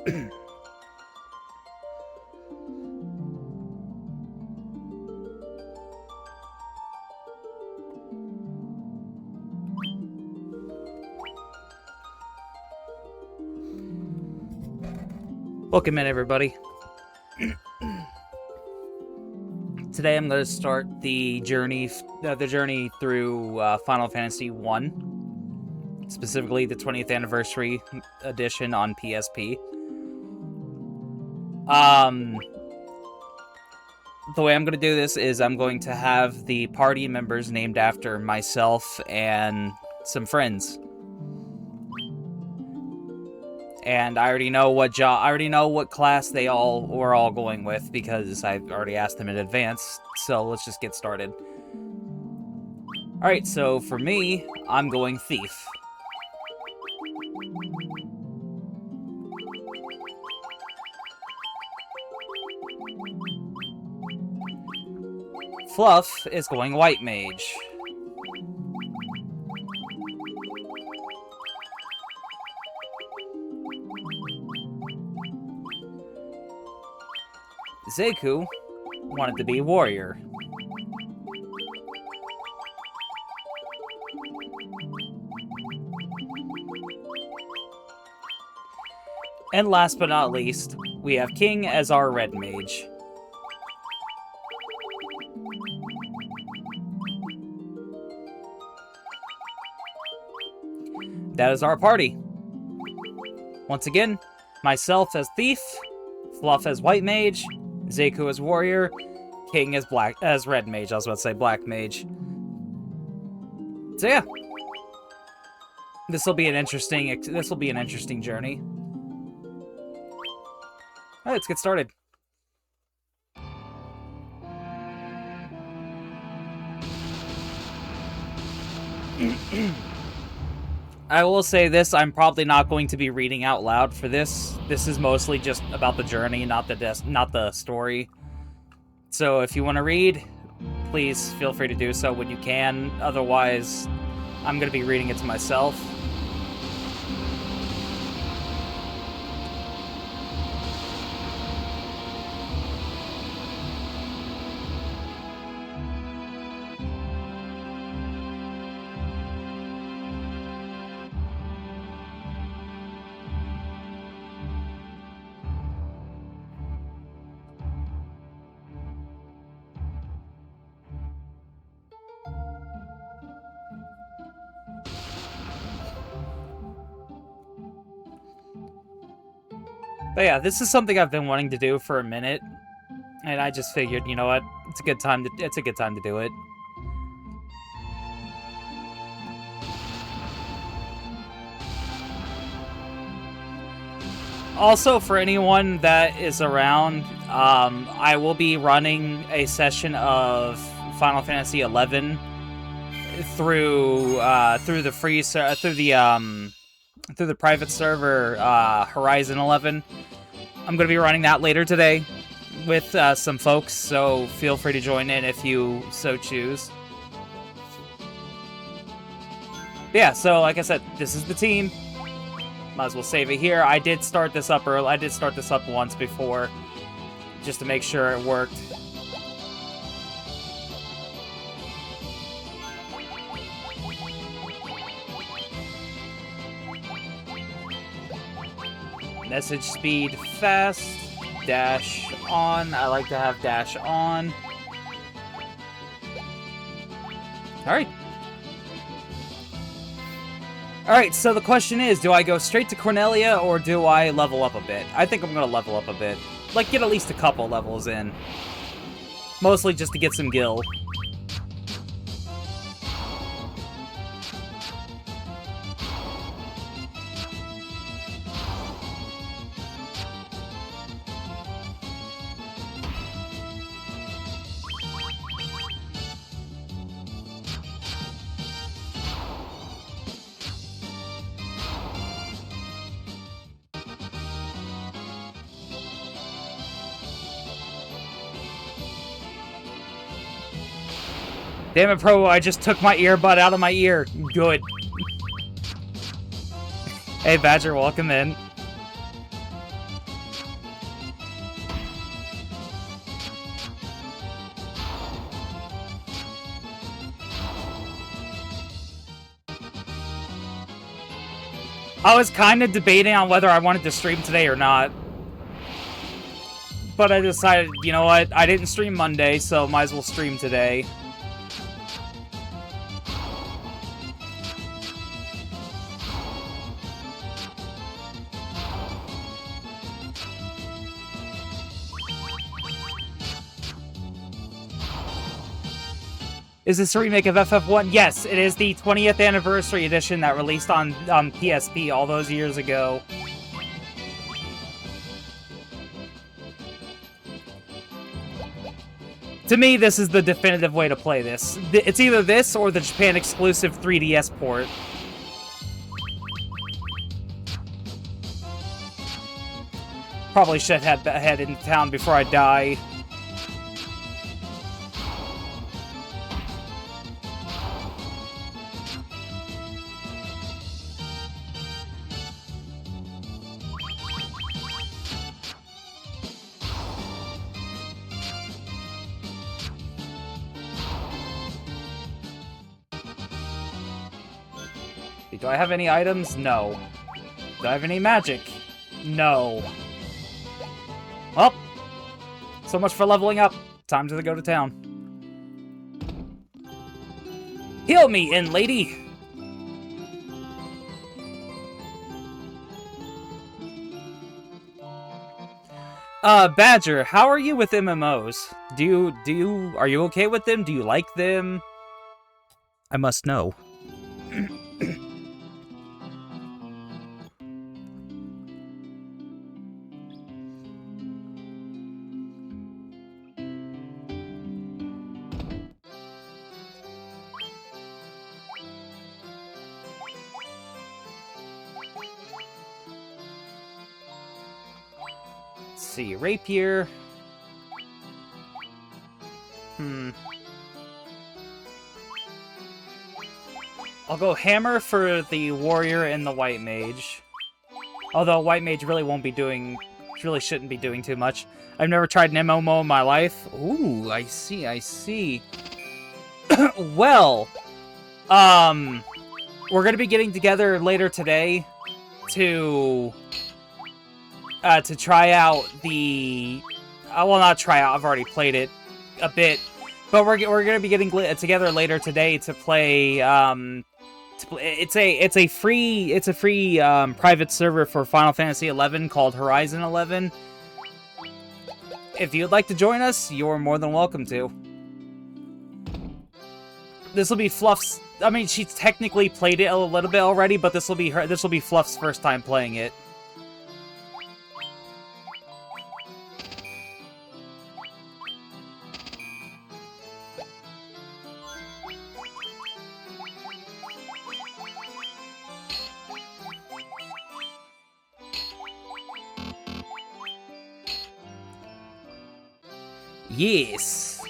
Welcome in, everybody. Today I'm going to start the journey through Final Fantasy 1, specifically the 20th anniversary edition on PSP. The way I'm going to do this is I'm going to have the party members named after myself and some friends. And I already know what class they were all going with because I've already asked them in advance. So let's just get started. Alright, so for me, I'm going Thief. Fluff is going White Mage. Zeku wanted to be warrior. And last but not least, we have King as our red mage. That is our party. Once again, myself as Thief, Fluff as White Mage, Zeku as warrior, King as red mage. I was about to say black mage. So yeah, this will be an interesting journey. All right, let's get started. I will say this, I'm probably not going to be reading out loud for this. This is mostly just about the journey, not the story. So if you want to read, please feel free to do so when you can. Otherwise, I'm going to be reading it to myself. But yeah, this is something I've been wanting to do for a minute, and I just figured, you know what, it's a good time to do it. Also, for anyone that is around, I will be running a session of Final Fantasy XI through the private server Horizon 11. I'm going to be running that later today with some folks, so feel free to join in if you so choose. But yeah, so like I said, this is the team. Might as well save it here. I did start this up early. I did start this up once before, just to make sure it worked. Message speed fast, dash on. I like to have dash on. Alright. Alright, so the question is, do I go straight to Cornelia or do I level up a bit? I think I'm going to level up a bit. Like, get at least a couple levels in. Mostly just to get some gil. Damn it, Pro, I just took my earbud out of my ear. Good. Hey, Badger, welcome in. I was kind of debating on whether I wanted to stream today or not. But I decided, you know what? I didn't stream Monday, so might as well stream today. Is this a remake of FF1? Yes, it is the 20th anniversary edition that released on PSP all those years ago. To me, this is the definitive way to play this. It's either this or the Japan-exclusive 3DS port. Probably should head into town before I die. Do I have any items? No. Do I have any magic? No. Well, so much for leveling up. Time to go to town. Heal me, in lady! Badger, how are you with MMOs? Are you okay with them? Do you like them? I must know. See, rapier. I'll go hammer for the warrior and the white mage. Although white mage really shouldn't be doing too much. I've never tried an MMO in my life. Ooh, I see. Well, we're gonna be getting together later today to try out the... well, not try out, I've already played it a bit. But we're going to be getting together later today to play... it's a free private server for Final Fantasy XI called Horizon 11. If you'd like to join us, you're more than welcome to. This will be Fluff's... I mean, she's technically played it a little bit already, but this will be Fluff's first time playing it. Yes.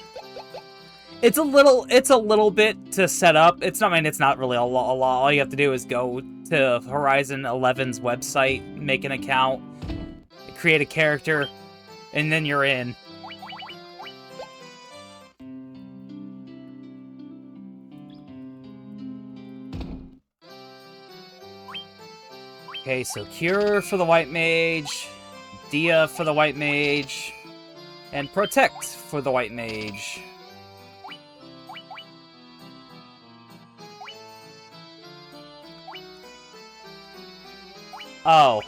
It's a little bit to set up. It's not really a lot. All you have to do is go to Horizon 11's website, make an account, create a character, and then you're in. Okay, so Cure for the White Mage, Dia for the White Mage, and Protect for the White Mage. Oh.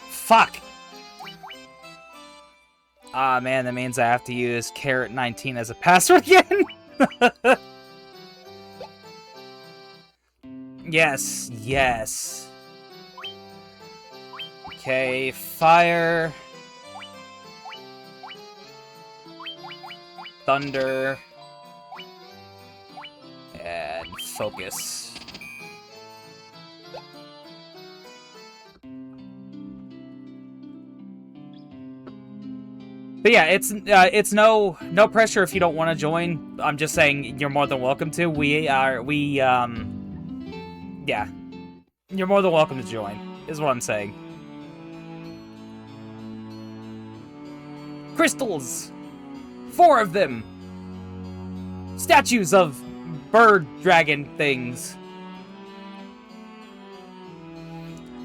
Fuck! Ah, man, that means I have to use Carrot19 as a password again? Yes, yes. Okay, fire. Thunder. And focus. But yeah, it's no pressure if you don't want to join. I'm just saying you're more than welcome to. Yeah. You're more than welcome to join, is what I'm saying. Crystals! 4 of them! Statues of bird dragon things.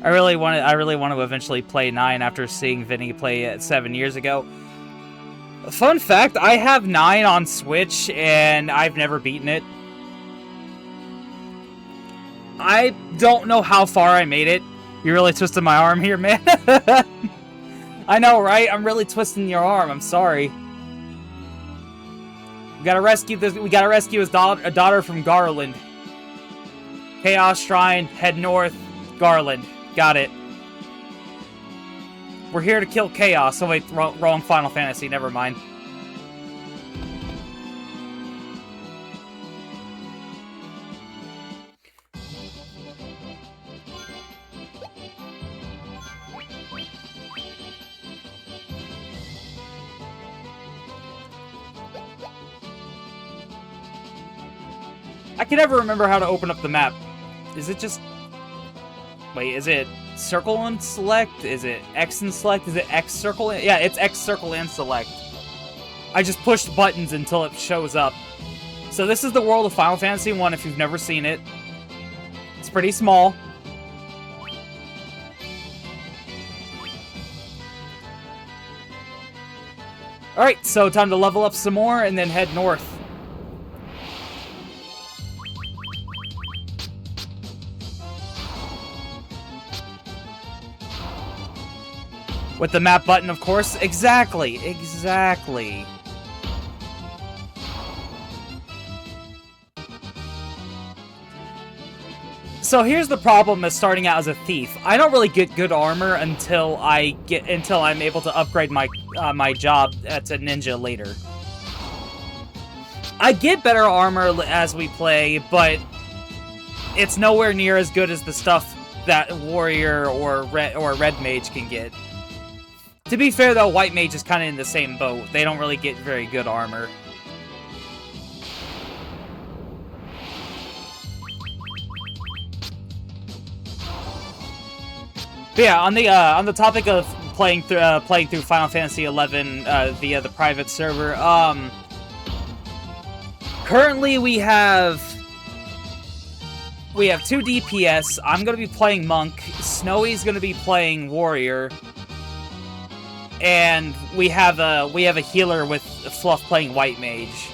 I really want to eventually play 9 after seeing Vinny play it 7 years ago. Fun fact, I have 9 on Switch, and I've never beaten it. I don't know how far I made it. You really twisted my arm here, man. I know, right? I'm really twisting your arm. I'm sorry. We gotta rescue this. We gotta rescue his daughter from Garland. Chaos Shrine, head north, Garland. Got it. We're here to kill Chaos. Oh wait, wrong Final Fantasy. Never mind. I can never remember how to open up the map. Is it just... Wait, is it circle and select? Is it X and select? Is it X circle? Yeah, it's X circle and select. I just pushed buttons until it shows up. So this is the world of Final Fantasy 1 if you've never seen it. It's pretty small. Alright, so time to level up some more and then head north. With the map button, of course. Exactly. Exactly. So here's the problem as starting out as a thief. I don't really get good armor until I'm able to upgrade my my job as a ninja later. I get better armor as we play, but it's nowhere near as good as the stuff that Warrior or Red Mage can get. To be fair, though, White Mage is kind of in the same boat. They don't really get very good armor. But yeah, on the topic of playing through Final Fantasy XI via the private server, currently we have 2 DPS. I'm gonna be playing Monk. Snowy's gonna be playing Warrior. And we have a healer with Fluff playing White Mage.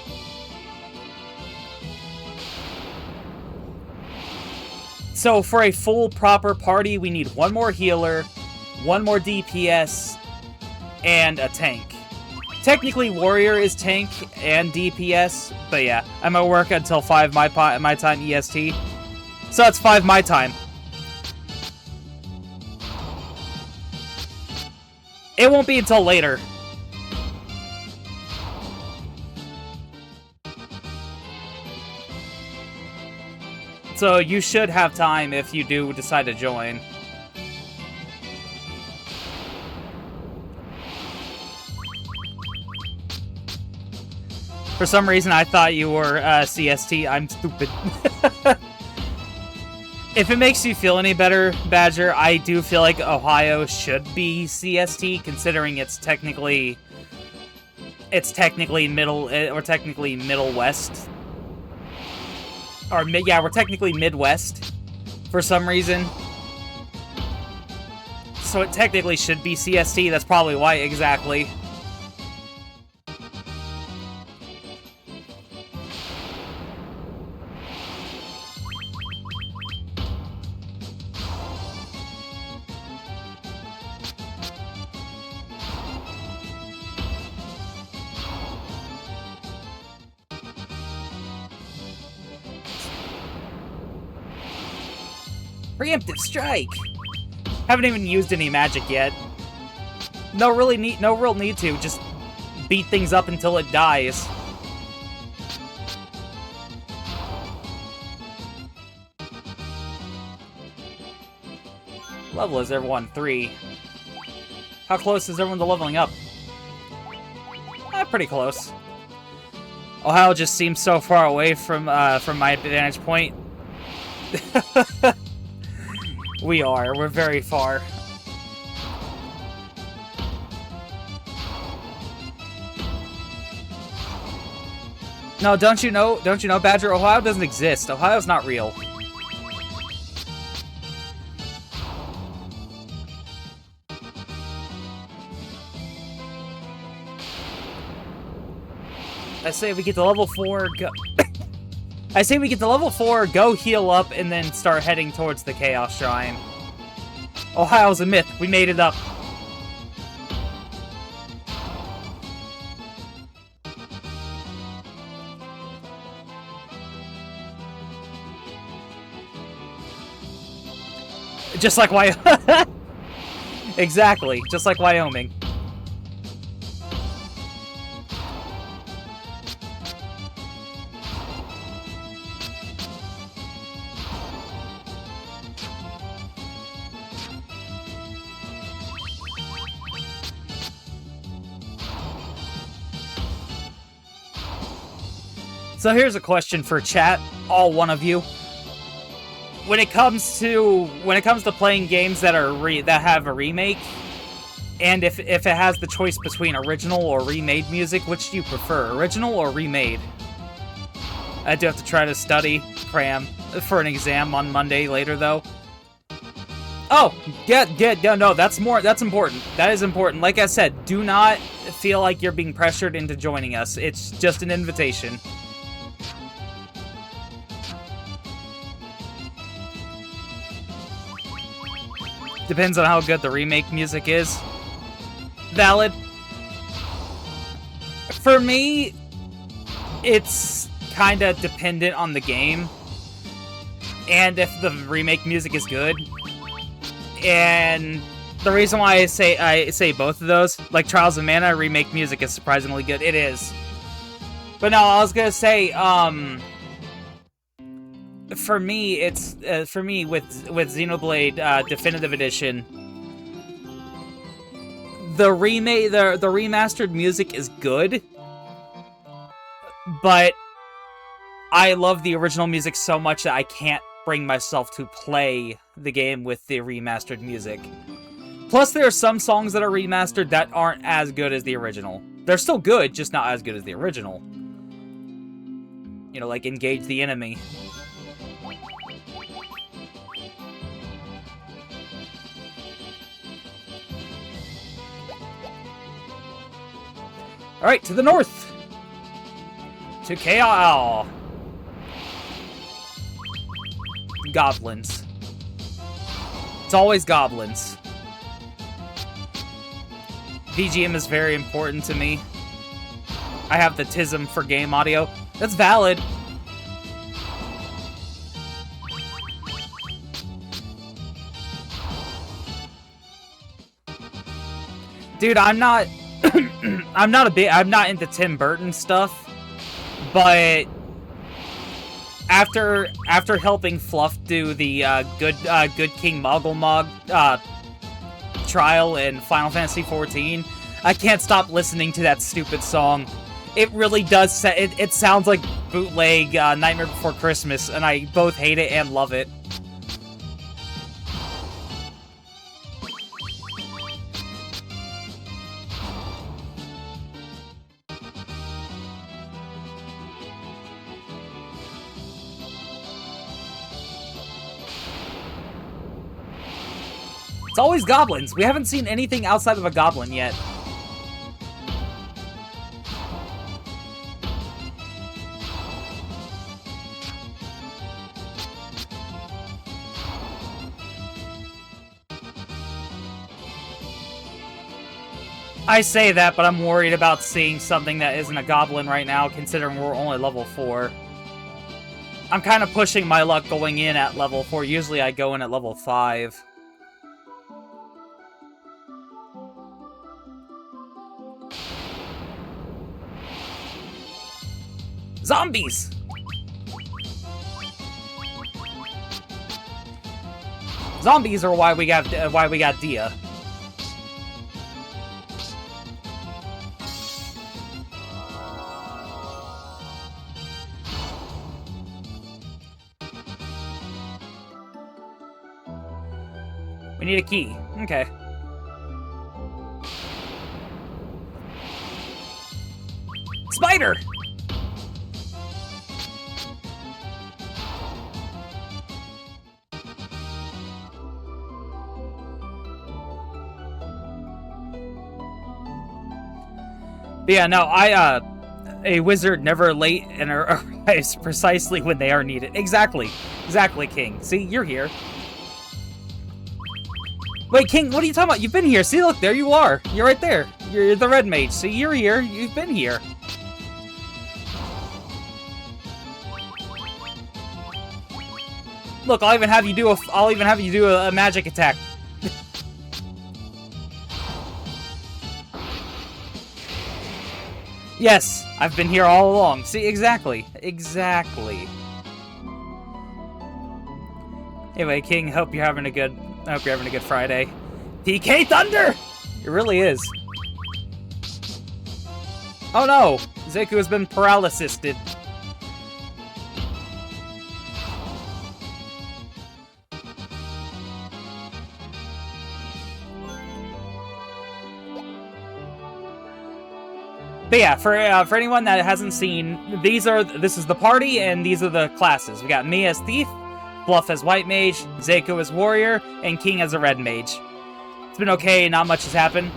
So for a full proper party, we need 1 more healer, 1 more DPS, and a tank. Technically, Warrior is tank and DPS, but yeah, I'm gonna work until 5 my time EST. So that's 5 my time. It won't be until later. So you should have time if you do decide to join. For some reason, I thought you were CST. I'm stupid. If it makes you feel any better, Badger, I do feel like Ohio should be CST, considering it's technically middle, or technically Middle West. Or, yeah, we're technically Midwest, for some reason. So it technically should be CST, that's probably why, exactly. Preemptive strike! Haven't even used any magic yet. No real need to. Just beat things up until it dies. Level is everyone 3. How close is everyone to leveling up? Pretty close. Ohio just seems so far away from my vantage point. We're very far. No, don't you know, Badger, Ohio doesn't exist. Ohio's not real. I say we get to level 4, go... I say we get to level 4, go heal up, and then start heading towards the Chaos Shrine. Ohio's a myth. We made it up. Just like Wyoming. Exactly, just like Wyoming. So here's a question for chat, all one of you. When it comes to playing games that are that have a remake, and if it has the choice between original or remade music, which do you prefer, original or remade? I do have to try to study, cram, for an exam on Monday later, though. Oh, no, that's important. That is important. Like I said, do not feel like you're being pressured into joining us. It's just an invitation. Depends on how good the remake music is. Valid. For me, it's kind of dependent on the game. And if the remake music is good. And the reason why I say both of those, like Trials of Mana, remake music is surprisingly good. It is. But no, I was gonna say, for me, it's for me with Xenoblade Definitive Edition. The remastered music is good, but I love the original music so much that I can't bring myself to play the game with the remastered music. Plus, there are some songs that are remastered that aren't as good as the original. They're still good, just not as good as the original. You know, like Engage the Enemy. Alright, to the north! To KL! Goblins. It's always goblins. VGM is very important to me. I have the TISM for game audio. That's valid. Dude, I'm not I'm not into Tim Burton stuff, but after helping Fluff do the Good King Moggle trial in Final Fantasy XIV, I can't stop listening to that stupid song. It really does. It sounds like bootleg Nightmare Before Christmas, and I both hate it and love it. It's always goblins. We haven't seen anything outside of a goblin yet. I say that, but I'm worried about seeing something that isn't a goblin right now, considering we're only level 4. I'm kind of pushing my luck going in at level 4. Usually I go in at level 5. Zombies! Zombies are why we got Dia. We need a key. Okay. Spider! But yeah, no, A wizard never late and arrives precisely when they are needed. Exactly. Exactly, King. See, you're here. Wait, King, what are you talking about? You've been here. See, look, there you are. You're right there. You're the red mage. See, you're here. You've been here. Look, I'll even have you do a magic attack. Yes, I've been here all along. See, exactly. Exactly. Anyway, King, hope you're having a good Friday. PK Thunder! It really is. Oh no! Zeku has been paralysised. But yeah, for anyone that hasn't seen, this is the party and these are the classes. We got me as Thief, Fluff as White Mage, Zeku as Warrior, and King as a Red Mage. It's been okay, not much has happened.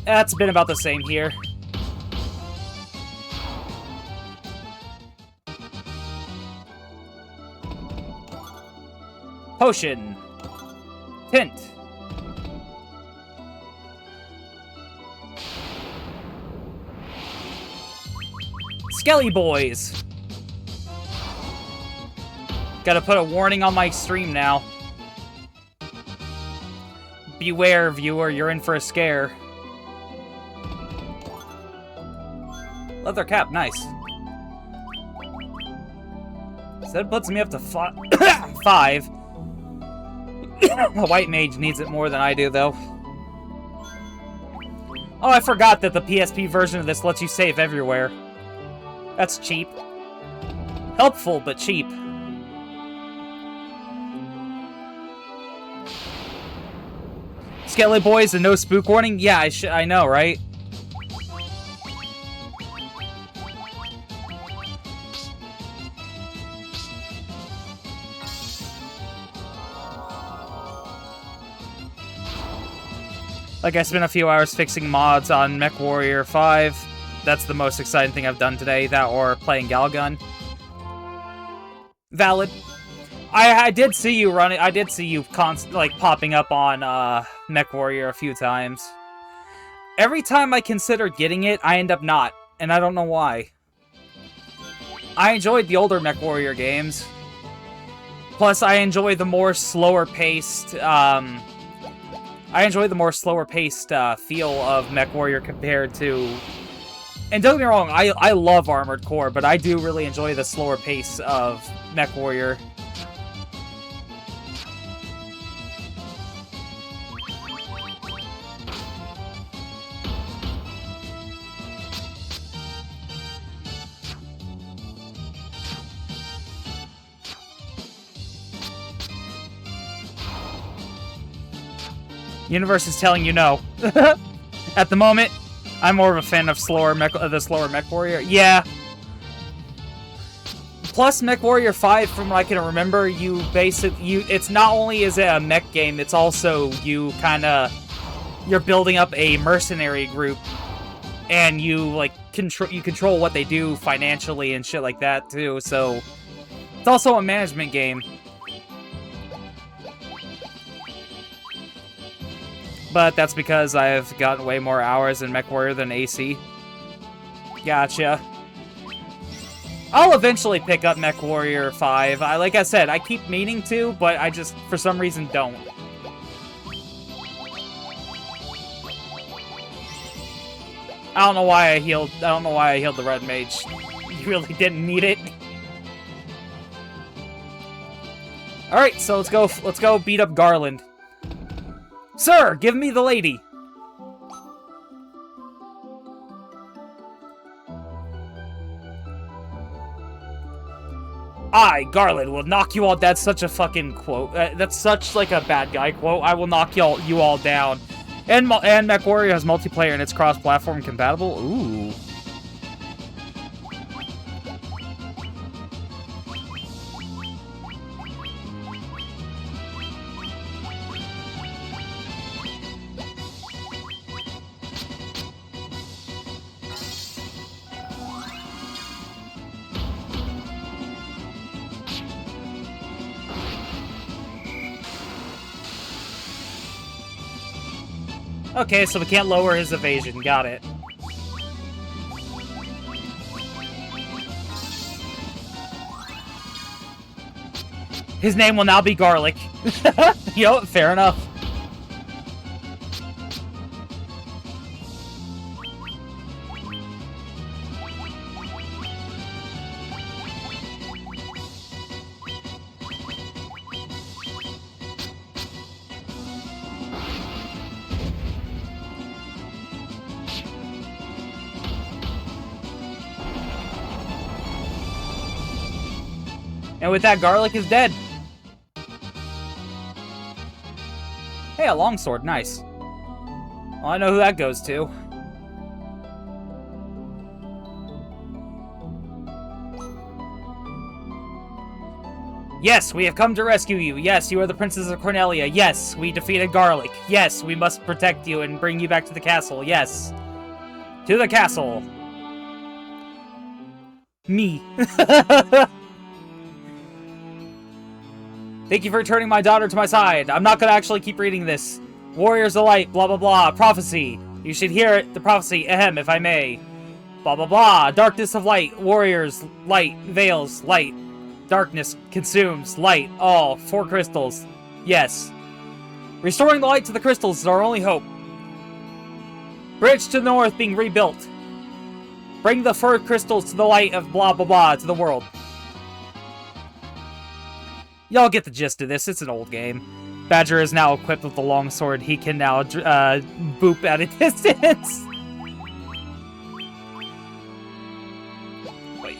That's been about the same here. Potion. Tint. Skelly Boys. Gotta put a warning on my stream now. Beware, viewer, you're in for a scare. Leather cap, nice. So that puts me up to 5. A white mage needs it more than I do, though. Oh, I forgot that the PSP version of this lets you save everywhere. That's cheap. Helpful, but cheap. Skelly Boys and no spook warning? Yeah, I know, right? Like, I spent a few hours fixing mods on MechWarrior 5. That's the most exciting thing I've done today. That or playing Galgun. Valid. I did see you running. I did see you popping up on MechWarrior a few times. Every time I consider getting it, I end up not, and I don't know why. I enjoyed the older MechWarrior games. Plus, I enjoy the more slower-paced. I enjoy the more slower-paced feel of MechWarrior compared to. And don't get me wrong, I love Armored Core, but I do really enjoy the slower pace of MechWarrior. Universe is telling you no. At the moment, I'm more of a fan of the slower MechWarrior. Yeah. Plus, MechWarrior 5, from what I can remember, it's not only is it a mech game, it's also you're building up a mercenary group, and you control what they do financially and shit like that too. So it's also a management game. But that's because I've gotten way more hours in MechWarrior than AC. Gotcha. I'll eventually pick up MechWarrior 5. Like I said, I keep meaning to, but I just, for some reason, don't. I don't know why I healed the Red Mage. You really didn't need it. Alright, so let's go beat up Garland. Sir, give me the lady. I, Garland, will knock you all. That's such a fucking quote. That's such like a bad guy quote. I will knock you all down. And MechWarrior has multiplayer and it's cross-platform compatible. Ooh. Okay, so we can't lower his evasion. Got it. His name will now be Garlic. You know what? Fair enough. And with that, Garlic is dead. Hey, a longsword. Nice. Well, I know who that goes to. Yes, we have come to rescue you. Yes, you are the Princess of Cornelia. Yes, we defeated Garlic. Yes, we must protect you and bring you back to the castle. Yes. To the castle. Me. Thank you for returning my daughter to my side. I'm not gonna actually keep reading this. Warriors of light, blah blah blah, prophecy. You should hear it, the prophecy, ahem, if I may. Blah blah blah, darkness of light, warriors, light, veils, light. Darkness consumes, light, all, 4 crystals. Yes. Restoring the light to the crystals is our only hope. Bridge to the north being rebuilt. Bring the 4 crystals to the light of blah blah blah to the world. Y'all get the gist of this. It's an old game. Badger is now equipped with the longsword. He can now boop at a distance. Wait.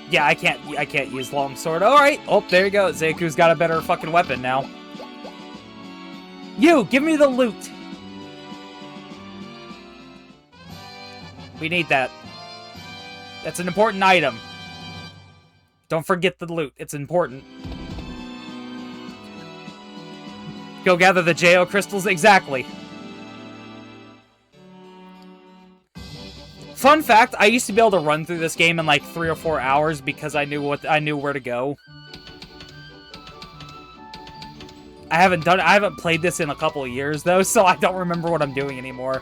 Yeah, I can't use longsword. All right. Oh, there you go. Zeiku's got a better fucking weapon now. You, give me the loot. We need that. That's an important item. Don't forget the loot. It's important. Go gather the JO crystals. Exactly. Fun fact, I used to be able to run through this game in like 3 or 4 hours because I knew where to go. I haven't played this in a couple of years though, so I don't remember what I'm doing anymore.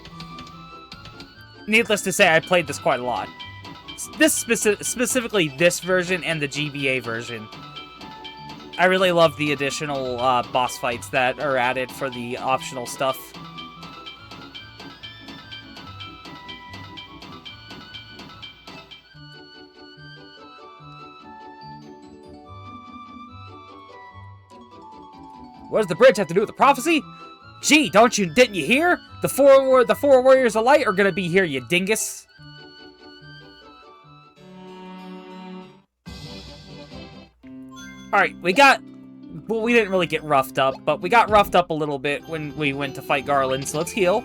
Needless to say, I played this quite a lot. This specifically this version and the GBA version. I really love the additional boss fights that are added for the optional stuff. What does the bridge have to do with the prophecy? Gee, didn't you hear? The four warriors of light are gonna be here, you dingus. Alright, we didn't really get roughed up, but we got roughed up a little bit when we went to fight Garland, so let's heal.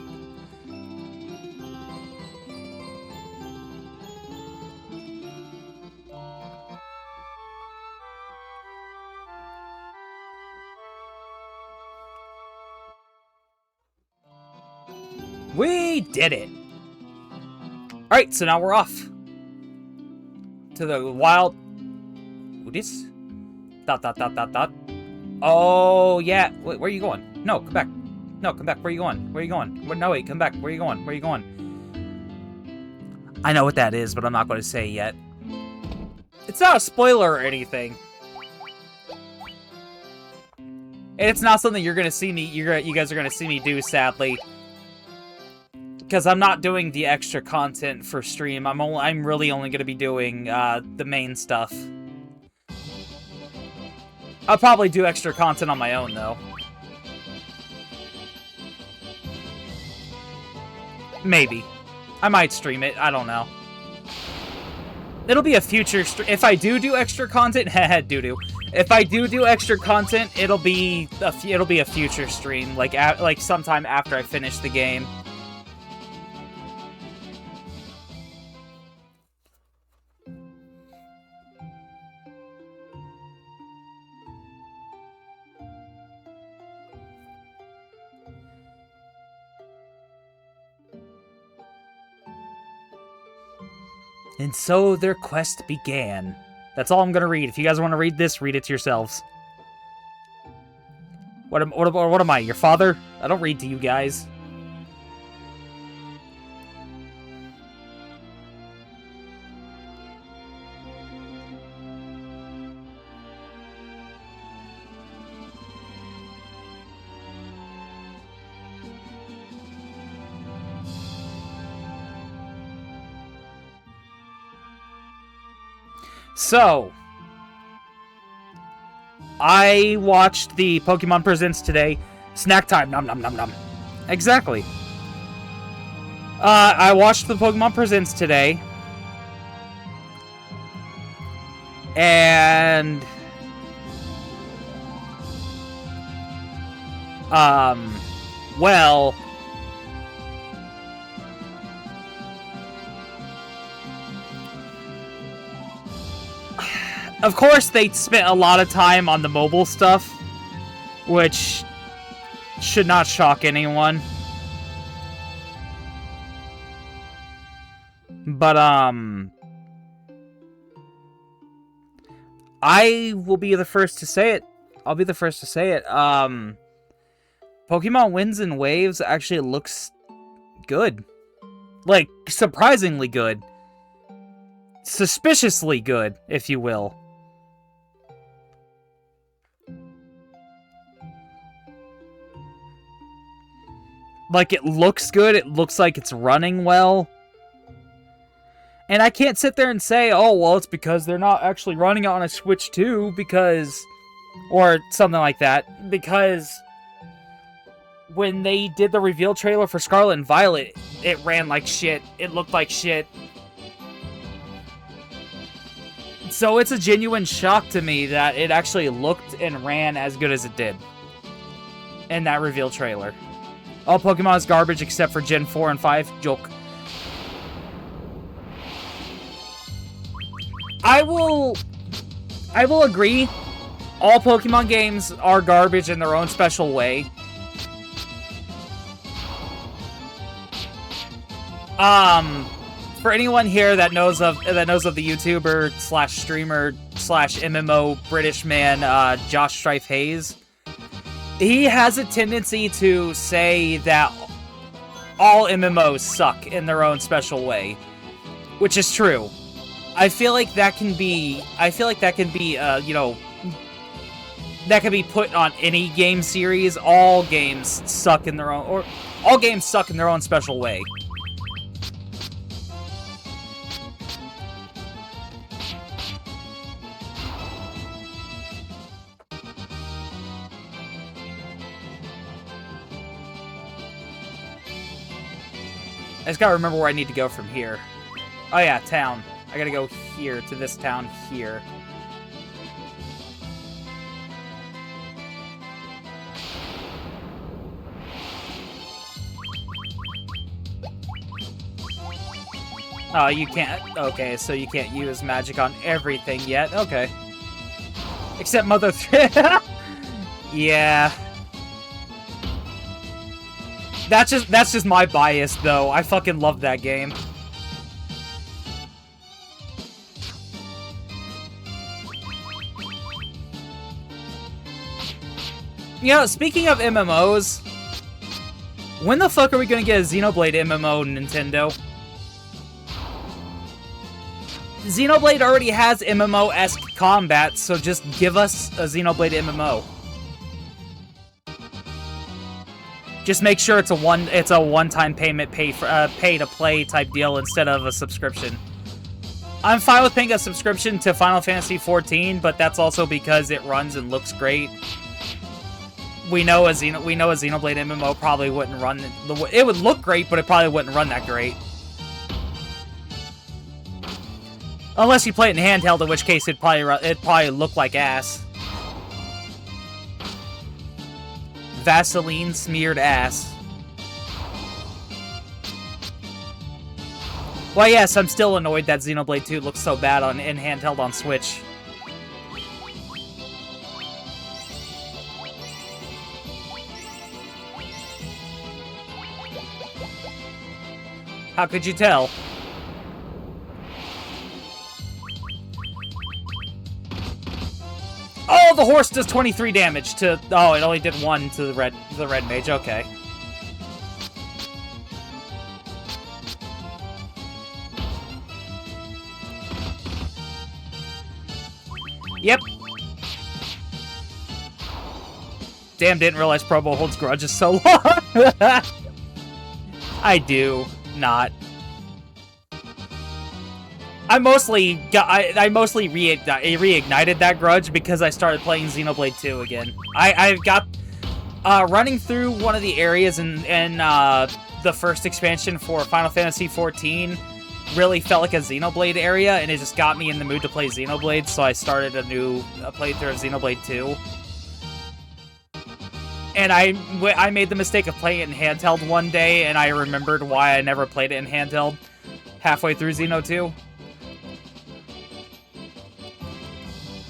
We did it! Alright, so now we're off. To the wild... What is... ... Oh, yeah. Wait, where are you going? No, come back. No, come back. Where are you going? Where are you going? No, wait, come back. Where are you going? Where are you going? I know what that is, but I'm not going to say yet. It's not a spoiler or anything. And it's not something you're going to see me... You guys are going to see me do, sadly. Because I'm not doing the extra content for stream. I'm really only going to be doing the main stuff. I'll probably do extra content on my own, though. Maybe. I might stream it. I don't know. It'll be a future stream. If I do extra content, doo-doo. If I do extra content, it'll be a future stream, like sometime after I finish the game. And so their quest began. That's all I'm gonna read. If you guys want to read this, read it to yourselves. What am I, your father? I don't read to you guys. So, I watched the Pokemon Presents today. Snack time, nom nom nom nom. Exactly. I watched the Pokemon Presents today. And... well... Of course, they spent a lot of time on the mobile stuff, which should not shock anyone. But, I will be the first to say it. I'll be the first to say it. Pokemon Winds and Waves actually looks good. Like, surprisingly good. Suspiciously good, if you will. Like, it looks good. It looks like it's running well. And I can't sit there and say, oh, well, it's because they're not actually running it on a Switch 2, because... or something like that. Because when they did the reveal trailer for Scarlet and Violet, it ran like shit. It looked like shit. So it's a genuine shock to me that it actually looked and ran as good as it did in that reveal trailer. All Pokemon is garbage except for Gen 4 and 5. Joke. I will agree. All Pokemon games are garbage in their own special way. For anyone here that knows of the YouTuber slash streamer slash MMO British man Josh Strife Hayes, he has a tendency to say that all MMOs suck in their own special way, which is true. I feel like that can be, you know, that can be put on any game series. All games suck in their own, or all games suck in their own special way. I just gotta remember where I need to go from here. Oh yeah, town. I gotta go here, to this town here. Oh, you can't... okay, so you can't use magic on everything yet. Okay. Except Mother 3. Yeah. That's just my bias, though. I fucking love that game. You know, speaking of MMOs, when the fuck are we gonna get a Xenoblade MMO, Nintendo? Xenoblade already has MMO-esque combat, so just give us a Xenoblade MMO. Just make sure it's a one-time payment, pay to play type deal instead of a subscription. I'm fine with paying a subscription to Final Fantasy XIV, but that's also because it runs and looks great. We know a Xenoblade MMO probably wouldn't run. It would look great, but it probably wouldn't run that great. Unless you play it in handheld, in which case it'd probably look like ass. Vaseline smeared ass. Well, yes, I'm still annoyed that Xenoblade 2 looks so bad in handheld on Switch. How could you tell? Oh, the horse does 23 damage to... oh, it only did 1 to the red mage. Okay. Yep. Damn, didn't realize Probo holds grudges so long. I do not. I mostly reignited that grudge because I started playing Xenoblade 2 again. I've got running through one of the areas in the first expansion for Final Fantasy XIV really felt like a Xenoblade area, and it just got me in the mood to play Xenoblade, so I started a new playthrough of Xenoblade 2. And I made the mistake of playing it in handheld one day, and I remembered why I never played it in handheld halfway through Xeno 2.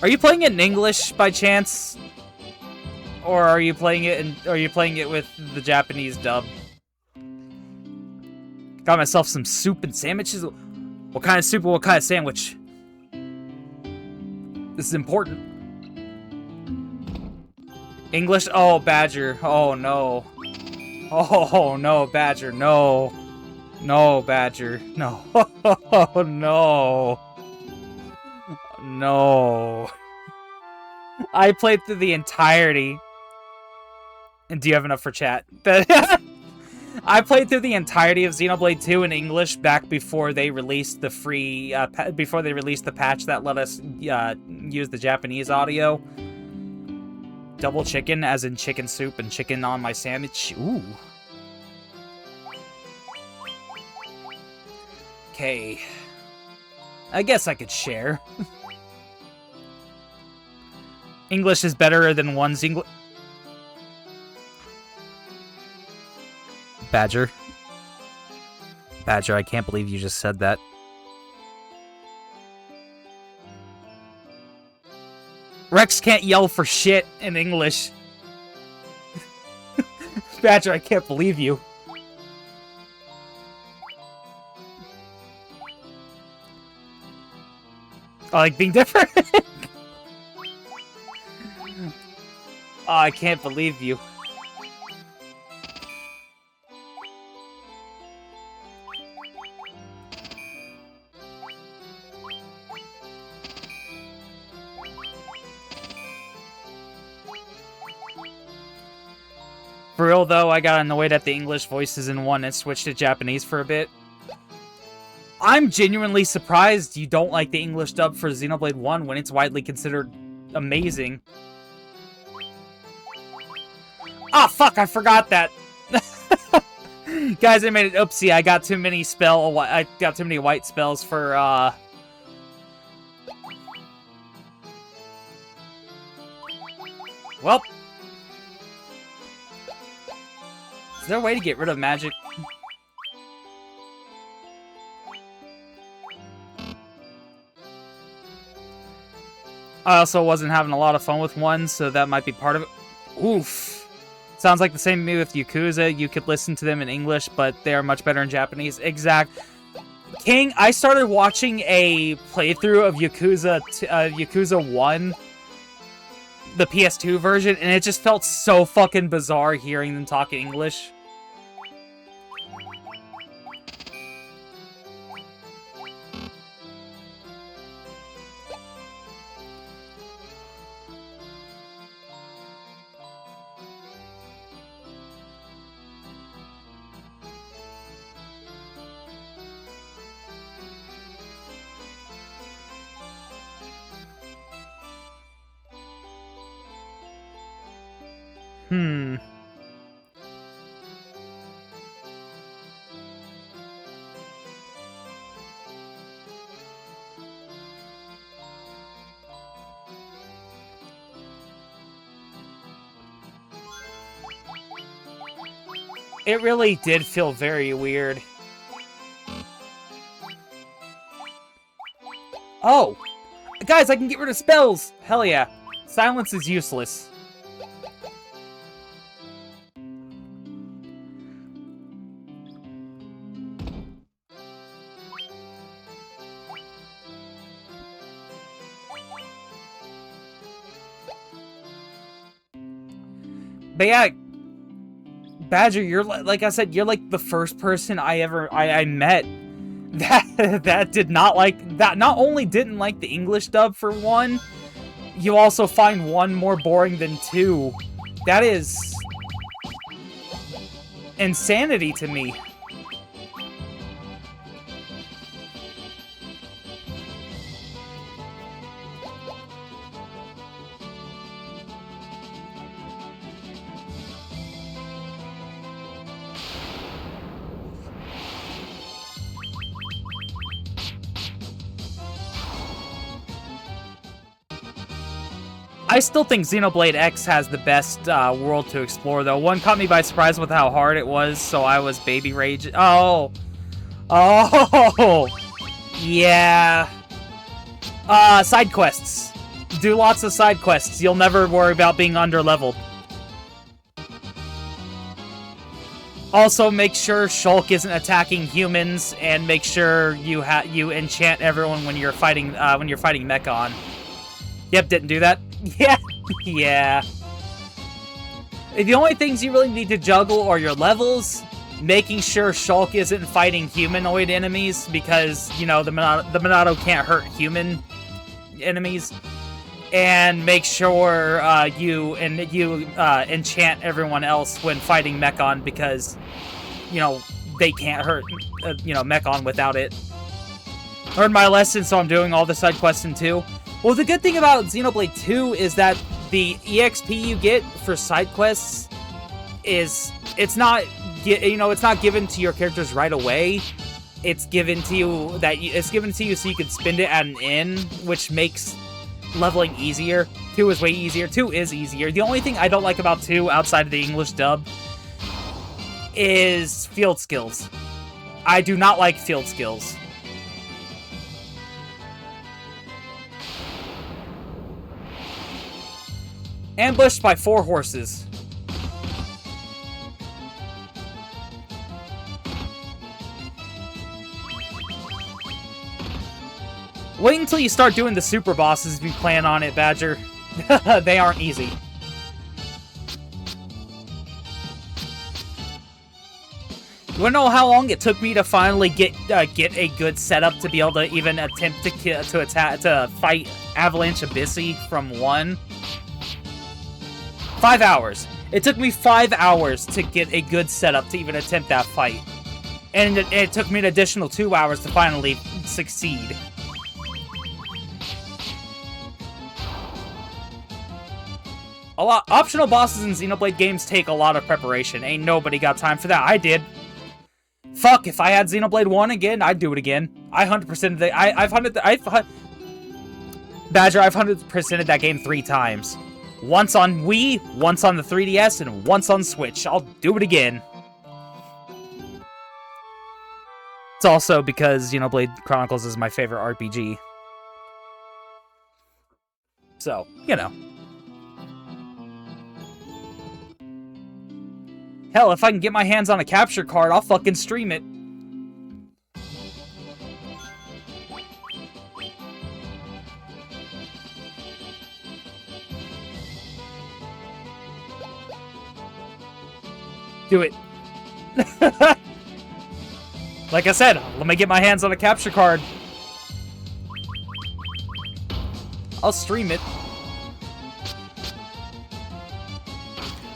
Are you playing it in English by chance? Or are you playing it with the Japanese dub? Got myself some soup and sandwiches. What kind of soup and what kind of sandwich? This is important. English? Oh, Badger. Oh, no. Oh, no, Badger. No. No, Badger. No. Oh, no. No. I played through the entirety. And do you have enough for chat? I played through the entirety of Xenoblade 2 in English back before they released the free, before they released the patch that let us use the Japanese audio. Double chicken, as in chicken soup and chicken on my sandwich. Ooh. Okay. I guess I could share. English is better than one's English. Badger. Badger, I can't believe you just said that. Rex can't yell for shit in English. Badger, I can't believe you. I like being different. Oh, I can't believe you. For real, though, I got annoyed at the English voices in 1 and switched to Japanese for a bit. I'm genuinely surprised you don't like the English dub for Xenoblade 1 when it's widely considered amazing. Ah, fuck, I forgot that. Guys, I made an oopsie. I got too many white spells for, Well. Is there a way to get rid of magic? I also wasn't having a lot of fun with 1, so that might be part of it. Oof. Sounds like the same me with Yakuza. You could listen to them in English, but they are much better in Japanese. Exact. King, I started watching a playthrough of Yakuza 1, the PS2 version, and it just felt so fucking bizarre hearing them talk in English. It really did feel very weird. Oh! Guys, I can get rid of spells! Hell yeah. Silence is useless. But yeah, Badger, you're like I said, you're like the first person I met that did not like that. Not only didn't like the English dub for 1, you also find 1 more boring than 2. That is insanity to me. I still think Xenoblade X has the best world to explore, though. One caught me by surprise with how hard it was, so I was baby rage. Oh. Oh. Yeah. Side quests. Do lots of side quests. You'll never worry about being underleveled. Also, make sure Shulk isn't attacking humans, and make sure you enchant everyone when you're fighting Mechon. Yep, didn't do that. Yeah, yeah. The only things you really need to juggle are your levels, making sure Shulk isn't fighting humanoid enemies, because, you know, the Monado can't hurt human enemies, and make sure you enchant everyone else when fighting Mechon, because, you know, they can't hurt, Mechon without it. Learned my lesson, so I'm doing all the side quests in 2. Well, the good thing about Xenoblade 2 is that the EXP you get for side quests is, it's not given to your characters right away. It's given to you so you can spend it at an inn, which makes leveling easier. 2 is way easier. 2 is easier. The only thing I don't like about 2 outside of the English dub is field skills. I do not like field skills. Ambushed by 4 horses. Wait until you start doing the super bosses if you plan on it, Badger. They aren't easy. You wanna know how long it took me to finally get a good setup to be able to even attempt to fight Avalanche Abyssi from 1? 5 hours. It took me 5 hours to get a good setup to even attempt that fight. And it took me an additional 2 hours to finally succeed. Optional bosses in Xenoblade games take a lot of preparation. Ain't nobody got time for that. I did. Fuck, if I had Xenoblade 1 again, I'd do it again. I've 100%ed Badger, I've 100%ed that game 3 times. Once on Wii, once on the 3DS, and once on Switch. I'll do it again. It's also because Xenoblade Chronicles is my favorite RPG. So, you know. Hell, if I can get my hands on a capture card, I'll fucking stream it. Do it. Like I said, let me get my hands on a capture card. I'll stream it.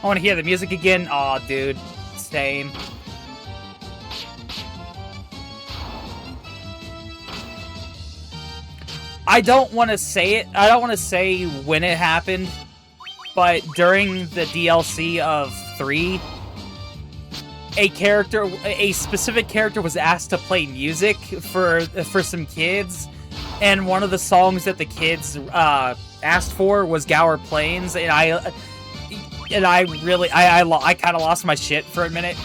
I want to hear the music again. Aw, dude. Same. I don't want to say it. I don't want to say when it happened. But during the DLC of 3, a specific character was asked to play music for some kids. And one of the songs that the kids asked for was Gower Plains. And I kind of lost my shit for a minute.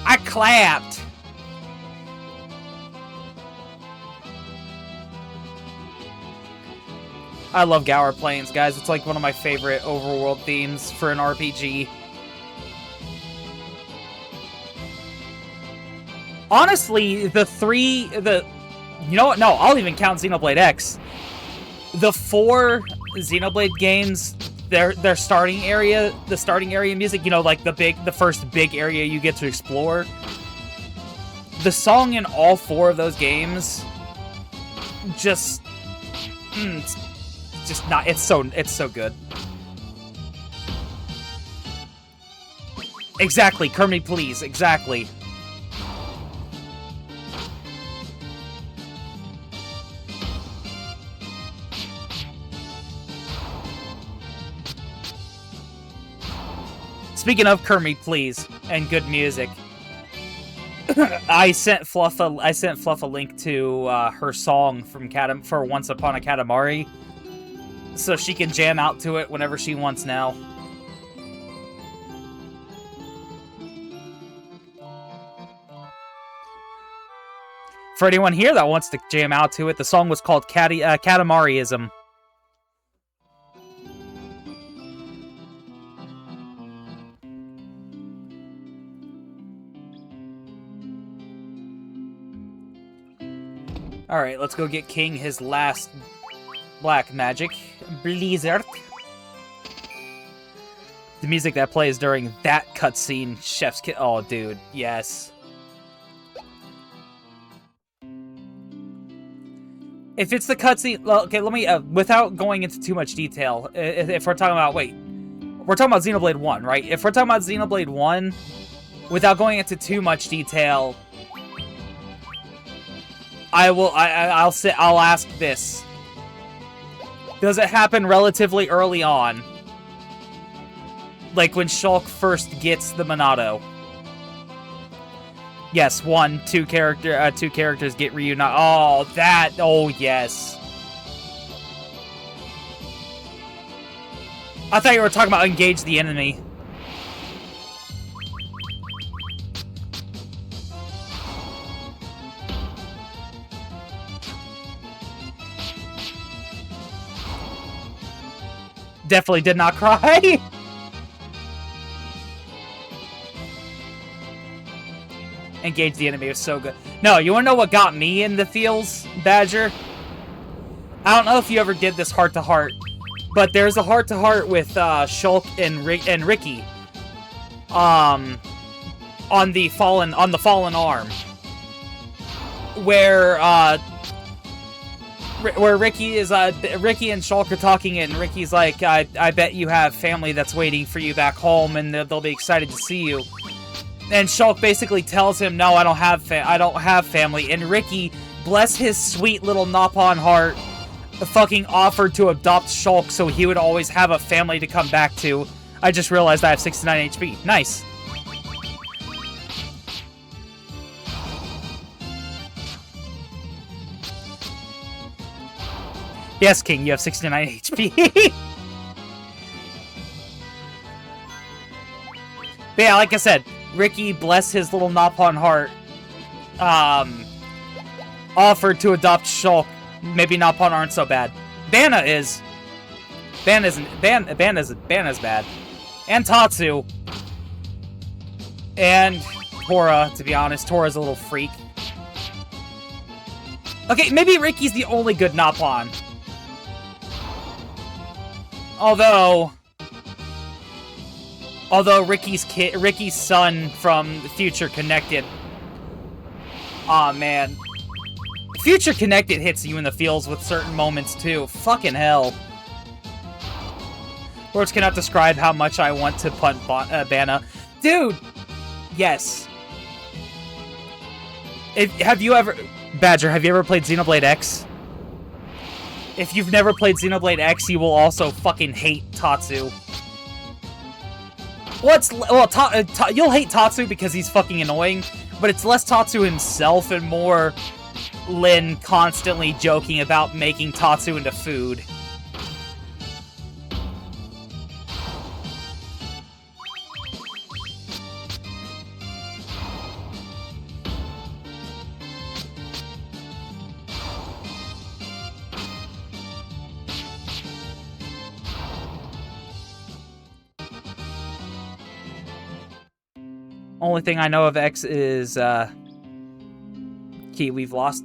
I clapped. I love Gower Plains, guys. It's like one of my favorite overworld themes for an RPG. Honestly, you know what? No, I'll even count Xenoblade X. The 4 Xenoblade games, their starting area, the starting area music, like the first big area you get to explore. The song in all 4 of those games, it's so good. Exactly, Kermit, please, exactly. Speaking of Kermit, please, and good music, I sent Fluff a link to her song for Once Upon a Katamari. so she can jam out to it whenever she wants now. For anyone here that wants to jam out to it, the song was called Katamariism. Alright, let's go get King his last black magic. Blizzard. The music that plays during that cutscene, Chef's Kiss. Oh, dude, yes. If it's the cutscene, well, okay, let me, without going into too much detail, if we're talking about, wait, we're talking about Xenoblade 1, right? If we're talking about Xenoblade 1, without going into too much detail, I'll ask this. Does it happen relatively early on? Like when Shulk first gets the Monado? Yes, two characters get reunited. Oh, yes. I thought you were talking about engage the enemy. Definitely did not cry. Engage the enemy was so good. No, you wanna know what got me in the feels, Badger? I don't know if you ever did this heart-to-heart, but there's a heart-to-heart with Shulk and Ricky. On the fallen arm. Where Ricky and Shulk are talking, and Ricky's like, I bet you have family that's waiting for you back home, and they'll be excited to see you. And Shulk basically tells him, no, I don't have family. And Ricky, bless his sweet little Nopon heart, fucking offered to adopt Shulk so he would always have a family to come back to. I just realized I have 69 HP. Nice. Yes, King, you have 69 HP. But yeah, like I said, Ricky, bless his little Nopon heart, offered to adopt Shulk. Maybe Nopon aren't so bad. Banna is. Banna's bad. And Tatsu. And Tora, to be honest. Tora's a little freak. Okay, maybe Ricky's the only good Nopon. Although Ricky's son from Future Connected. Aw, man. Future Connected hits you in the feels with certain moments, too. Fucking hell. Words cannot describe how much I want to punt Banna. Dude! Yes. Badger, have you ever played Xenoblade X? If you've never played Xenoblade X, you will also fucking hate Tatsu. You'll hate Tatsu because he's fucking annoying, but it's less Tatsu himself and more Lin constantly joking about making Tatsu into food. Only thing I know of X is, key we've lost.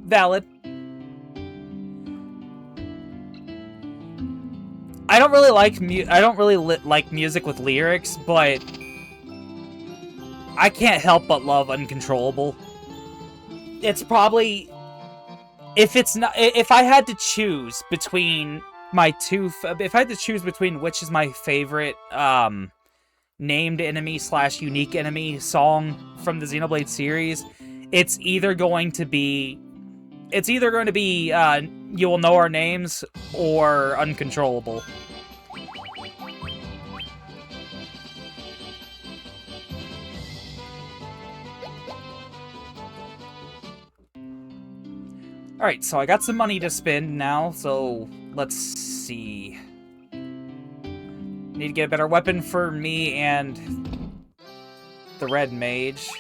Valid. I don't really like music with lyrics, but I can't help but love Uncontrollable. It's probably, if I had to choose between which is my favorite, named enemy / unique enemy song from the Xenoblade series, it's either going to be You Will Know Our Names or Uncontrollable. Alright, so I got some money to spend now, so let's see. Need to get a better weapon for me and the red mage.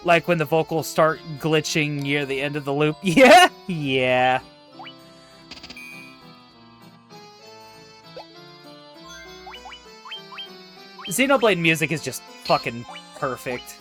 Like when the vocals start glitching near the end of the loop. Yeah? Yeah. Xenoblade music is just fucking perfect.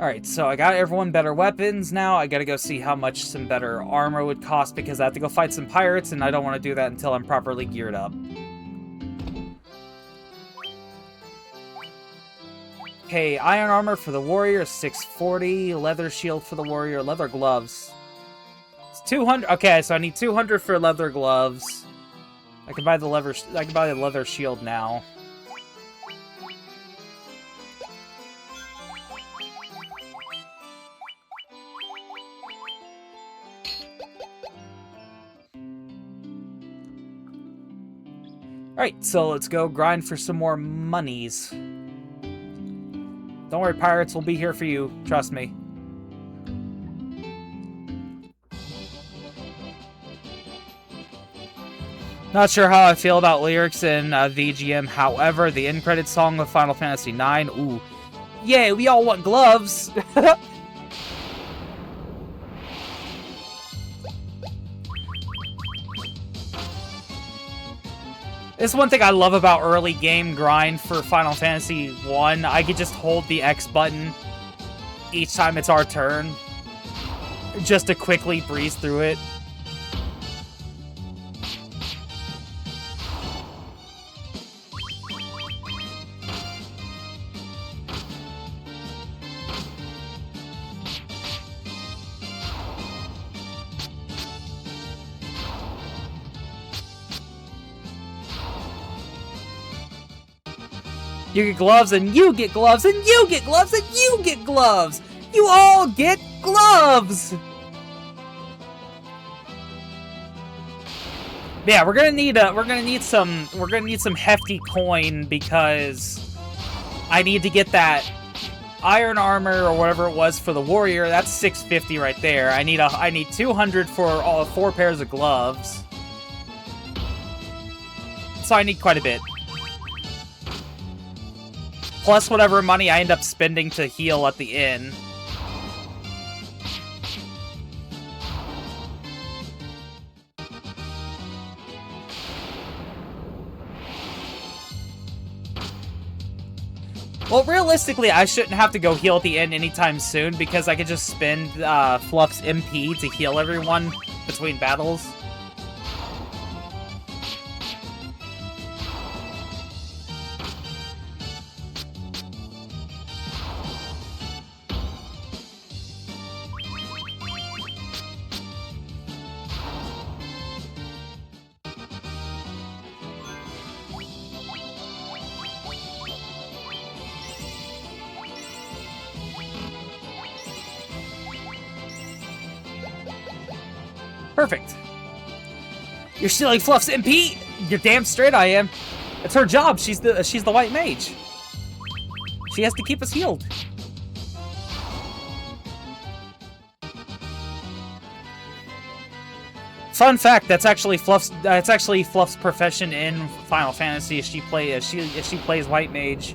Alright, so I got everyone better weapons now. I gotta go see how much some better armor would cost because I have to go fight some pirates and I don't want to do that until I'm properly geared up. Okay, iron armor for the warrior, 640. Leather shield for the warrior, leather gloves. It's 200. Okay, so I need 200 for leather gloves. I can buy the leather shield now. Alright, so let's go grind for some more monies. Don't worry, pirates will be here for you. Trust me. Not sure how I feel about lyrics in VGM. However, the end credit song of Final Fantasy IX. Ooh. Yay, we all want gloves! This is one thing I love about early game grind for Final Fantasy I. I could just hold the X button each time it's our turn, just to quickly breeze through it. You get gloves, and you get gloves, and you get gloves, and you get gloves! You all get gloves! Yeah, we're gonna need some hefty coin because I need to get that iron armor or whatever it was for the warrior. That's 650 right there. I need 200 for all 4 pairs of gloves. So I need quite a bit. Plus whatever money I end up spending to heal at the inn. Well, realistically, I shouldn't have to go heal at the inn anytime soon because I could just spend Fluff's MP to heal everyone between battles. Perfect. You're stealing Fluff's MP? You're damn straight I am. It's her job. She's the white mage. She has to keep us healed. Fun fact: that's actually Fluff's profession in Final Fantasy. If she plays white mage.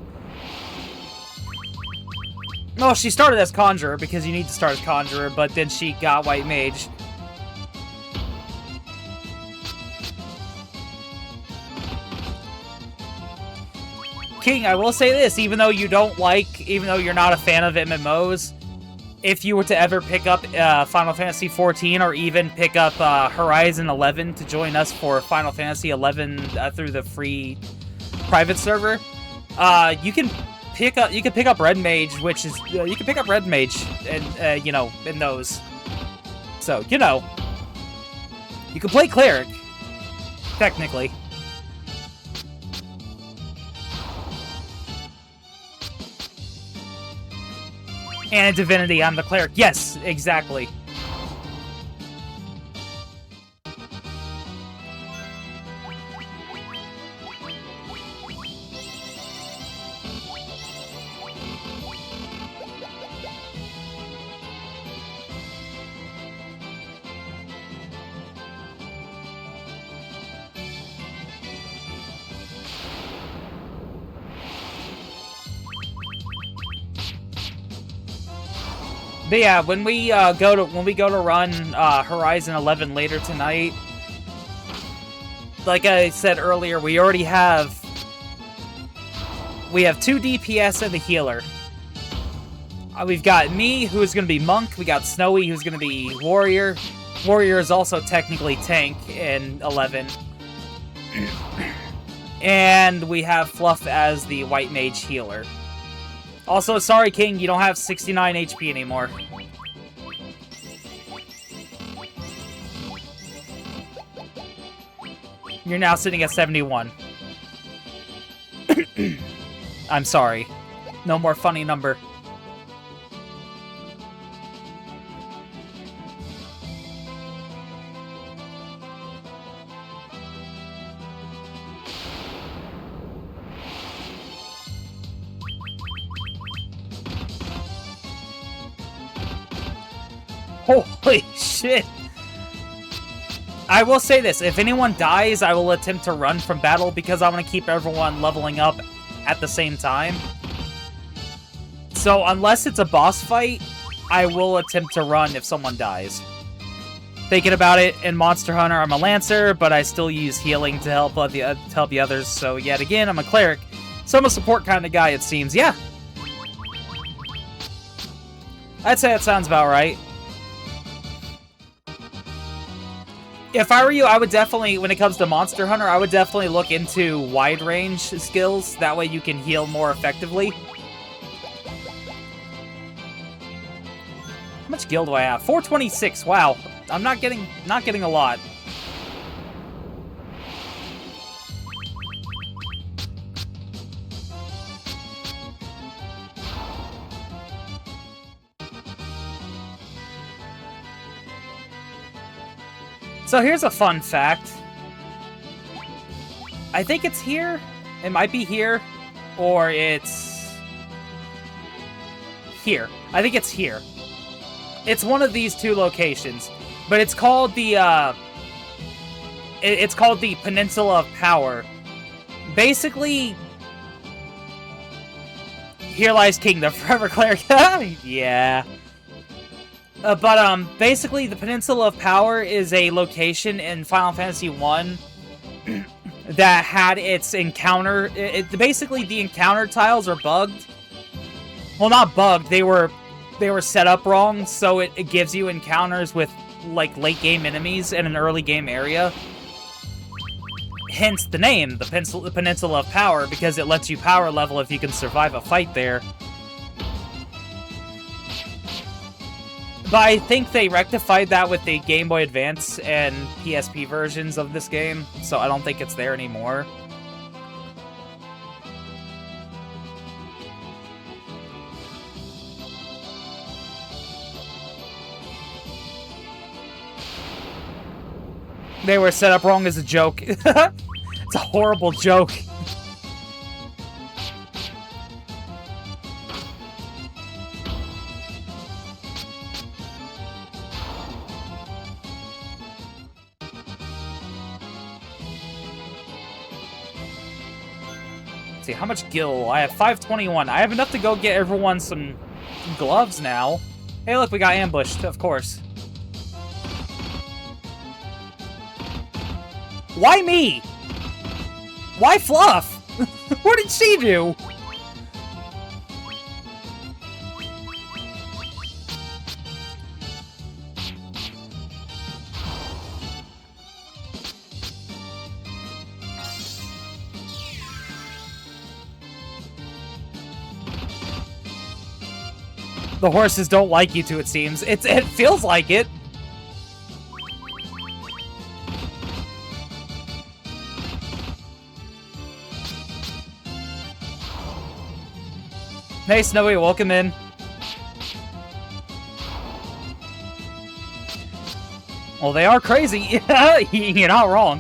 No, she started as conjurer because you need to start as conjurer, but then she got white mage. King, I will say this, even though you're not a fan of MMOs, if you were to ever pick up Final Fantasy XIV or even pick up Horizon 11 to join us for Final Fantasy 11 through the free private server, you can pick up Red Mage, which is you can pick up Red Mage and in those. So, you can play cleric technically. And a divinity, I'm the cleric. Yes, exactly. But yeah, when we go to run Horizon 11 later tonight, like I said earlier, we have 2 DPS and a healer. We've got me, who is going to be Monk. We got Snowy, who's going to be Warrior. Warrior is also technically tank in 11. And we have Fluff as the White Mage healer. Also, sorry, King, you don't have 69 HP anymore. You're now sitting at 71. I'm sorry. No more funny number. Holy shit! I will say this, if anyone dies, I will attempt to run from battle because I want to keep everyone leveling up at the same time. So unless it's a boss fight, I will attempt to run if someone dies. Thinking about it, in Monster Hunter, I'm a Lancer, but I still use healing to help the others, so yet again, I'm a Cleric. So I'm a support kind of guy, it seems. Yeah! I'd say that sounds about right. If I were you, I would definitely, when it comes to Monster Hunter, I would definitely look into wide range skills. That way you can heal more effectively. How much gil do I have? 426. Wow. I'm not getting a lot. So here's a fun fact. I think it's here. It might be here. Or it's here. I think it's here. It's one of these 2 locations. But it's called the, it's called the Peninsula of Power. Basically, here lies King, the Forever Cleric. Yeah. Basically, the Peninsula of Power is a location in Final Fantasy 1 that had its encounter... basically, the encounter tiles are bugged. Well, not bugged. They were set up wrong, so it gives you encounters with, like, late-game enemies in an early-game area. Hence the name, the Peninsula of Power, because it lets you power level if you can survive a fight there. But I think they rectified that with the Game Boy Advance and PSP versions of this game, so I don't think it's there anymore. They were set up wrong as a joke. It's a horrible joke. See, how much gil? I have 521. I have enough to go get everyone some gloves now. Hey, look, we got ambushed, of course. Why me? Why Fluff? What did she do? The horses don't like you two, it seems. It feels like it. Hey, Snowy, welcome in. Well, they are crazy. You're not wrong.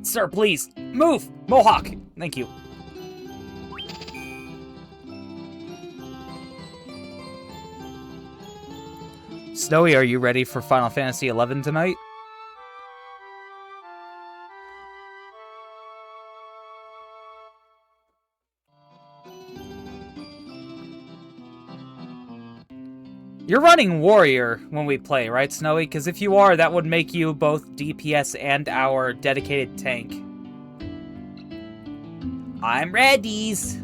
Sir, please, move! Mohawk! Thank you. Snowy, are you ready for Final Fantasy XI tonight? You're running Warrior when we play, right, Snowy? Because if you are, that would make you both DPS and our dedicated tank. I'm readies.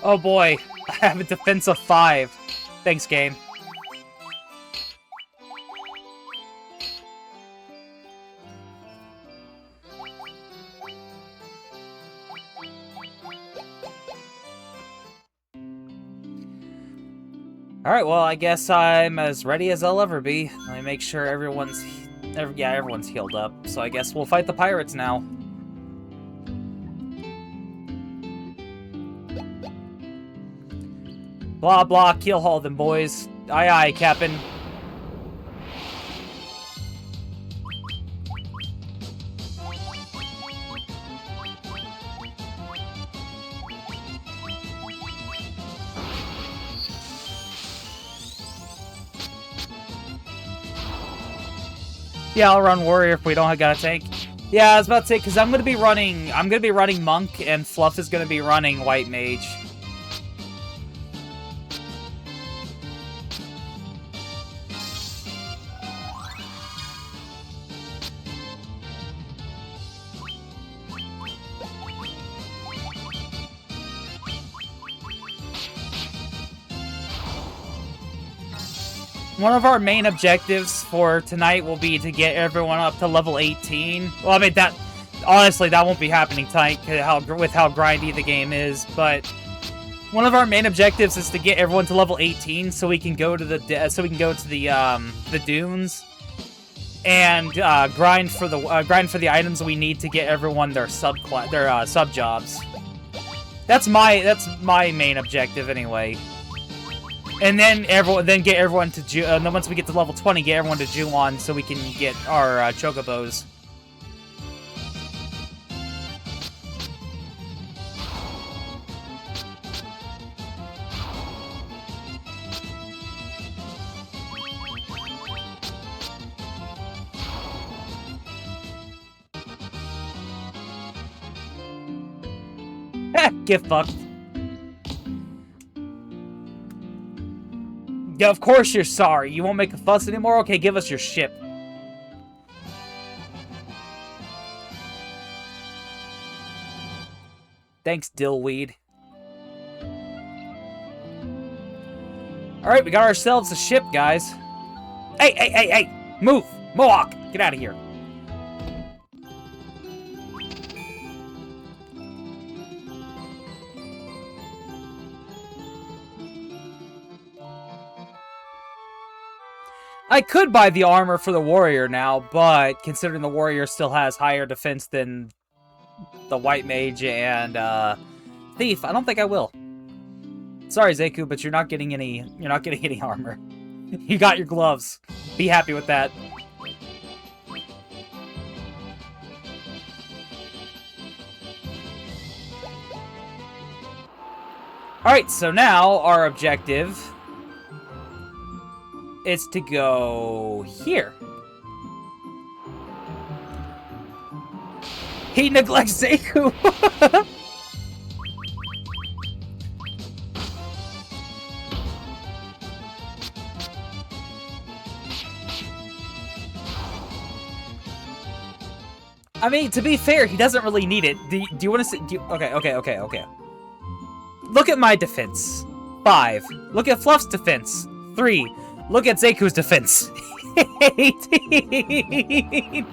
Oh boy, I have a defense of 5. Thanks, game. Alright, well, I guess I'm as ready as I'll ever be. Let me make sure everyone's healed up. So I guess we'll fight the pirates now. Blah, blah, keel haul them, boys. Aye, aye, Captain. Yeah, I'll run Warrior if we don't got a tank. Yeah, I was about to say, because I'm gonna be running Monk, and Fluff is gonna be running White Mage. One of our main objectives for tonight will be to get everyone up to level 18. Well, I mean, honestly, that won't be happening tonight with how grindy the game is, but one of our main objectives is to get everyone to level 18 so we can go to the dunes and grind for the items we need to get everyone their sub jobs. That's my main objective anyway. And then get everyone to and then once we get to level 20, get everyone to Ju-on so we can get our chocobos. Get fucked. Yeah, of course you're sorry. You won't make a fuss anymore? Okay, give us your ship. Thanks, Dillweed. Alright, we got ourselves a ship, guys. Hey, hey, hey, hey! Move! Mohawk! Get out of here. I could buy the armor for the Warrior now, but considering the Warrior still has higher defense than the White Mage and Thief, I don't think I will. Sorry, Zeku, but you're not getting any armor. You got your gloves. Be happy with that. Alright, so now our objective is to go here. He neglects Zeku. I mean, to be fair, he doesn't really need it. Do you want to see? Okay. Look at my defense. 5. Look at Fluff's defense. 3. Look at Zeku's defense. 18.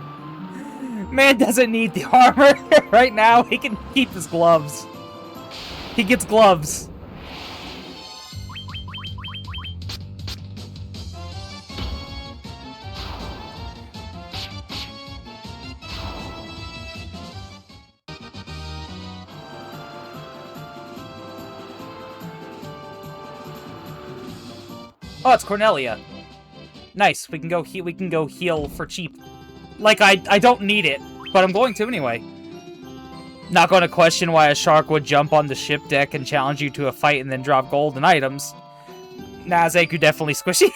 Man doesn't need the armor right now. He can keep his gloves. He gets gloves. Oh, it's Cornelia. Nice. We can go heal for cheap. Like I don't need it, but I'm going to anyway. Not going to question why a shark would jump on the ship deck and challenge you to a fight and then drop gold and items. Nah, Zeku definitely squishy.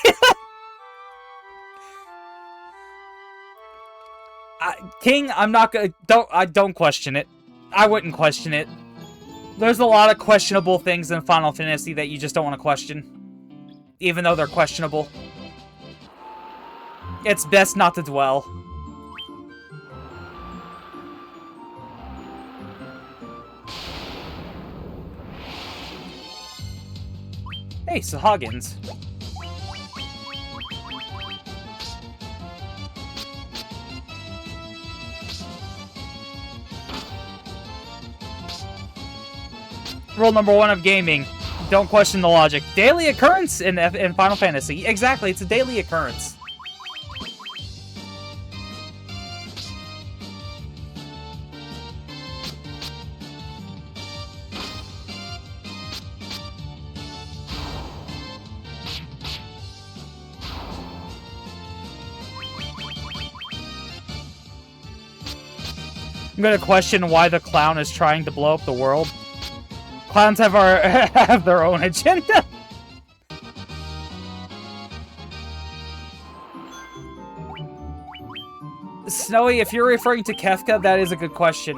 King, I'm not gonna don't question it. I wouldn't question it. There's a lot of questionable things in Final Fantasy that you just don't want to question. Even though they're questionable. It's best not to dwell. Hey, Sahagins. Rule number 1 of gaming. Don't question the logic. Daily occurrence in Final Fantasy. Exactly, it's a daily occurrence. I'm gonna question why the clown is trying to blow up the world. Clowns have have their own agenda. Snowy, if you're referring to Kefka, that is a good question.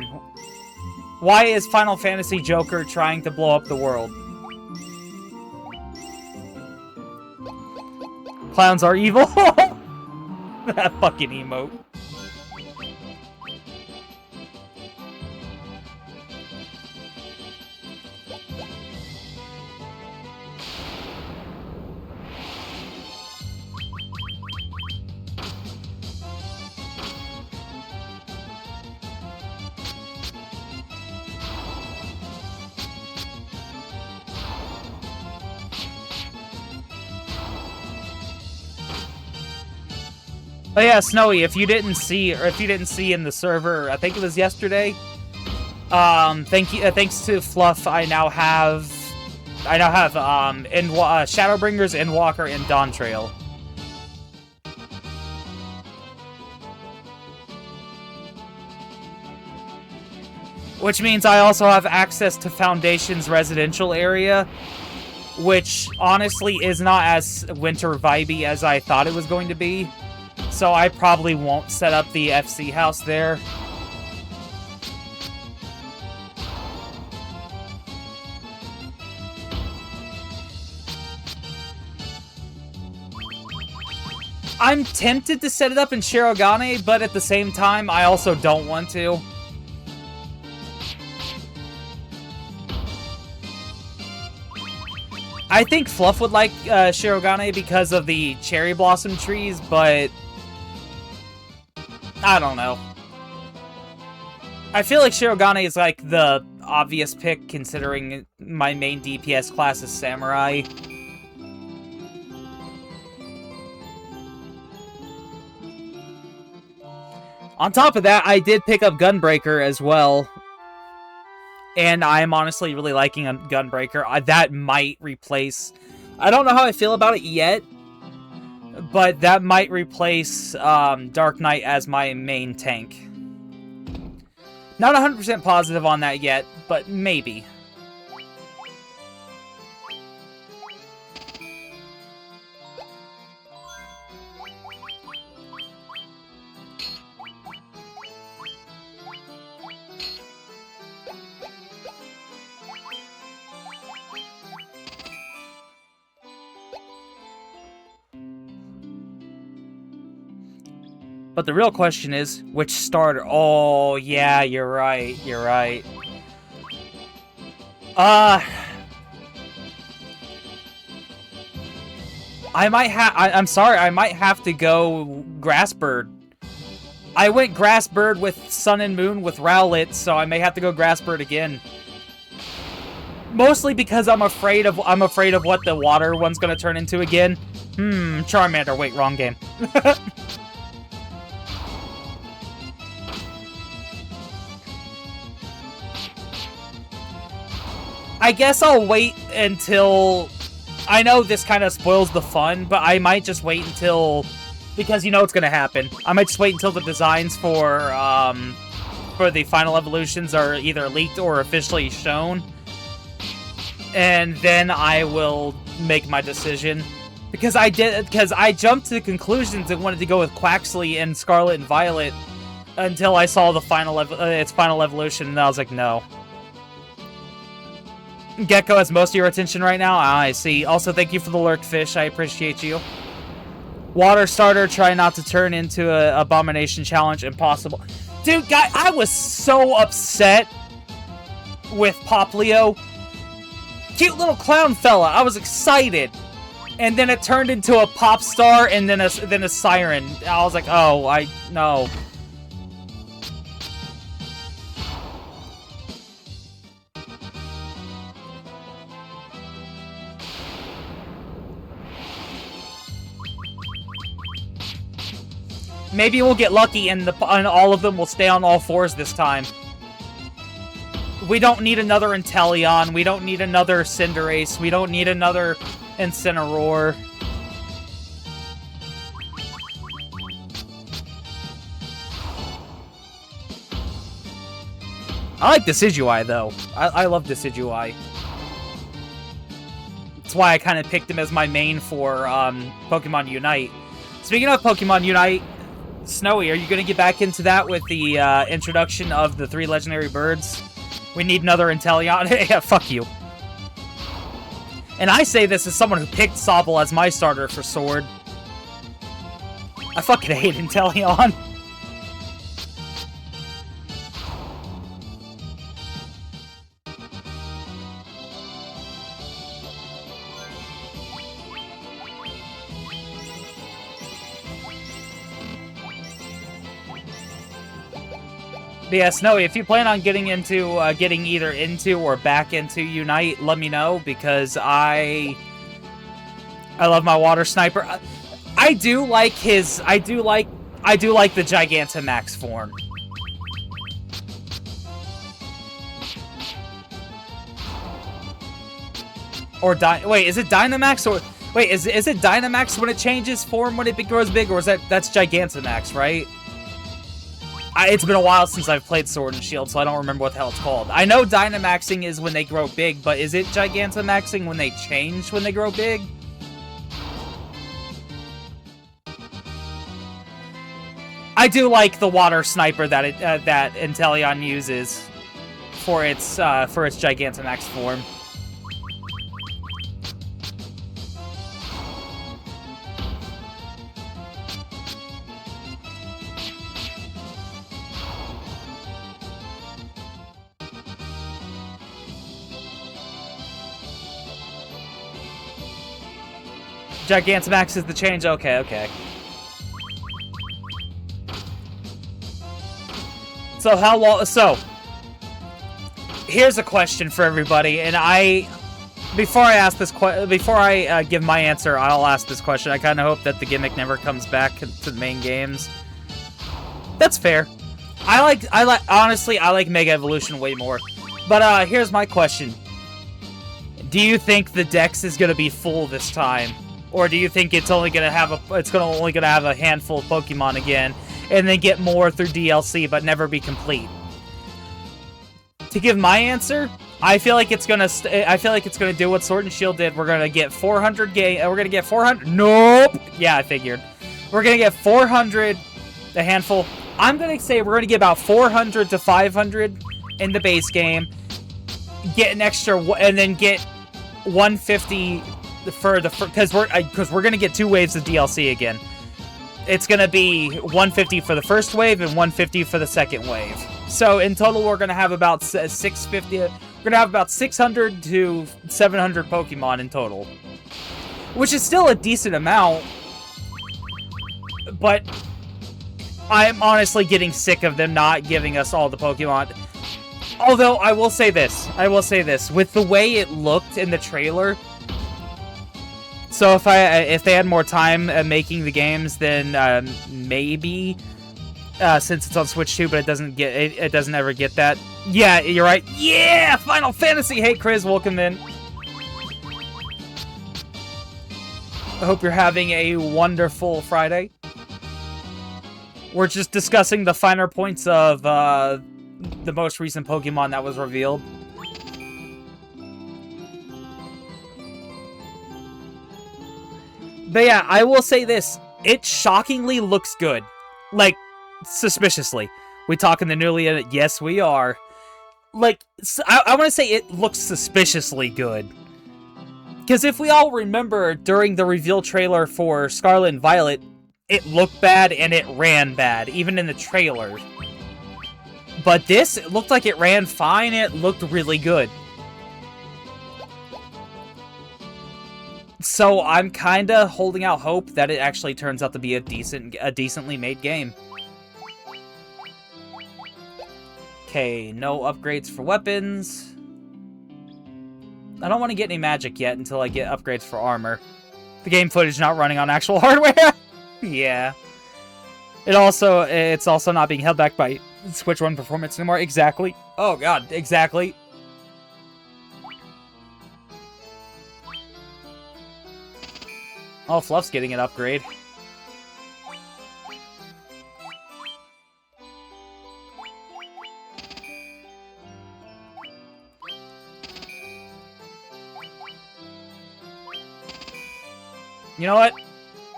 Why is Final Fantasy Joker trying to blow up the world? Clowns are evil? That fucking emote. Oh yeah, Snowy, if you didn't see in the server, I think it was yesterday. Thanks to Fluff, I now have Shadowbringers, Endwalker, and Dawn Trail. Which means I also have access to Foundation's residential area, which honestly is not as winter vibey as I thought it was going to be. So I probably won't set up the FC house there. I'm tempted to set it up in Shirogane, but at the same time, I also don't want to. I think Fluff would like Shirogane because of the cherry blossom trees, but I don't know. I feel like Shirogane is like the obvious pick considering my main DPS class is Samurai. On top of that, I did pick up Gunbreaker as well. And I'm honestly really liking Gunbreaker. That might replace... I don't know how I feel about it yet, but that might replace Dark Knight as my main tank. Not 100% positive on that yet, but maybe. But the real question is, which starter? Oh, yeah, you're right. You're right. I'm sorry, I might have to go Grassbird. I went Grass Bird with Sun and Moon with Rowlet, so I may have to go Grass Bird again. Mostly because I'm afraid of what the water one's gonna turn into again. Charmander. Wait, wrong game. I guess I'll wait until... I know this kind of spoils the fun, but I might just wait until... Because you know what's gonna happen. I might just wait until the designs for the final evolutions are either leaked or officially shown. And then I will make my decision. Because I jumped to the conclusions and wanted to go with Quaxley and Scarlet and Violet until I saw the final its final evolution, and I was like, no. Gecko has most of your attention right now? I see. Also, thank you for the lurk, Fish. I appreciate you. Water starter, try not to turn into a abomination challenge. Impossible. Dude, guy, I was so upset with Poplio. Cute little clown fella. I was excited. And then it turned into a pop star and then a siren. I was like, oh, no. Maybe we'll get lucky and all of them will stay on all fours this time. We don't need another Inteleon. We don't need another Cinderace. We don't need another Incineroar. I like Decidueye, though. I love Decidueye. That's why I kind of picked him as my main for Pokemon Unite. Speaking of Pokemon Unite, Snowy, are you going to get back into that with the introduction of the 3 legendary birds? We need another Inteleon. Yeah, fuck you. And I say this as someone who picked Sobble as my starter for Sword. I fucking hate Inteleon. But yeah, Snowy, if you plan on getting into, getting either into or back into Unite, let me know, because I love my Water Sniper. I do like the Gigantamax form. Or wait, is it Dynamax or wait, is it Dynamax when it changes form when it grows big, or is that's Gigantamax, right? It's been a while since I've played Sword and Shield, so I don't remember what the hell it's called. I know Dynamaxing is when they grow big, but is it Gigantamaxing when they change when they grow big? I do like the Water Sniper that that Inteleon uses for its Gigantamax form. Gigantamax is the change? Okay, okay. So how long... So, here's a question for everybody, and before I give my answer, I'll ask this question. I kind of hope that the gimmick never comes back to the main games. That's fair. Honestly, I like Mega Evolution way more. But, here's my question. Do you think the Dex is gonna be full this time? Or do you think it's only gonna have a handful of Pokemon again, and then get more through DLC, but never be complete? To give my answer, I feel like it's gonna do what Sword and Shield did. We're gonna get 400 We're gonna get 400. Nope. Yeah, I figured. We're gonna get 400, a handful. I'm gonna say we're gonna get about 400 to 500 in the base game. Get an extra, and then get 150. Because we're gonna get 2 waves of DLC again. It's gonna be 150 for the first wave and 150 for the second wave. So in total, we're gonna have about 650. We're gonna have about 600 to 700 Pokemon in total, which is still a decent amount. But I'm honestly getting sick of them not giving us all the Pokemon. Although, I will say this. With the way it looked in the trailer... So if they had more time making the games, then maybe... since it's on Switch 2, but it doesn't ever get that. Yeah, you're right. Yeah! Final Fantasy! Hey, Chris, welcome in. I hope you're having a wonderful Friday. We're just discussing the finer points of the most recent Pokemon that was revealed. But yeah, I will say this. It shockingly looks good. Like, suspiciously. We talking the newly edit? Yes, we are. Like, I want to say it looks suspiciously good. Because if we all remember, during the reveal trailer for Scarlet and Violet, it looked bad and it ran bad, even in the trailer. But this, it looked like it ran fine and it looked really good. So I'm kinda holding out hope that it actually turns out to be a decently made game. Okay, no upgrades for weapons. I don't want to get any magic yet until I get upgrades for armor. The game footage not running on actual hardware. Yeah. It's also not being held back by Switch 1 performance anymore. Exactly. Oh god, exactly. Oh, Fluff's getting an upgrade. You know what?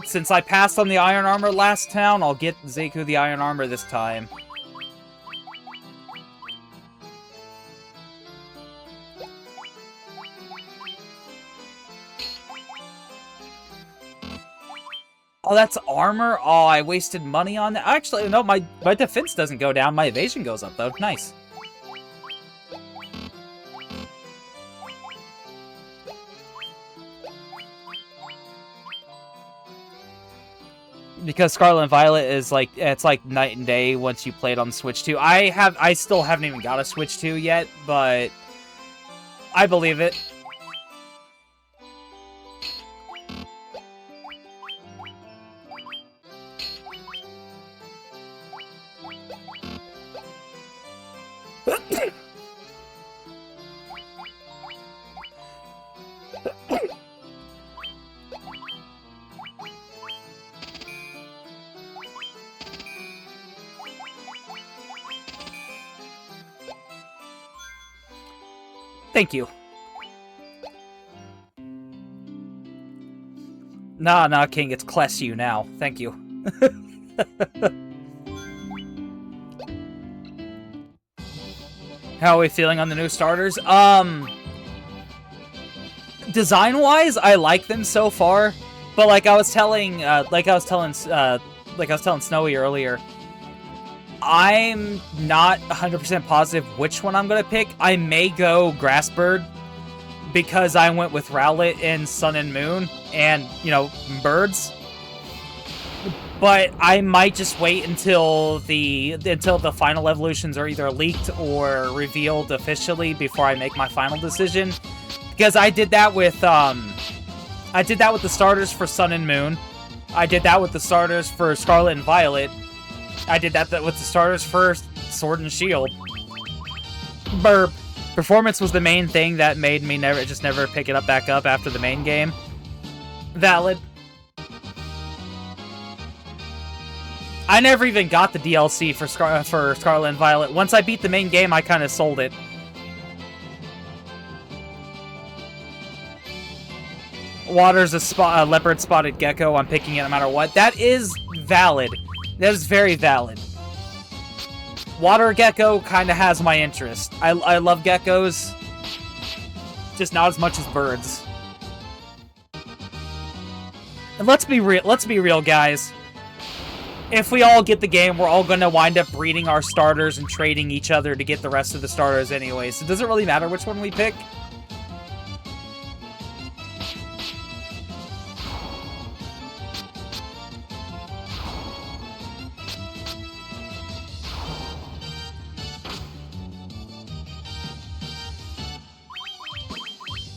Since I passed on the Iron Armor last town, I'll get Zeku the Iron Armor this time. Oh, that's armor? Oh, I wasted money on that. Actually, no, my defense doesn't go down. My evasion goes up, though. Nice. Because Scarlet and Violet is like, it's like night and day once you play it on Switch 2. I still haven't even got a Switch 2 yet, but I believe it. Thank you. Nah, King, it's Kless you now. Thank you. How are we feeling on the new starters? Design-wise, I like them so far, but like I was telling Snowy earlier, I'm not 100% positive which one I'm going to pick. I may go Grassbird, because I went with Rowlet in Sun and Moon, and, you know, birds. But I might just wait until the final evolutions are either leaked or revealed officially before I make my final decision. Because I did that with the starters for Sun and Moon. I did that with the starters for Scarlet and Violet. I did that with the starters for Sword and Shield. Burp. Performance was the main thing that made me never pick it back up after the main game. Valid. I never even got the DLC for Scarlet and Violet. Once I beat the main game, I kind of sold it. Water's a leopard-spotted gecko. I'm picking it no matter what. That is valid. That is very valid. Water gecko kind of has my interest. I love geckos, just not as much as birds. And let's be real, guys. If we all get the game, we're all gonna wind up breeding our starters and trading each other to get the rest of the starters anyway. So does it really matter which one we pick?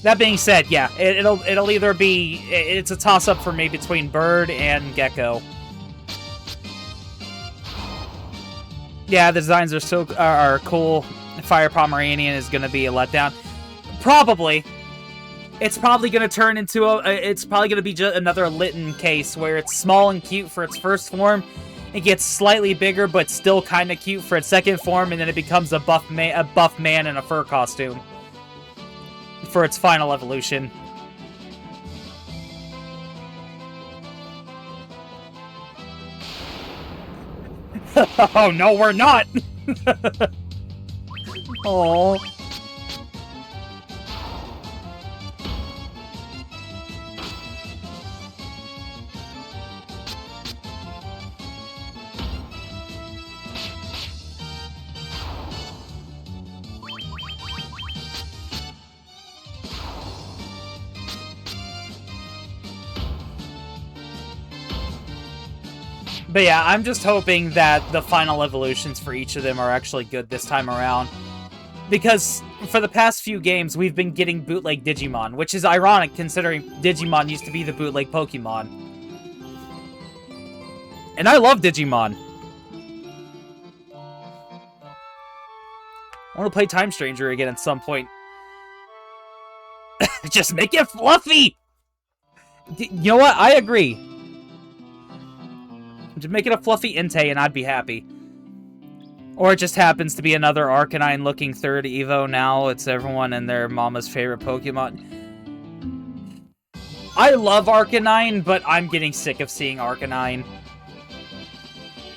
That being said, yeah, it'll either be... It's a toss-up for me between Bird and Gecko. Yeah, the designs are cool. Fire Pomeranian is going to be a letdown. Probably. It's probably going to turn into it's probably going to be just another Litten case where it's small and cute for its first form. It gets slightly bigger, but still kind of cute for its second form, and then it becomes a buff man in a fur costume for its final evolution. Oh, no, we're not! Oh. But yeah, I'm just hoping that the final evolutions for each of them are actually good this time around. Because for the past few games, we've been getting bootleg Digimon, which is ironic considering Digimon used to be the bootleg Pokemon. And I love Digimon. I want to play Time Stranger again at some point. Just make it fluffy! You know what? I agree. Just make it a fluffy Entei and I'd be happy. Or it just happens to be another Arcanine-looking third Evo now. It's everyone and their mama's favorite Pokemon. I love Arcanine, but I'm getting sick of seeing Arcanine.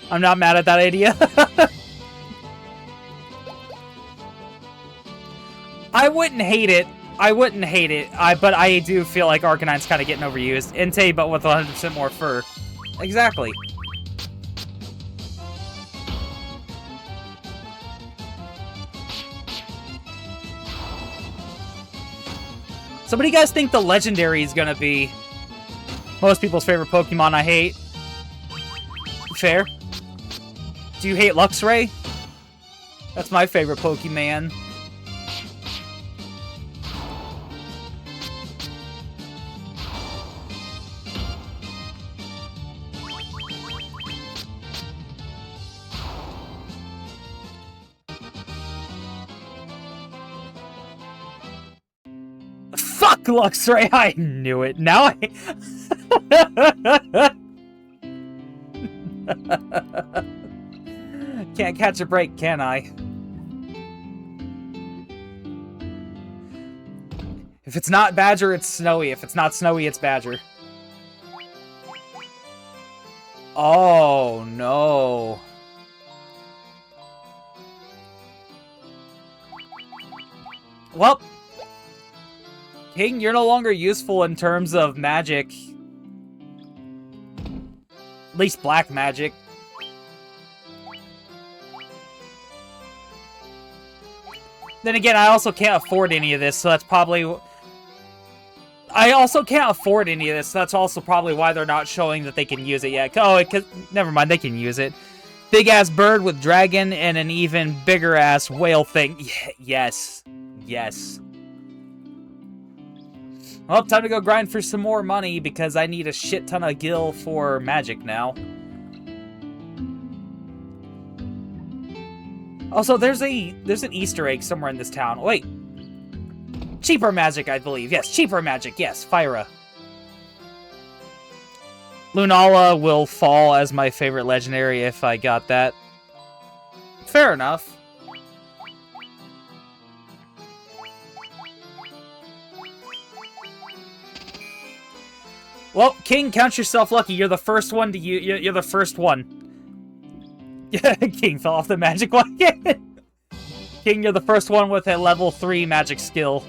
I'm not mad at that idea. I wouldn't hate it. I wouldn't hate it. But I do feel like Arcanine's kind of getting overused. Entei, but with 100% more fur. Exactly. So what do you guys think the Legendary is gonna be? Most people's favorite Pokemon I hate. Fair. Do you hate Luxray? That's my favorite Pokemon. Fuck Luxray! I knew it. Now I... Can't catch a break, can I? If it's not Badger, it's Snowy. If it's not Snowy, it's Badger. Oh, no. Well... King, you're no longer useful in terms of magic. At least black magic. Then again, I also can't afford any of this, so that's probably... I also can't afford any of this, so that's also probably why they're not showing that they can use it yet. Oh, never mind, they can use it. Big-ass bird with dragon and an even bigger-ass whale thing. Yes. Yes. Well, time to go grind for some more money, because I need a shit ton of gil for magic now. Also, there's an Easter egg somewhere in this town. Wait. Cheaper magic, I believe. Yes, cheaper magic. Yes, Fyra. Lunala will fall as my favorite legendary if I got that. Fair enough. Well, King, count yourself lucky. You're the first one to use. You're the first one. King fell off the magic wagon. King, you're the first one with a level 3 magic skill.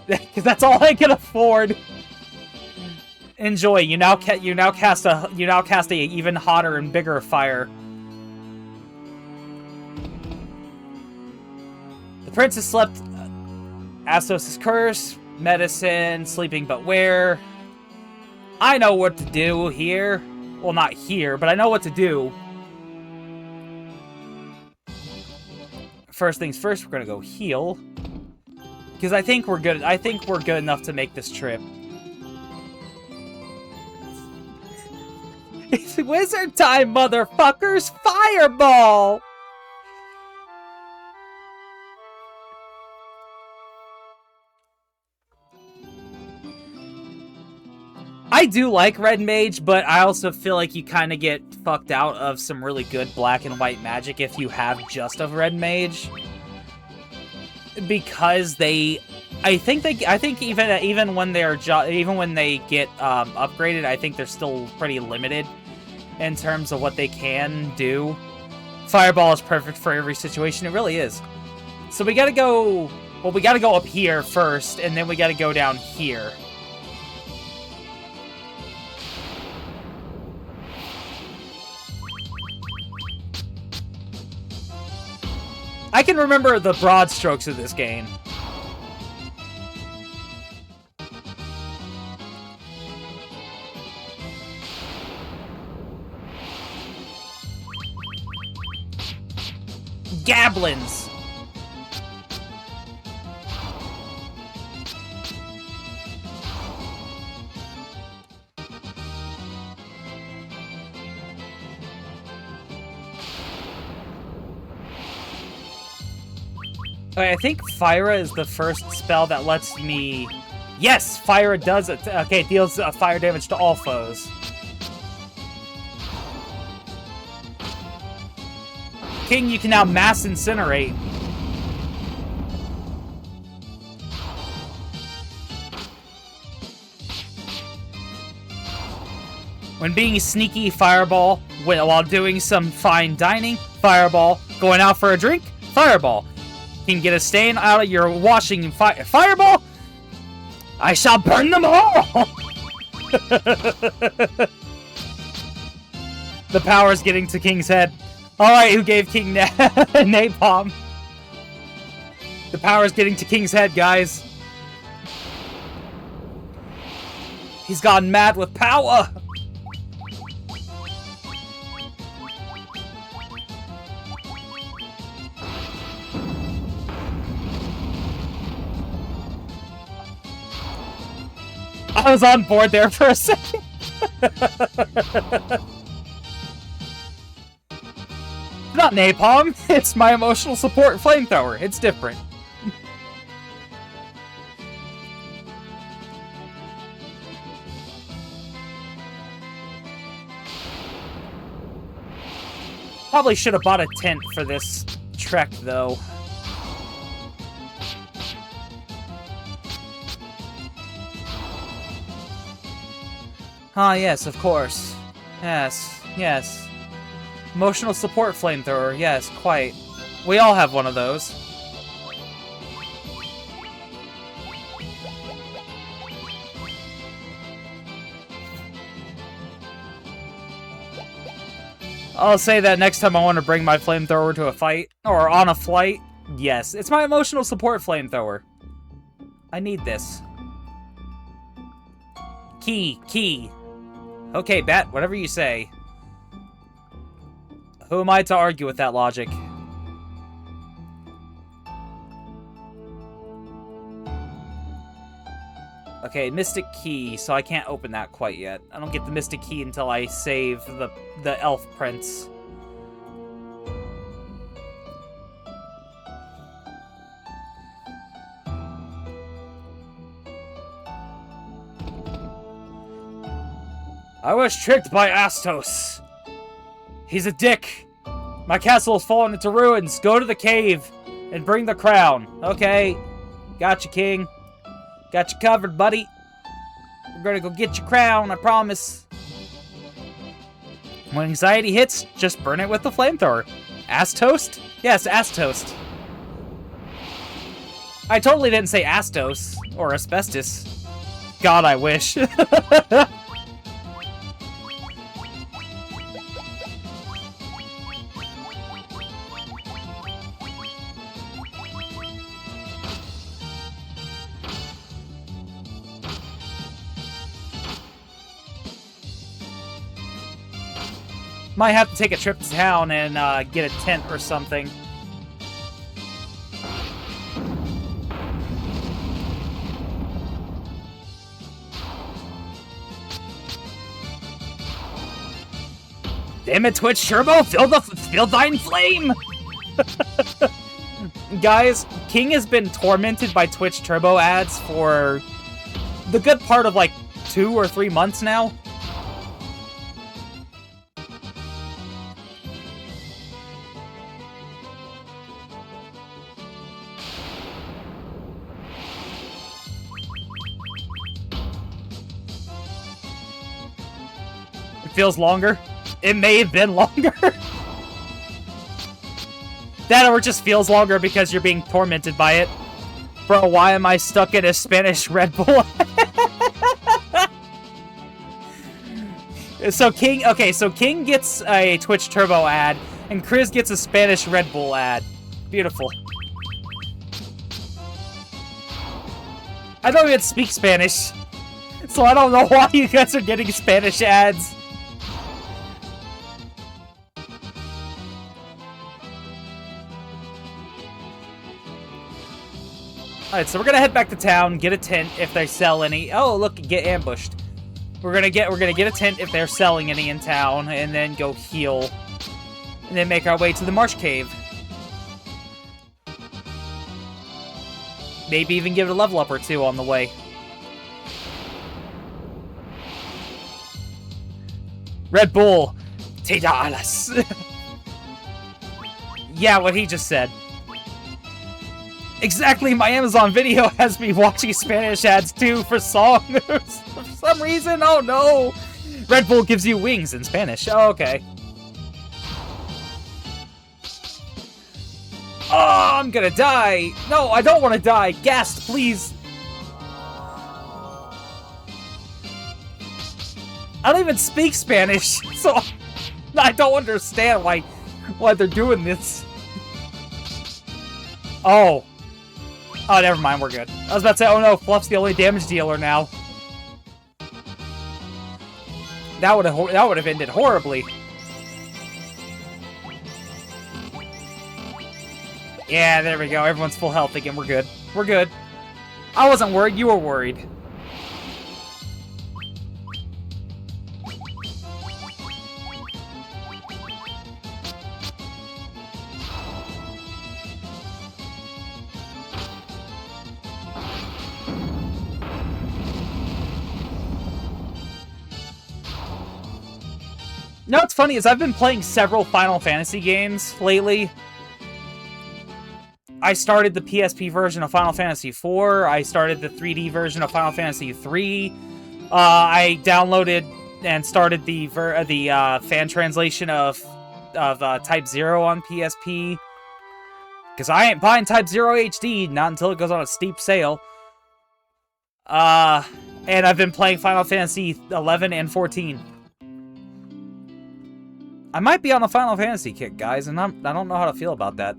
Because that's all I can afford. Enjoy. You now cast a even hotter and bigger fire. The princess slept. Astos' curse. Medicine. Sleeping but where? I know what to do here. Well, not here, but I know what to do. First things first, we're gonna go heal. Because I think we're good. I think we're good enough to make this trip. It's wizard time, motherfuckers! Fireball! I do like Red Mage, but I also feel like you kind of get fucked out of some really good black and white magic if you have just a Red Mage. Because I think even when they're even when they get upgraded, I think they're still pretty limited in terms of what they can do. Fireball is perfect for every situation. It really is. So we gotta go. Well, we gotta go up here first, and then we gotta go down here. I can remember the broad strokes of this game. Gablins! Okay, I think Fyra is the first spell that lets me... Yes! Fyra does it. Okay, it deals fire damage to all foes. King, you can now mass incinerate. When being sneaky, Fireball. While doing some fine dining, Fireball. Going out for a drink, Fireball. Can get a stain out of your washing Fireball? I shall burn them all! The power's getting to King's head. Alright, who gave King napalm? The power's getting to King's head, guys. He's gone mad with power! I was on board there for a second. Not napalm, it's my emotional support flamethrower. It's different. Probably should have bought a tent for this trek, though. Ah, yes, of course. Yes, yes. Emotional support flamethrower, yes, quite. We all have one of those. I'll say that next time I want to bring my flamethrower to a fight, or on a flight. Yes, it's my emotional support flamethrower. I need this. Key. Okay, Bat, whatever you say. Who am I to argue with that logic? Okay, Mystic Key, so I can't open that quite yet. I don't get the Mystic Key until I save the Elf Prince. I was tricked by Astos. He's a dick. My castle has fallen into ruins. Go to the cave and bring the crown. Okay. Got you, King. Got you covered, buddy. We're gonna go get your crown, I promise. When anxiety hits, just burn it with the flamethrower. Ass toast? Yes, ass toast. I totally didn't say Astos or asbestos. God, I wish. Might have to take a trip to town and get a tent or something. Damn it, Twitch Turbo, feel thine flame! Guys, King has been tormented by Twitch Turbo ads for the good part of like 2 or 3 months now. It feels longer. It may have been longer. That or it just feels longer because you're being tormented by it. Bro, why am I stuck in a Spanish Red Bull? So King gets a Twitch Turbo ad, and Chris gets a Spanish Red Bull ad. Beautiful. I don't even speak Spanish, so I don't know why you guys are getting Spanish ads. Alright, so we're gonna head back to town, get a tent if they sell any. Oh, look, get ambushed. We're gonna get a tent if they're selling any in town, and then go heal. And then make our way to the Marsh Cave. Maybe even give it a level up or 2 on the way. Red Bull, te da alas. Yeah, what he just said. Exactly, my Amazon video has me watching Spanish ads too for songs. For some reason, oh no! Red Bull gives you wings in Spanish. Oh, okay. Oh, I'm gonna die! No, I don't want to die! Ghast, please! I don't even speak Spanish, so I don't understand why they're doing this. Oh. Oh, never mind, we're good. I was about to say, oh no, Fluff's the only damage dealer now. That would have ended horribly. Yeah, there we go. Everyone's full health again. We're good. We're good. I wasn't worried. You were worried. You know what's funny is I've been playing several Final Fantasy games lately. I started the PSP version of Final Fantasy IV. I started the 3D version of Final Fantasy III. I downloaded and started the fan translation of Type 0 on PSP. Because I ain't buying Type 0 HD, not until it goes on a steep sale. And I've been playing Final Fantasy 11 and 14. I might be on a Final Fantasy kick, guys, and I don't know how to feel about that.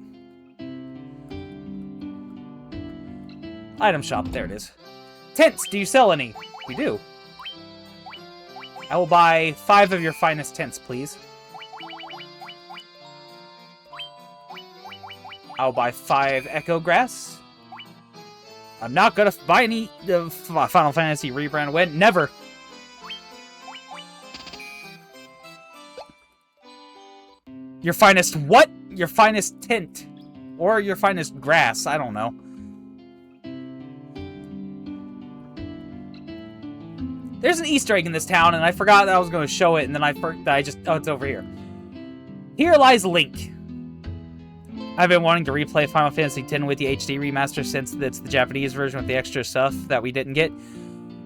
Item shop, there it is. Tents, do you sell any? We do. I will buy 5 of your finest tents, please. I'll buy 5 Echo Grass. I'm not gonna buy any Final Fantasy rebrand win. Never. Your finest what? Your finest tent. Or your finest grass. I don't know. There's an Easter egg in this town, and I forgot that I was going to show it, and then I just... Oh, it's over here. Here lies Link. I've been wanting to replay Final Fantasy X with the HD remaster since it's the Japanese version with the extra stuff that we didn't get.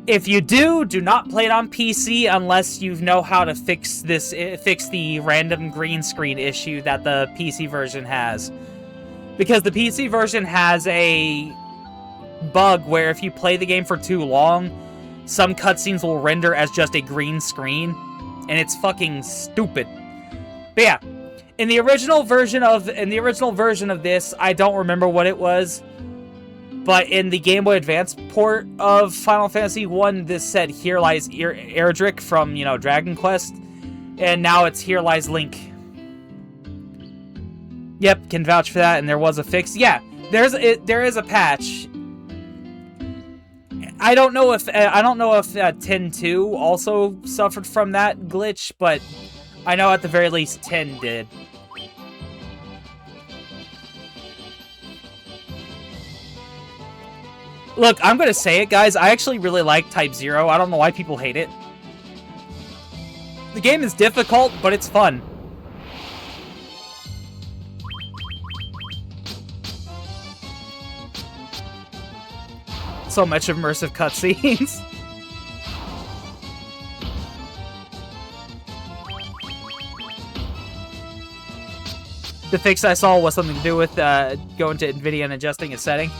If you do not play it on PC unless you know how to fix the random green screen issue that the PC version has. Because the PC version has a bug where if you play the game for too long, some cutscenes will render as just a green screen, and it's fucking stupid. But yeah, in the original version of this, I don't remember what it was. But in the Game Boy Advance port of Final Fantasy 1, this said, "Here lies Erdrick" from, Dragon Quest. And now it's "Here lies Link." Yep, can vouch for that, and there was a fix. Yeah, there is a patch. I don't know if 10.2 also suffered from that glitch, but I know at the very least 10 did. Look, I'm gonna say it, guys. I actually really like Type 0. I don't know why people hate it. The game is difficult, but it's fun. So much immersive cutscenes. The fix I saw was something to do with going to NVIDIA and adjusting a setting.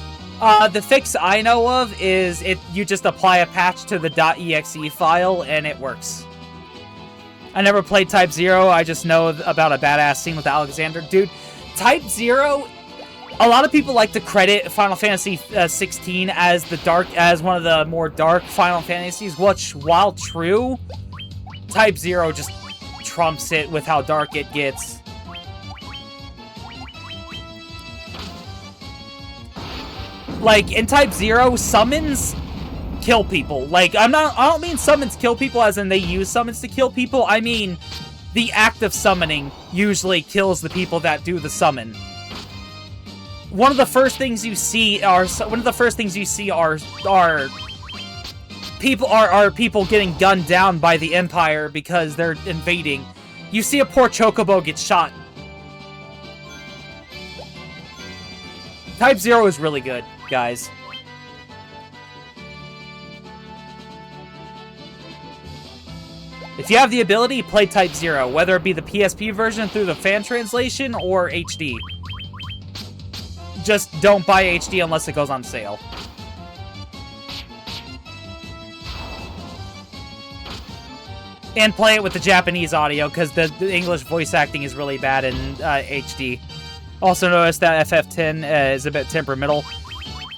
The fix I know of is you just apply a patch to the .exe file and it works. I never played Type 0, I just know about a badass scene with Alexander. Dude, Type 0, a lot of people like to credit Final Fantasy 16 as one of the more dark Final Fantasies, which, while true, Type 0 just trumps it with how dark it gets. Like, in Type 0, summons kill people. Like, I don't mean summons kill people as in they use summons to kill people. I mean, the act of summoning usually kills the people that do the summon. One of the first things you see are people getting gunned down by the Empire because they're invading. You see a poor chocobo get shot. Type 0 is really good, guys. If you have the ability, play Type 0, whether it be the PSP version through the fan translation or HD. Just don't buy HD unless it goes on sale. And play it with the Japanese audio, because the English voice acting is really bad in HD. Also notice that FF10 is a bit temperamental.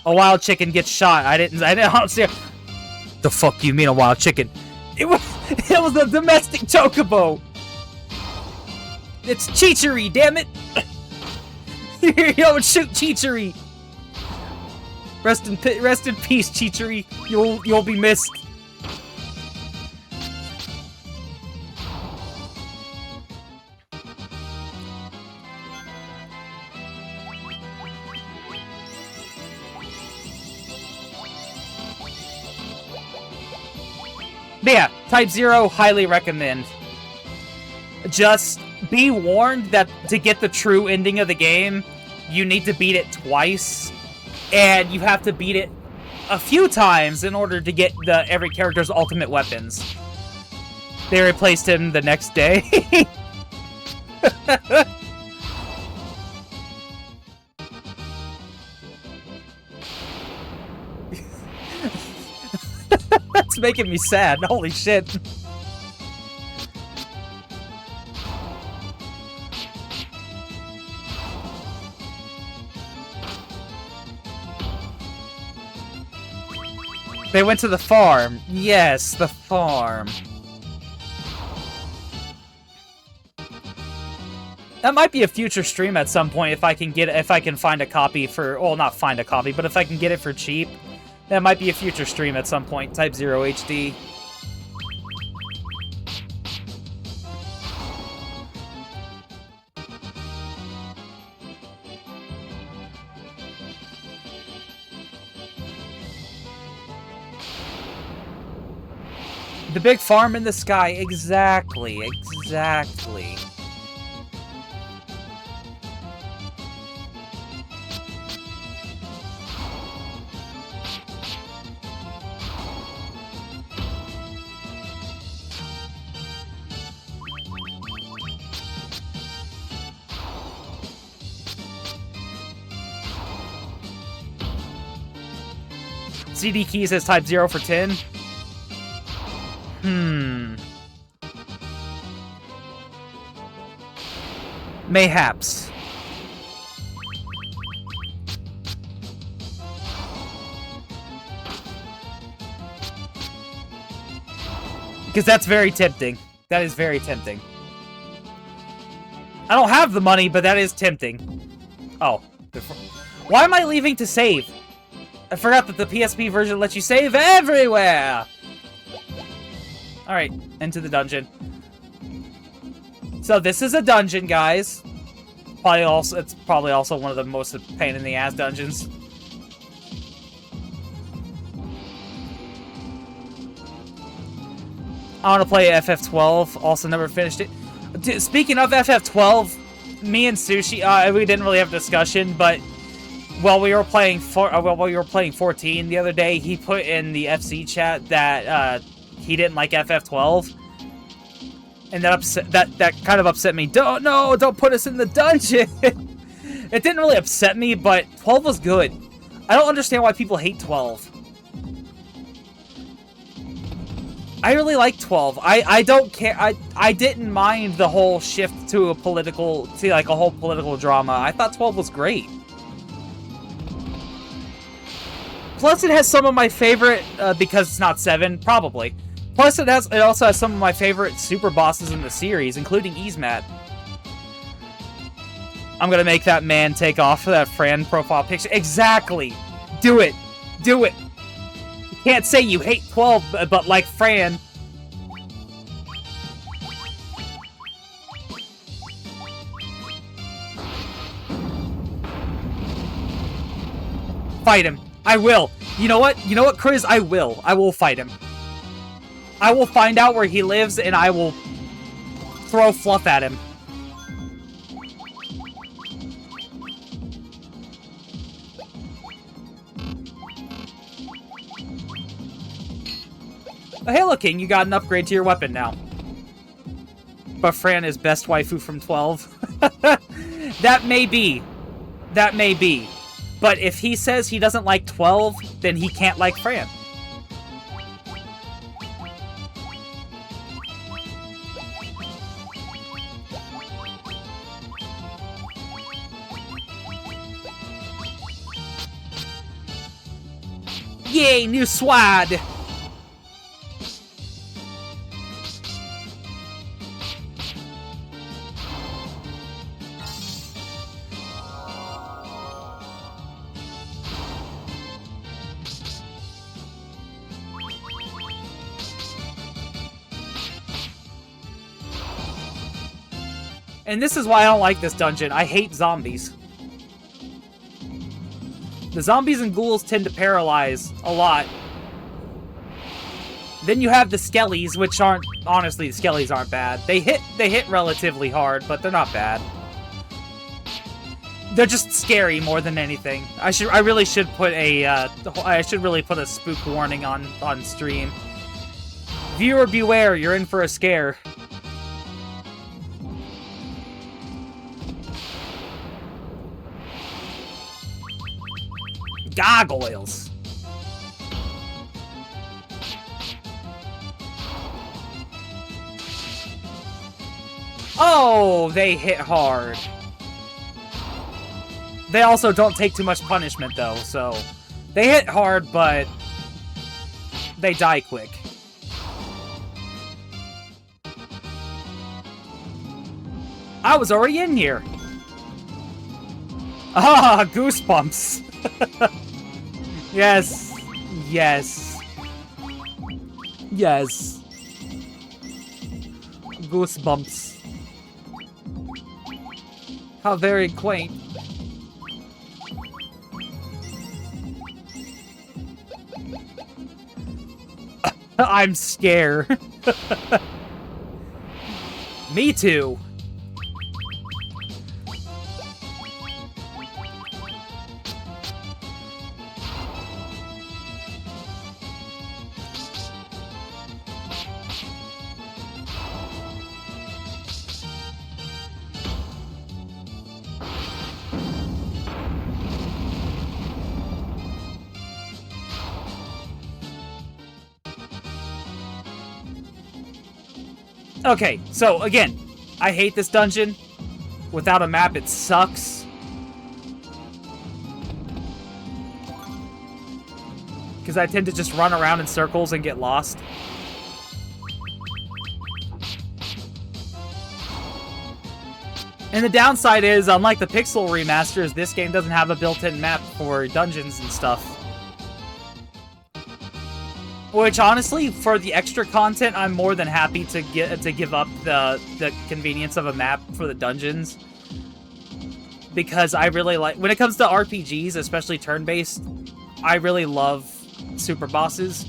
A wild chicken gets shot. I didn't honestly. The fuck do you mean a wild chicken? It was a domestic chocobo. It's Chichery, damn it! Yo, shoot Chichery. Rest in peace, Chichery. You'll be missed. But yeah, Type 0, highly recommend. Just be warned that to get the true ending of the game, you need to beat it twice, and you have to beat it a few times in order to get every character's ultimate weapons. They replaced him the next day. That's making me sad. Holy shit. They went to the farm. Yes, the farm. That might be a future stream at some point if I can find a copy for, well, not find a copy, but if I can get it for cheap. That might be a future stream at some point. Type 0 HD. The big farm in the sky. Exactly. Exactly. CD Key says Type 0 for 10. Mayhaps. Because that's very tempting. That is very tempting. I don't have the money, but that is tempting. Oh. Why am I leaving to save? I forgot that the PSP version lets you save everywhere! Alright, into the dungeon. So this is a dungeon, guys. It's probably also one of the most pain in the ass dungeons. I want to play FF12. Also never finished it. Speaking of FF12, me and Sushi, we didn't really have a discussion, but while we were playing 14 the other day, he put in the FC chat that he didn't like FF12. And that kind of upset me. Don't put us in the dungeon. It didn't really upset me, but 12 was good. I don't understand why people hate 12. I really like 12. I don't care. I didn't mind the whole shift to a whole political drama. I thought 12 was great. Plus, it has some of my favorite, because it's not 7, probably. Plus, it also has some of my favorite super bosses in the series, including Yzmat. I'm gonna make that man take off that Fran profile picture. Exactly! Do it! Do it! You can't say you hate 12, but like Fran. Fight him. I will. You know what? You know what, Chris? I will. I will fight him. I will find out where he lives, and I will throw fluff at him. Oh, hey, look, King, you got an upgrade to your weapon now. But Fran is best waifu from 12. That may be. That may be. But if he says he doesn't like 12, then he can't like Fran. Yay, new swad! And this is why I don't like this dungeon. I hate zombies. The zombies and ghouls tend to paralyze a lot. Then you have the skellies, which aren't... Honestly, the skellies aren't bad. They hit relatively hard, but they're not bad. They're just scary more than anything. I really should put a... I should really put a spook warning on stream. Viewer beware, you're in for a scare. Gargoyles. Oh, they hit hard. They also don't take too much punishment, though, so... They hit hard, but... they die quick. I was already in here. Ah, goosebumps. Yes. Yes. Yes. Goosebumps. How very quaint. I'm scared. Me too. Okay, so again, I hate this dungeon. Without a map, it sucks. Because I tend to just run around in circles and get lost. And the downside is, unlike the Pixel remasters, this game doesn't have a built-in map for dungeons and stuff. Which, honestly, for the extra content, I'm more than happy to give up the convenience of a map for the dungeons. Because I really like... When it comes to RPGs, especially turn-based, I really love super bosses.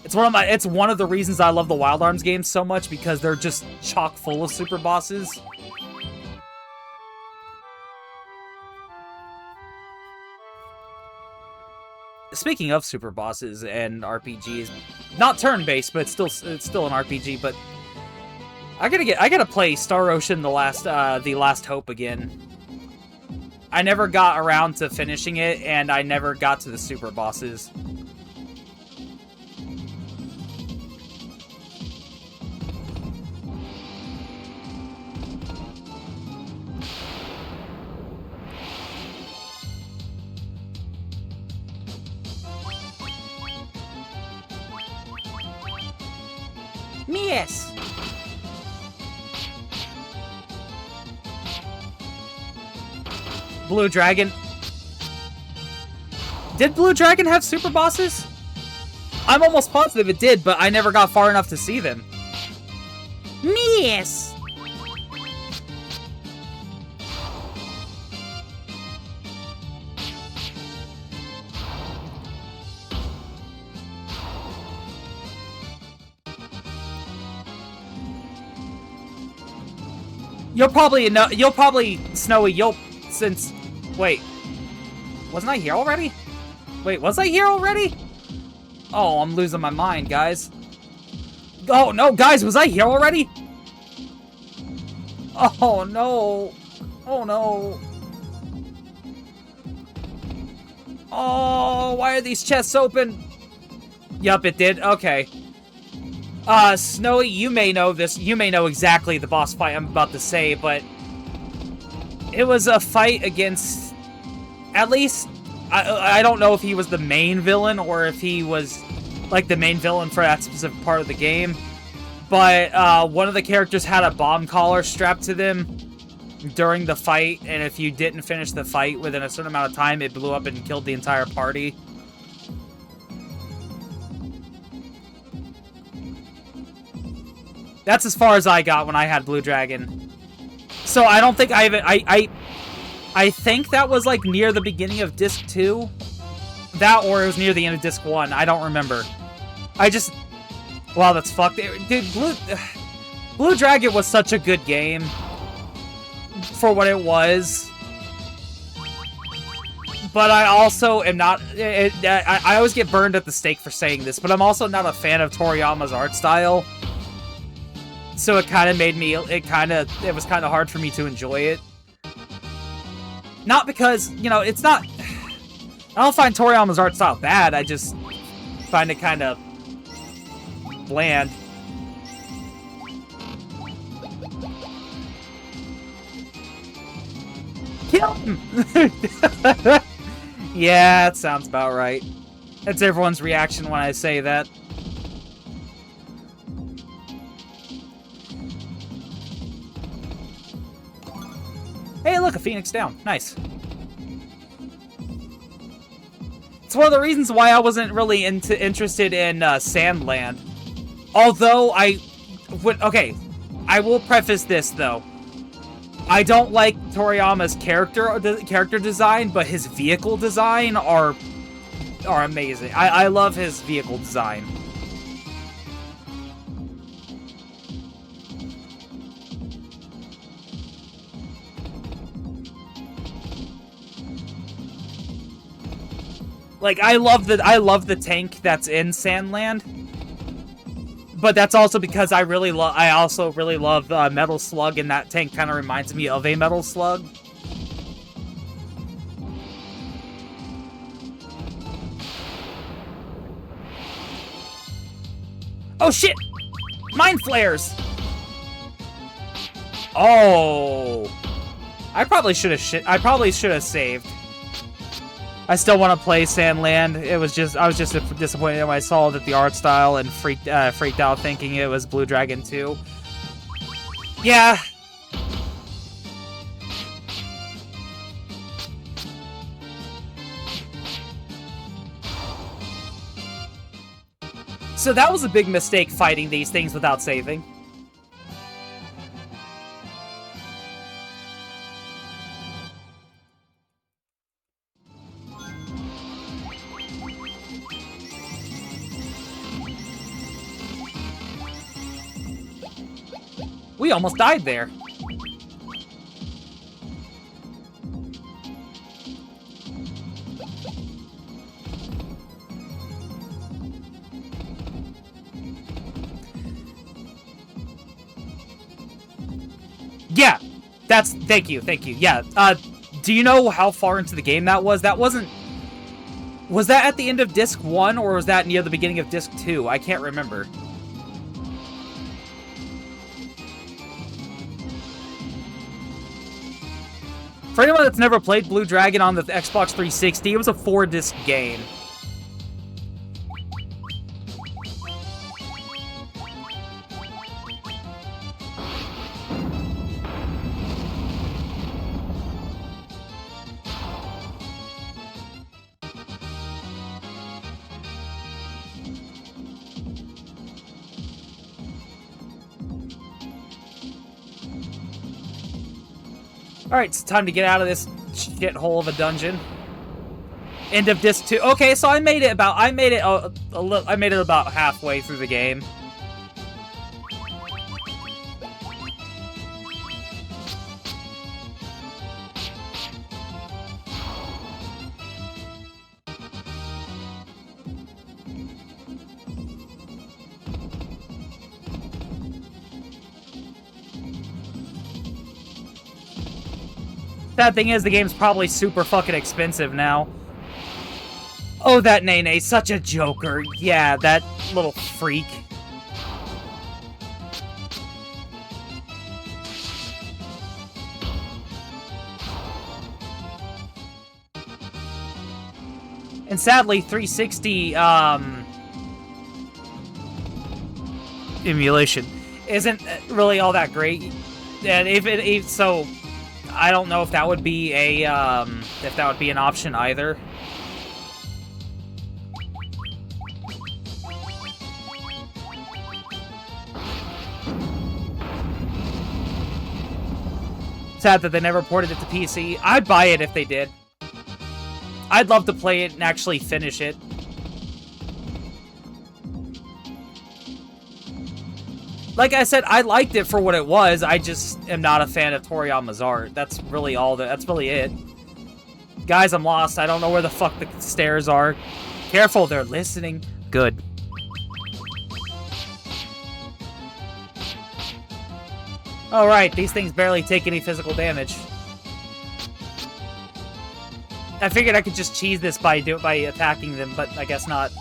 It's one of the reasons I love the Wild Arms games so much, because they're just chock full of super bosses. Speaking of super bosses and RPGs, not turn-based, but it's still an RPG. But I gotta play Star Ocean: The Last Hope again. I never got around to finishing it, and I never got to the super bosses. Yes. Blue Dragon. Did Blue Dragon have super bosses? I'm almost positive it did, but I never got far enough to see them. Yes. You'll probably, Snowy, since, wait, wasn't I here already? Wait, was I here already? Oh, I'm losing my mind, guys. Oh, no, guys, was I here already? Oh, no. Oh, no. Oh, why are these chests open? Yup, it did. Okay. Snowy, you may know this. You may know exactly the boss fight I'm about to say, but it was a fight against, at least, I don't know if he was the main villain or if he was, like, the main villain for that specific part of the game, but one of the characters had a bomb collar strapped to them during the fight, and if you didn't finish the fight within a certain amount of time, it blew up and killed the entire party. That's as far as I got when I had Blue Dragon. So I don't think I even... I think that was, like, near the beginning of Disc 2. That, or it was near the end of Disc 1. I don't remember. I just... Wow, that's fucked. Dude, Blue Dragon was such a good game for what it was. But I also am not... I always get burned at the stake for saying this, but I'm also not a fan of Toriyama's art style. So it kind of made me... It was kind of hard for me to enjoy it. Not because, you know, it's not... I don't find Toriyama's art style bad, I just find it kind of bland. Kill him! Yeah, that sounds about right. That's everyone's reaction when I say that. Hey, look, a phoenix down. Nice. It's one of the reasons why I wasn't really interested in Sandland. Although I would... Okay, I will preface this, though. I don't like Toriyama's character design, but his vehicle design are amazing. I love his vehicle design. Like, I love the tank that's in Sandland, but that's also because I also really love Metal Slug, and that tank kind of reminds me of a Metal Slug. Oh shit! Mind flares! Oh, I probably should have saved. I still want to play Sandland. I was just disappointed when I saw that the art style and freaked out thinking it was Blue Dragon 2. Yeah. So that was a big mistake, fighting these things without saving. We almost died there. Yeah, thank you. Yeah, do you know how far into the game that was? That wasn't... Was that at the end of Disc 1, or was that near the beginning of Disc 2? I can't remember. For anyone that's never played Blue Dragon on the Xbox 360, it was a 4-disc game. Alright, it's time to get out of this shithole of a dungeon. End of disc 2. Okay, so I made it about halfway through the game. Sad thing is, the game's probably super fucking expensive now. Oh, that Nene, such a joker. Yeah, that little freak. And sadly, 360, emulation isn't really all that great. And so... I don't know if that would be an option either. Sad that they never ported it to PC. I'd buy it if they did. I'd love to play it and actually finish it. Like I said, I liked it for what it was. I just am not a fan of Toriyama's art. That's really that's really it. Guys, I'm lost. I don't know where the fuck the stairs are. Careful, they're listening. Good. Alright, these things barely take any physical damage. I figured I could just cheese this by attacking them, but I guess not.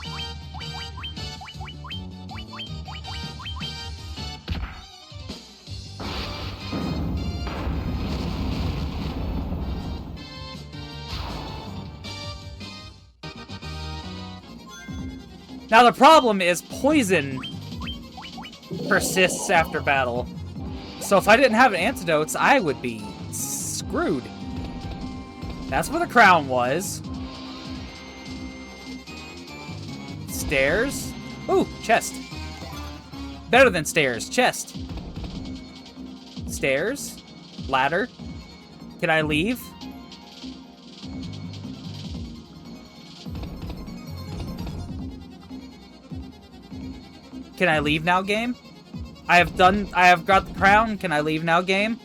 Now the problem is poison persists after battle. So if I didn't have antidotes, I would be screwed. That's where the crown was. Stairs. Ooh, chest. Better than stairs. Chest. Stairs. Ladder. Can I leave? Can I leave now, game? I have got the crown. Can I leave now, game?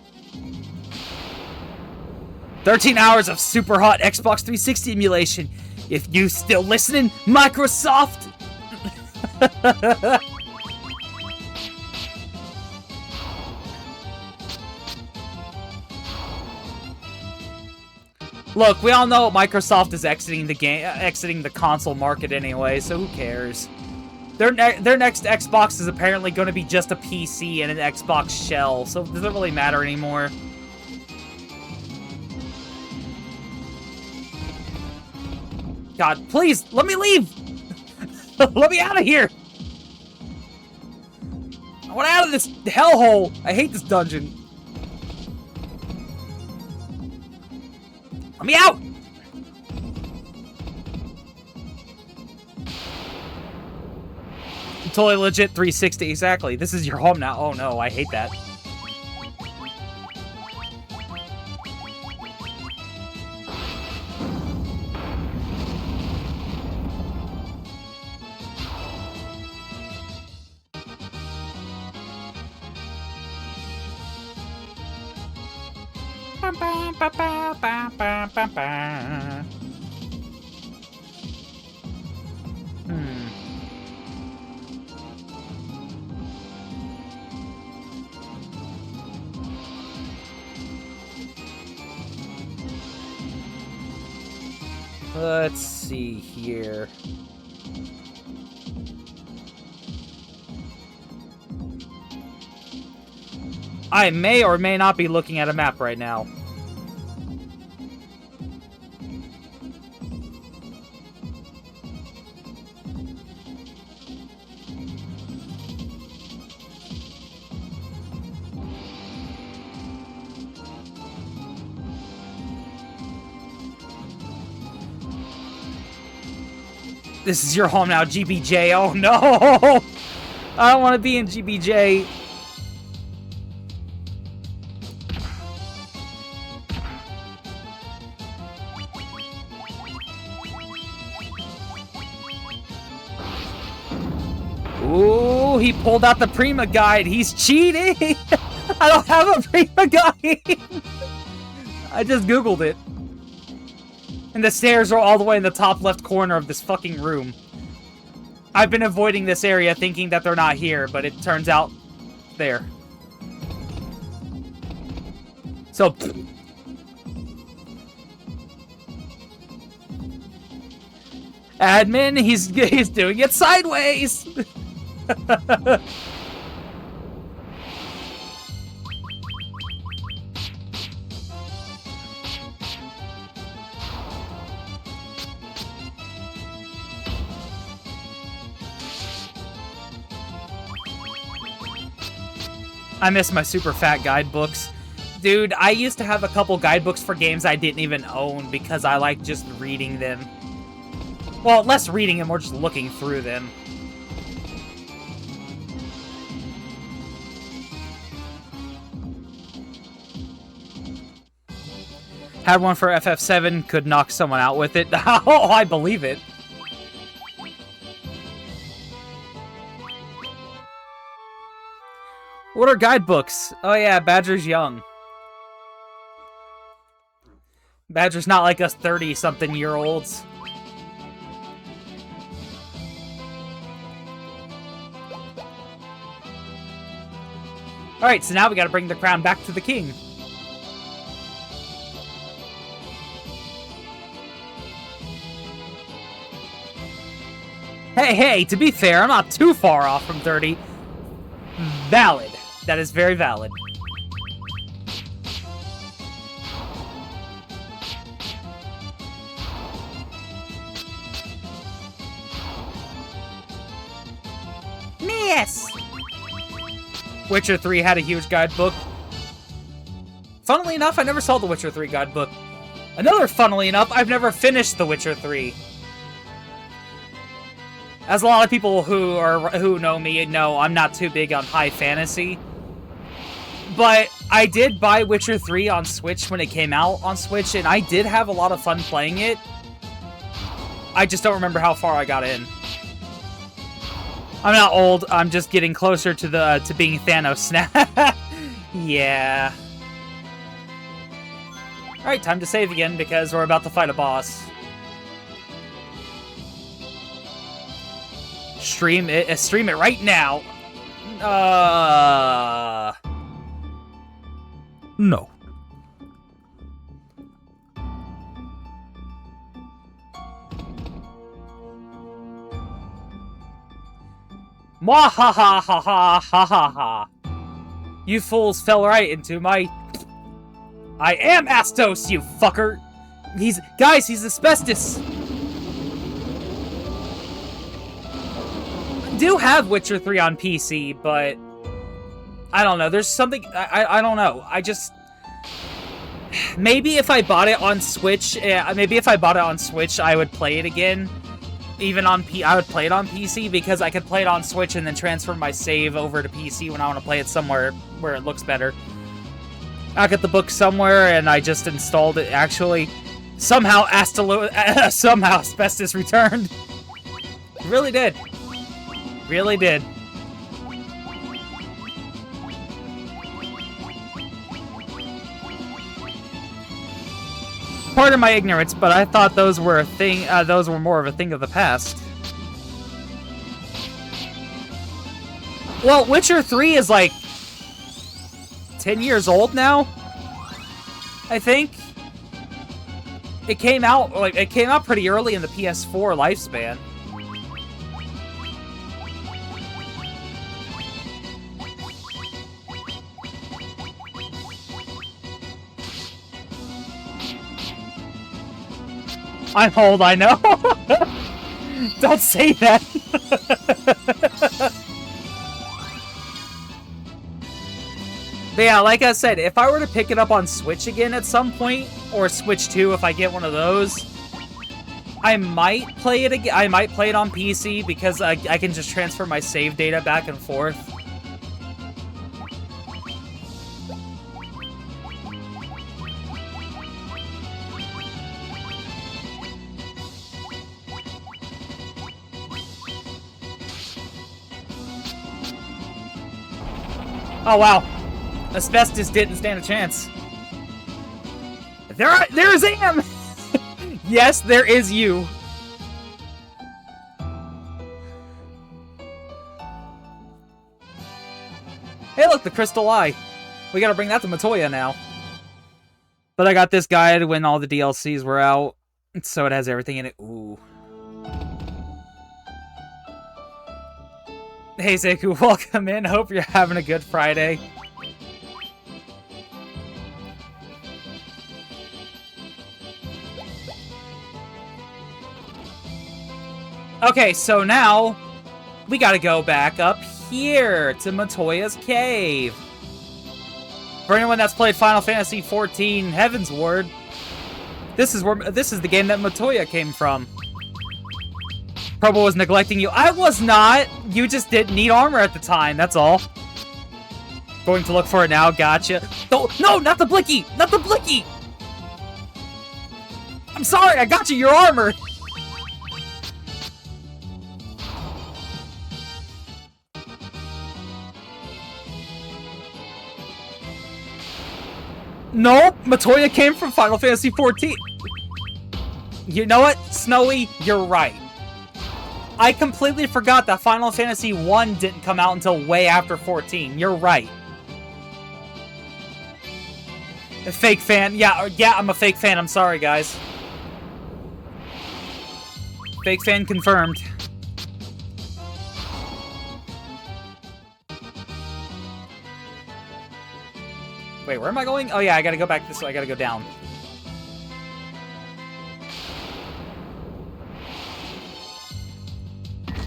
13 hours of super hot Xbox 360 emulation. If you still listening, Microsoft! Look, we all know Microsoft is exiting the console market anyway, so who cares? Their next Xbox is apparently going to be just a PC and an Xbox shell, so it doesn't really matter anymore. God, please, let me leave! Let me out of here! I want out of this hellhole! I hate this dungeon. Let me out! Totally legit 360, exactly. This is your home now. Oh no, I hate that. Let's see here. I may or may not be looking at a map right now. This is your home now, GBJ. Oh no! I don't want to be in GBJ. Ooh, he pulled out the Prima guide. He's cheating! I don't have a Prima guide! I just Googled it. And the stairs are all the way in the top left corner of this fucking room. I've been avoiding this area thinking that they're not here, but it turns out there. So... Admin, he's doing it sideways! I miss my super fat guidebooks. Dude, I used to have a couple guidebooks for games I didn't even own because I like just reading them. Well, less reading them, more just looking through them. Had one for FF7, could knock someone out with it. Oh, I believe it. What are guidebooks? Oh yeah, Badger's young. Badger's not like us 30-something-year-olds. Alright, so now we gotta bring the crown back to the king. Hey, to be fair, I'm not too far off from 30. Valid. That is very valid. Yes! Witcher 3 had a huge guidebook. Funnily enough, I never saw the Witcher 3 guidebook. Another funnily enough, I've never finished the Witcher 3. As a lot of people who know me know, I'm not too big on high fantasy. But I did buy Witcher 3 on Switch when it came out on Switch, and I did have a lot of fun playing it. I just don't remember how far I got in. I'm not old, I'm just getting closer to being Thanos now. Yeah. Alright, time to save again because we're about to fight a boss. Stream it right now. No. Mwahahahahahaha. You fools fell right into my... I am Astos, you fucker! Guys, he's asbestos! I do have Witcher 3 on PC, but... I don't know, there's something... I don't know, I just... Maybe if I bought it on Switch, I would play it again. even on I would play it on PC because I could play it on Switch and then transfer my save over to PC when I want to play it somewhere where it looks better. I got the book somewhere and I just installed it. Actually, somehow somehow Asbestos returned. Really did. Really did. Pardon my ignorance, but I thought those were a thing. Those were more of a thing of the past. Well, Witcher 3 is like 10 years old now. I think it came out pretty early in the PS4 lifespan. I'm old, I know. Don't say that. But yeah, like I said, if I were to pick it up on Switch again at some point, or Switch 2 if I get one of those, I might play it again. I might play it on PC because I can just transfer my save data back and forth. Oh, wow. Asbestos didn't stand a chance. There's Am! Yes, there is you. Hey, look, the Crystal Eye. We gotta bring that to Matoya now. But I got this guide when all the DLCs were out, so it has everything in it. Ooh. Hey, Zeku, welcome in. Hope you're having a good Friday. Okay, so now we gotta go back up here to Matoya's Cave. For anyone that's played Final Fantasy XIV Heaven's Ward, this is the game that Matoya came from. Probo was neglecting you. I was not! You just didn't need armor at the time, that's all. Going to look for it now, gotcha. No, not the Blicky! Not the Blicky! I'm sorry, I got you your armor! Nope, Matoya came from Final Fantasy XIV. You know what, Snowy? You're right. I completely forgot that Final Fantasy 1 didn't come out until way after 14. You're right. A fake fan. Yeah, I'm a fake fan. I'm sorry, guys. Fake fan confirmed. Wait, where am I going? Oh yeah, I gotta go back this way. I gotta go down.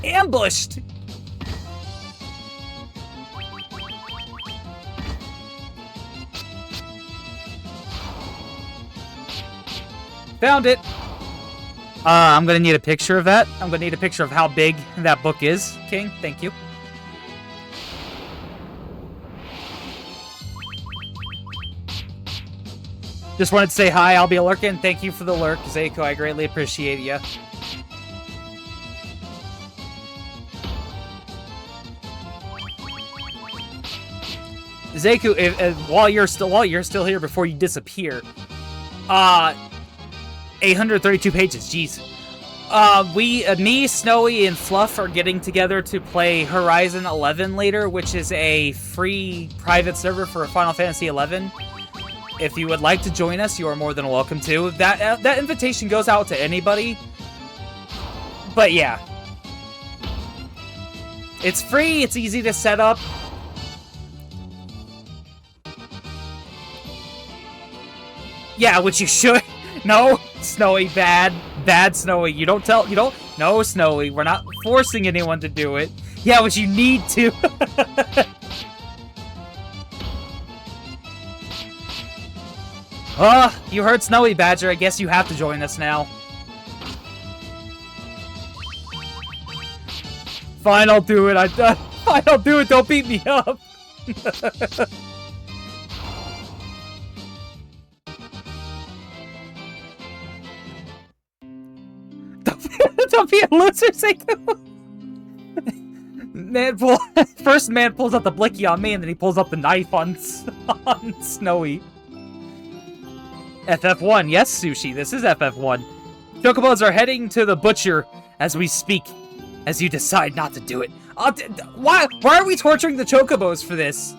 Ambushed! Found it! I'm gonna need a picture of that. I'm gonna need a picture of how big that book is, King. Thank you. Just wanted to say hi, I'll be lurking. Thank you for the lurk, Zeiko. I greatly appreciate you. Zeku, while you're still here before you disappear, 832 pages. Jeez. Me, Snowy, and Fluff are getting together to play Horizon 11 later, which is a free private server for Final Fantasy 11. If you would like to join us, you are more than welcome to. That invitation goes out to anybody. But yeah, it's free. It's easy to set up. Yeah, which you should. No, Snowy, bad Snowy. No, Snowy, we're not forcing anyone to do it. Yeah, which you need to. You heard Snowy Badger. I guess you have to join us now. Fine, I'll do it. Fine, I'll do it. Don't beat me up. Don't be a loser, Seiko. First man pulls out the blicky on me, and then he pulls out the knife on Snowy. FF1, yes, Sushi, this is FF1. Chocobos are heading to the butcher as we speak, as you decide not to do it. Why are we torturing the Chocobos for this?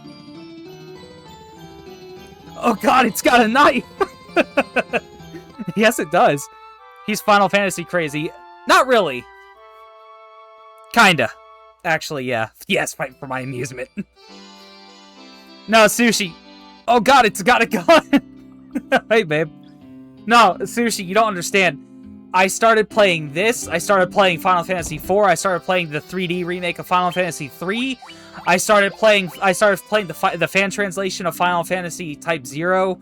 Oh god, it's got a knife! Yes, it does. He's Final Fantasy crazy. Not really. Kinda. Actually, yeah. Yes, fight for my amusement. No, Sushi. Oh god, it's got a gun! Hey, babe. No, Sushi, you don't understand. I started playing this. I started playing Final Fantasy IV. I started playing the 3D remake of Final Fantasy III. I started playing the fan translation of Final Fantasy Type 0.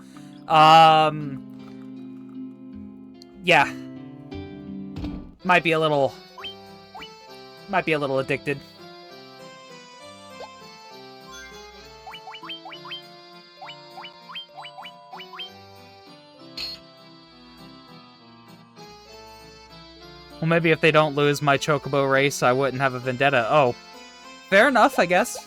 Yeah. Might be a little addicted. Well, maybe if they don't lose my Chocobo race, I wouldn't have a vendetta. Oh. Fair enough, I guess.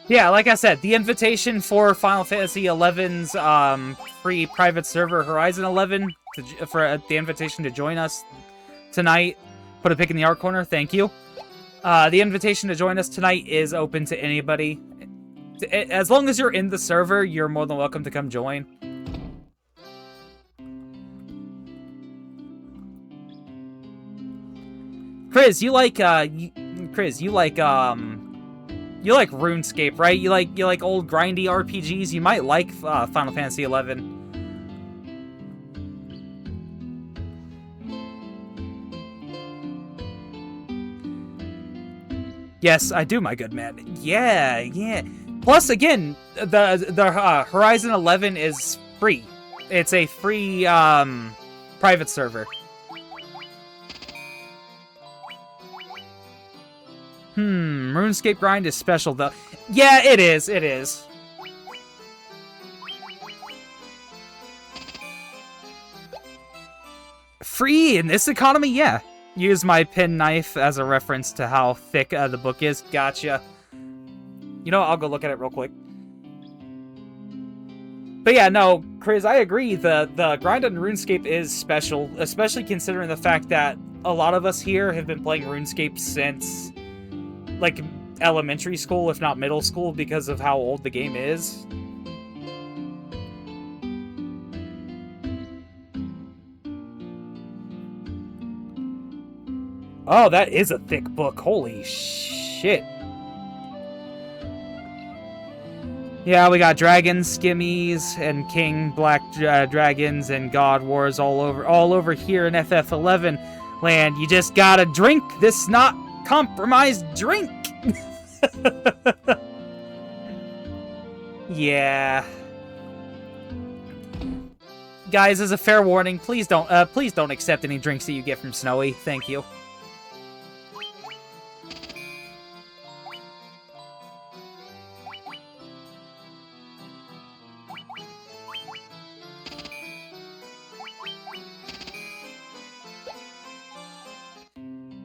Yeah, like I said, the invitation for Final Fantasy XI's free private server Horizon 11 for the invitation to join us tonight. Put a pick in the art corner. Thank you. The invitation to join us tonight is open to anybody. As long as you're in the server, you're more than welcome to come join. Chris, you like you like RuneScape, right? You like old grindy RPGs. You might like Final Fantasy XI. Yes, I do, my good man. Yeah, yeah. Plus, again, the Horizon 11 is free. It's a free private server. RuneScape grind is special, though. Yeah, it is, it is. Free in this economy? Yeah. Use my pen knife as a reference to how thick the book is. Gotcha. You know what? I'll go look at it real quick. But yeah, no, Chris, I agree. The grind on RuneScape is special, especially considering the fact that a lot of us here have been playing RuneScape since like elementary school, if not middle school, because of how old the game is. Oh, that is a thick book. Holy shit. Yeah, we got dragons, skimmies, and king black dragons and god wars all over here in FF11 land. You just gotta drink this not compromised drink. Yeah. Guys, as a fair warning, please don't accept any drinks that you get from Snowy. Thank you.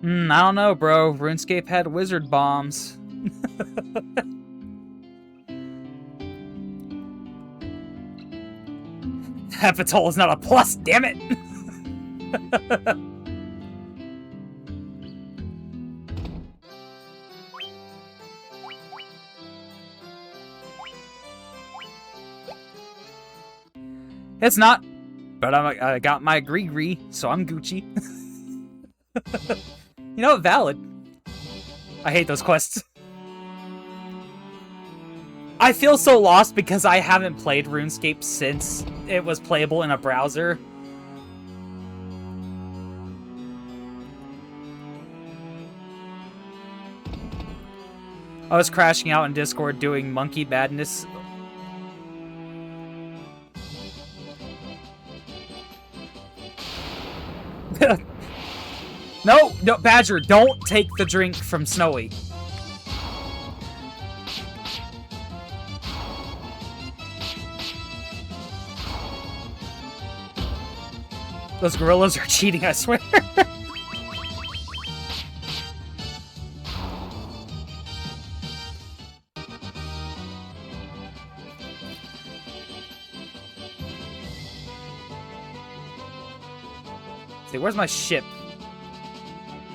I don't know, bro. RuneScape had wizard bombs. Hepatol is not a plus, damn it! It's not, but I got my Gree, so I'm Gucci. You know what? Valid. I hate those quests. I feel so lost because I haven't played RuneScape since it was playable in a browser. I was crashing out in Discord doing monkey madness. No, Badger, don't take the drink from Snowy. Those gorillas are cheating, I swear. See, where's my ship?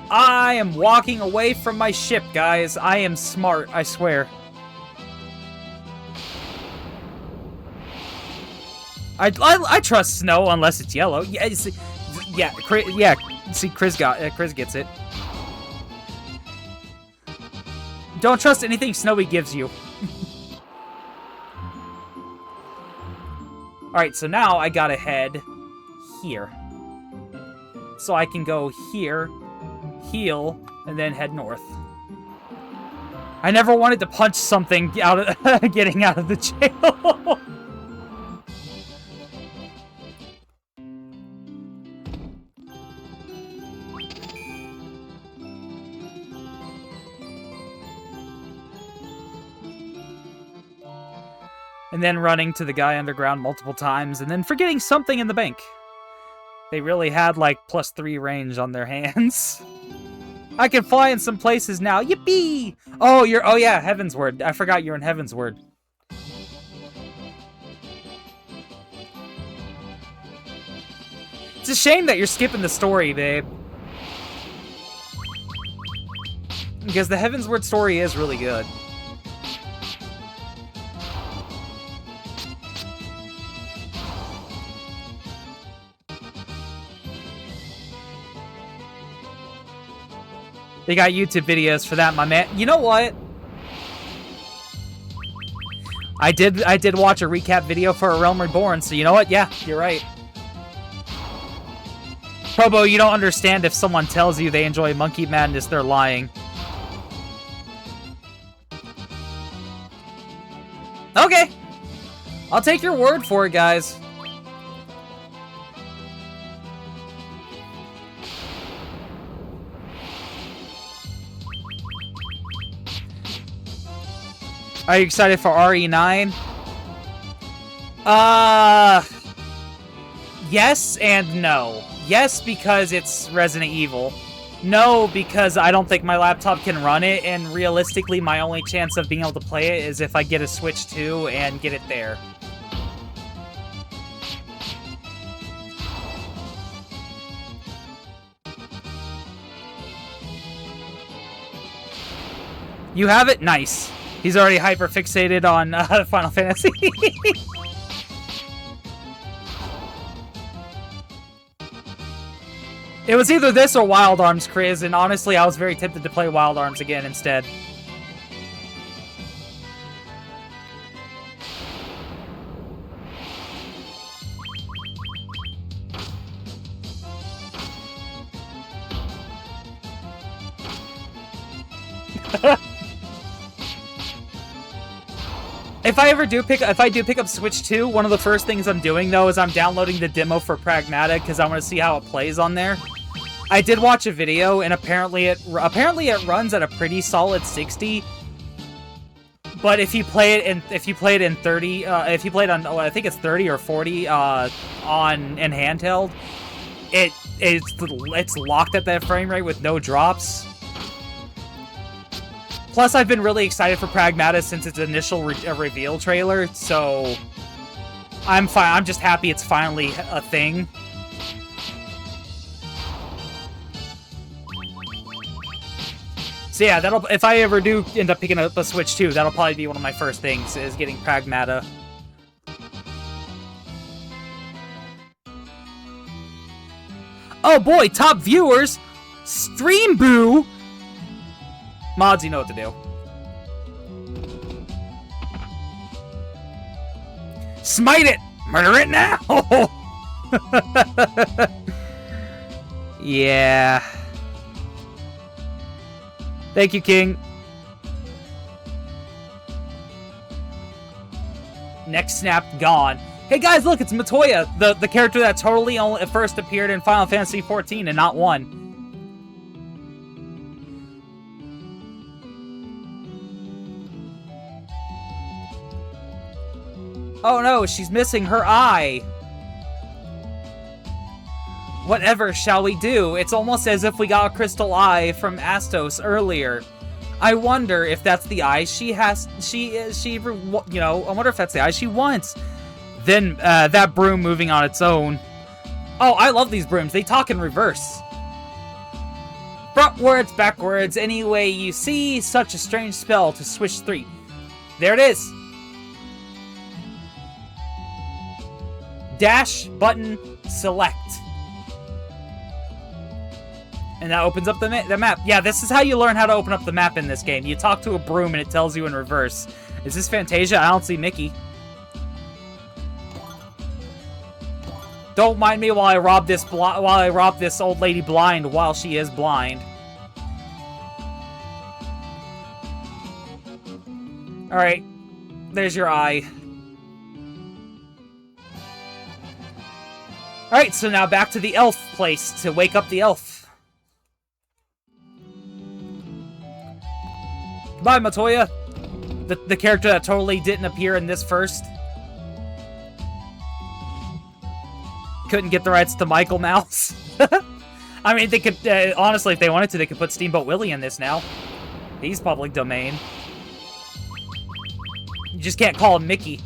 I am walking away from my ship, guys. I am smart, I swear. I trust Snow unless it's yellow. Yeah, see, yeah. See, Chris gets it. Don't trust anything Snowy gives you. All right, so now I gotta head here, so I can go here, heal, and then head north. I never wanted to punch something out of getting out of the jail. And then running to the guy underground multiple times, and then forgetting something in the bank. They really had, like, +3 range on their hands. I can fly in some places now. Yippee! Oh, oh yeah, Heavensward. I forgot you're in Heavensward. It's a shame that you're skipping the story, babe. Because the Heavensward story is really good. They got YouTube videos for that, my man. You know what? I did watch a recap video for A Realm Reborn, so you know what? Yeah, you're right. Probo, you don't understand if someone tells you they enjoy Monkey Madness, they're lying. Okay. I'll take your word for it, guys. Are you excited for RE9? Yes and no. Yes, because it's Resident Evil. No, because I don't think my laptop can run it, and realistically, my only chance of being able to play it is if I get a Switch 2 and get it there. You have it? Nice. He's already hyper-fixated on Final Fantasy. It was either this or Wild Arms, Chris, and honestly, I was very tempted to play Wild Arms again instead. If I do pick up Switch 2, one of the first things I'm doing, though, is I'm downloading the demo for Pragmata, because I want to see how it plays on there. I did watch a video, and apparently it runs at a pretty solid 60. But if you play it in 30, if you play it on, I think it's 30 or 40 in handheld, it's locked at that frame rate with no drops. Plus, I've been really excited for Pragmata since its initial reveal trailer, so I'm fine. I'm just happy it's finally a thing. So yeah, if I ever do end up picking up a Switch 2, that'll probably be one of my first things, is getting Pragmata. Oh boy, top viewers! Stream Boo! Mods, you know what to do. Smite it! Murder it now! Yeah. Thank you, King. Neck snapped, gone. Hey guys, look, it's Matoya, the character that totally only first appeared in Final Fantasy XIV and not 1. Oh no, she's missing her eye. Whatever shall we do? It's almost as if we got a crystal eye from Astos earlier. I wonder if that's the eye she has, you know, I wonder if that's the eye she wants. Then, that broom moving on its own. Oh, I love these brooms. They talk in reverse. Frontwards, backwards, any way you see, such a strange spell to switch 3. There it is. Dash, button, select. And that opens up the map. Yeah, this is how you learn how to open up the map in this game. You talk to a broom and it tells you in reverse. Is this Fantasia? I don't see Mickey. Don't mind me while I rob this old lady blind while she is blind. All right, there's your eye. All right, so now back to the elf place to wake up the elf. Goodbye, Matoya. The character that totally didn't appear in this first. Couldn't get the rights to Michael Mouse. I mean, they could, honestly, if they wanted to, they could put Steamboat Willie in this now. He's public domain. You just can't call him Mickey.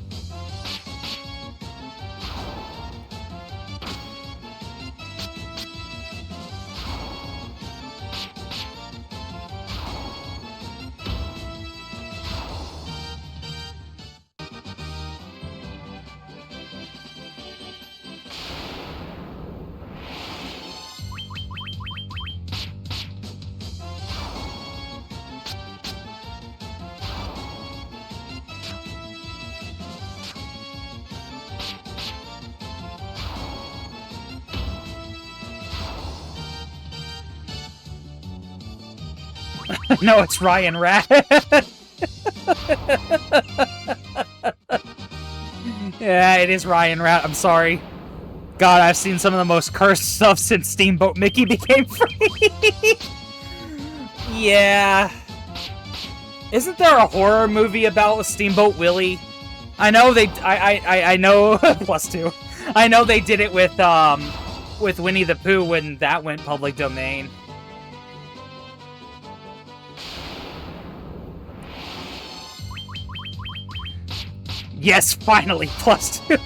No, it's Ryan Rat. Yeah, it is Ryan Rat. I'm sorry. God, I've seen some of the most cursed stuff since Steamboat Mickey became free. Yeah. Isn't there a horror movie about Steamboat Willie? I know they... I know... +2. I know they did it with Winnie the Pooh when that went public domain. Yes, finally, +2.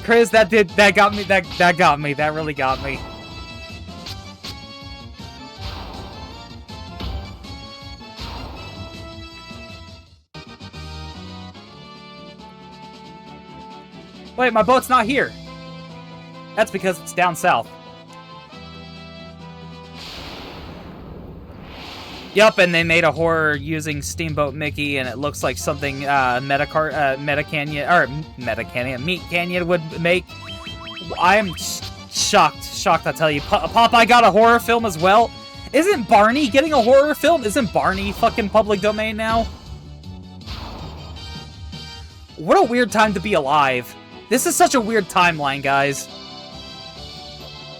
Chris, that got me, that got me, that really got me. Wait, my boat's not here. That's because it's down south. Yup, and they made a horror using Steamboat Mickey, and it looks like something Meat Canyon would make. I am shocked, I tell you. Popeye got a horror film as well? Isn't Barney getting a horror film? Isn't Barney fucking public domain now? What a weird time to be alive. This is such a weird timeline, guys.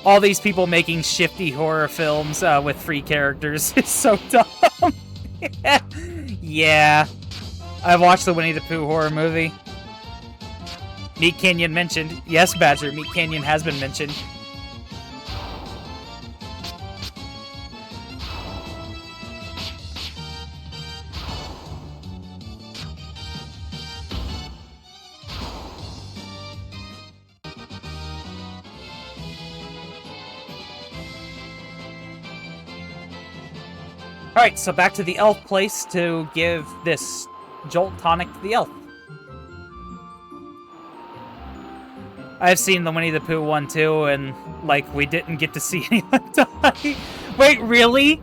All these people making shifty horror films with free characters. It's so dumb. Yeah. I've watched the Winnie the Pooh horror movie. Meat Canyon mentioned. Yes, Badger, Meat Canyon has been mentioned. Alright, so back to the elf place to give this Jolt tonic to the elf. I've seen the Winnie the Pooh one too, and, like, we didn't get to see anyone die. Wait, really?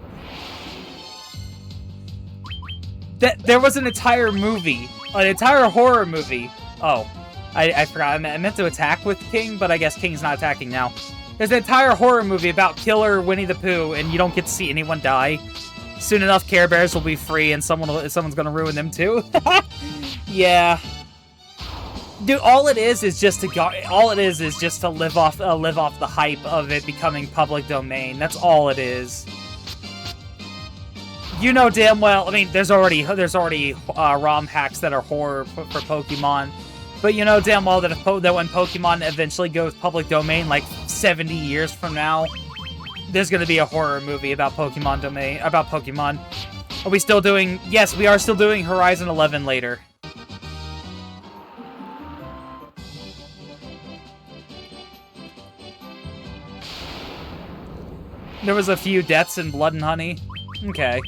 There was an entire movie. An entire horror movie. Oh, I forgot. I meant to attack with King, but I guess King's not attacking now. There's an entire horror movie about killer Winnie the Pooh, and you don't get to see anyone die. Soon enough, Care Bears will be free, and someone's gonna ruin them too. Yeah. Dude, all it is just to go. All it is just to live off the hype of it becoming public domain. That's all it is. You know damn well. I mean, there's already ROM hacks that are horror for Pokemon, but you know damn well that that when Pokemon eventually goes public domain, like 70 years from now, there's gonna be a horror movie about Pokemon. Are we still doing? Yes, we are still doing Horizon 11 later. There was a few deaths in Blood and Honey. Okay.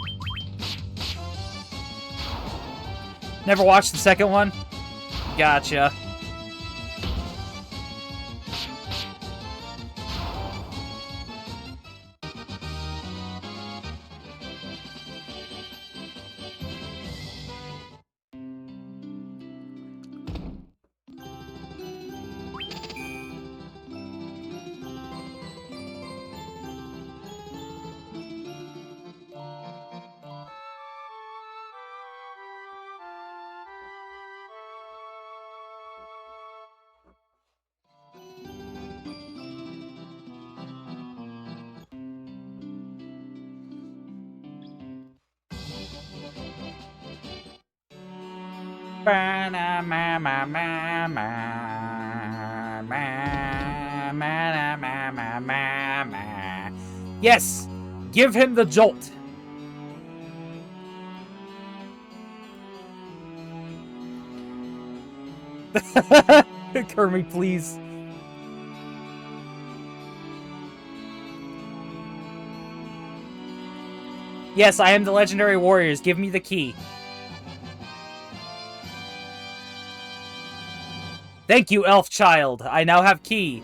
Never watched the second one? Gotcha. Yes! Give him the jolt! Kermit, please. Yes, I am the Legendary Warriors. Give me the key. Thank you, elf child. I now have key.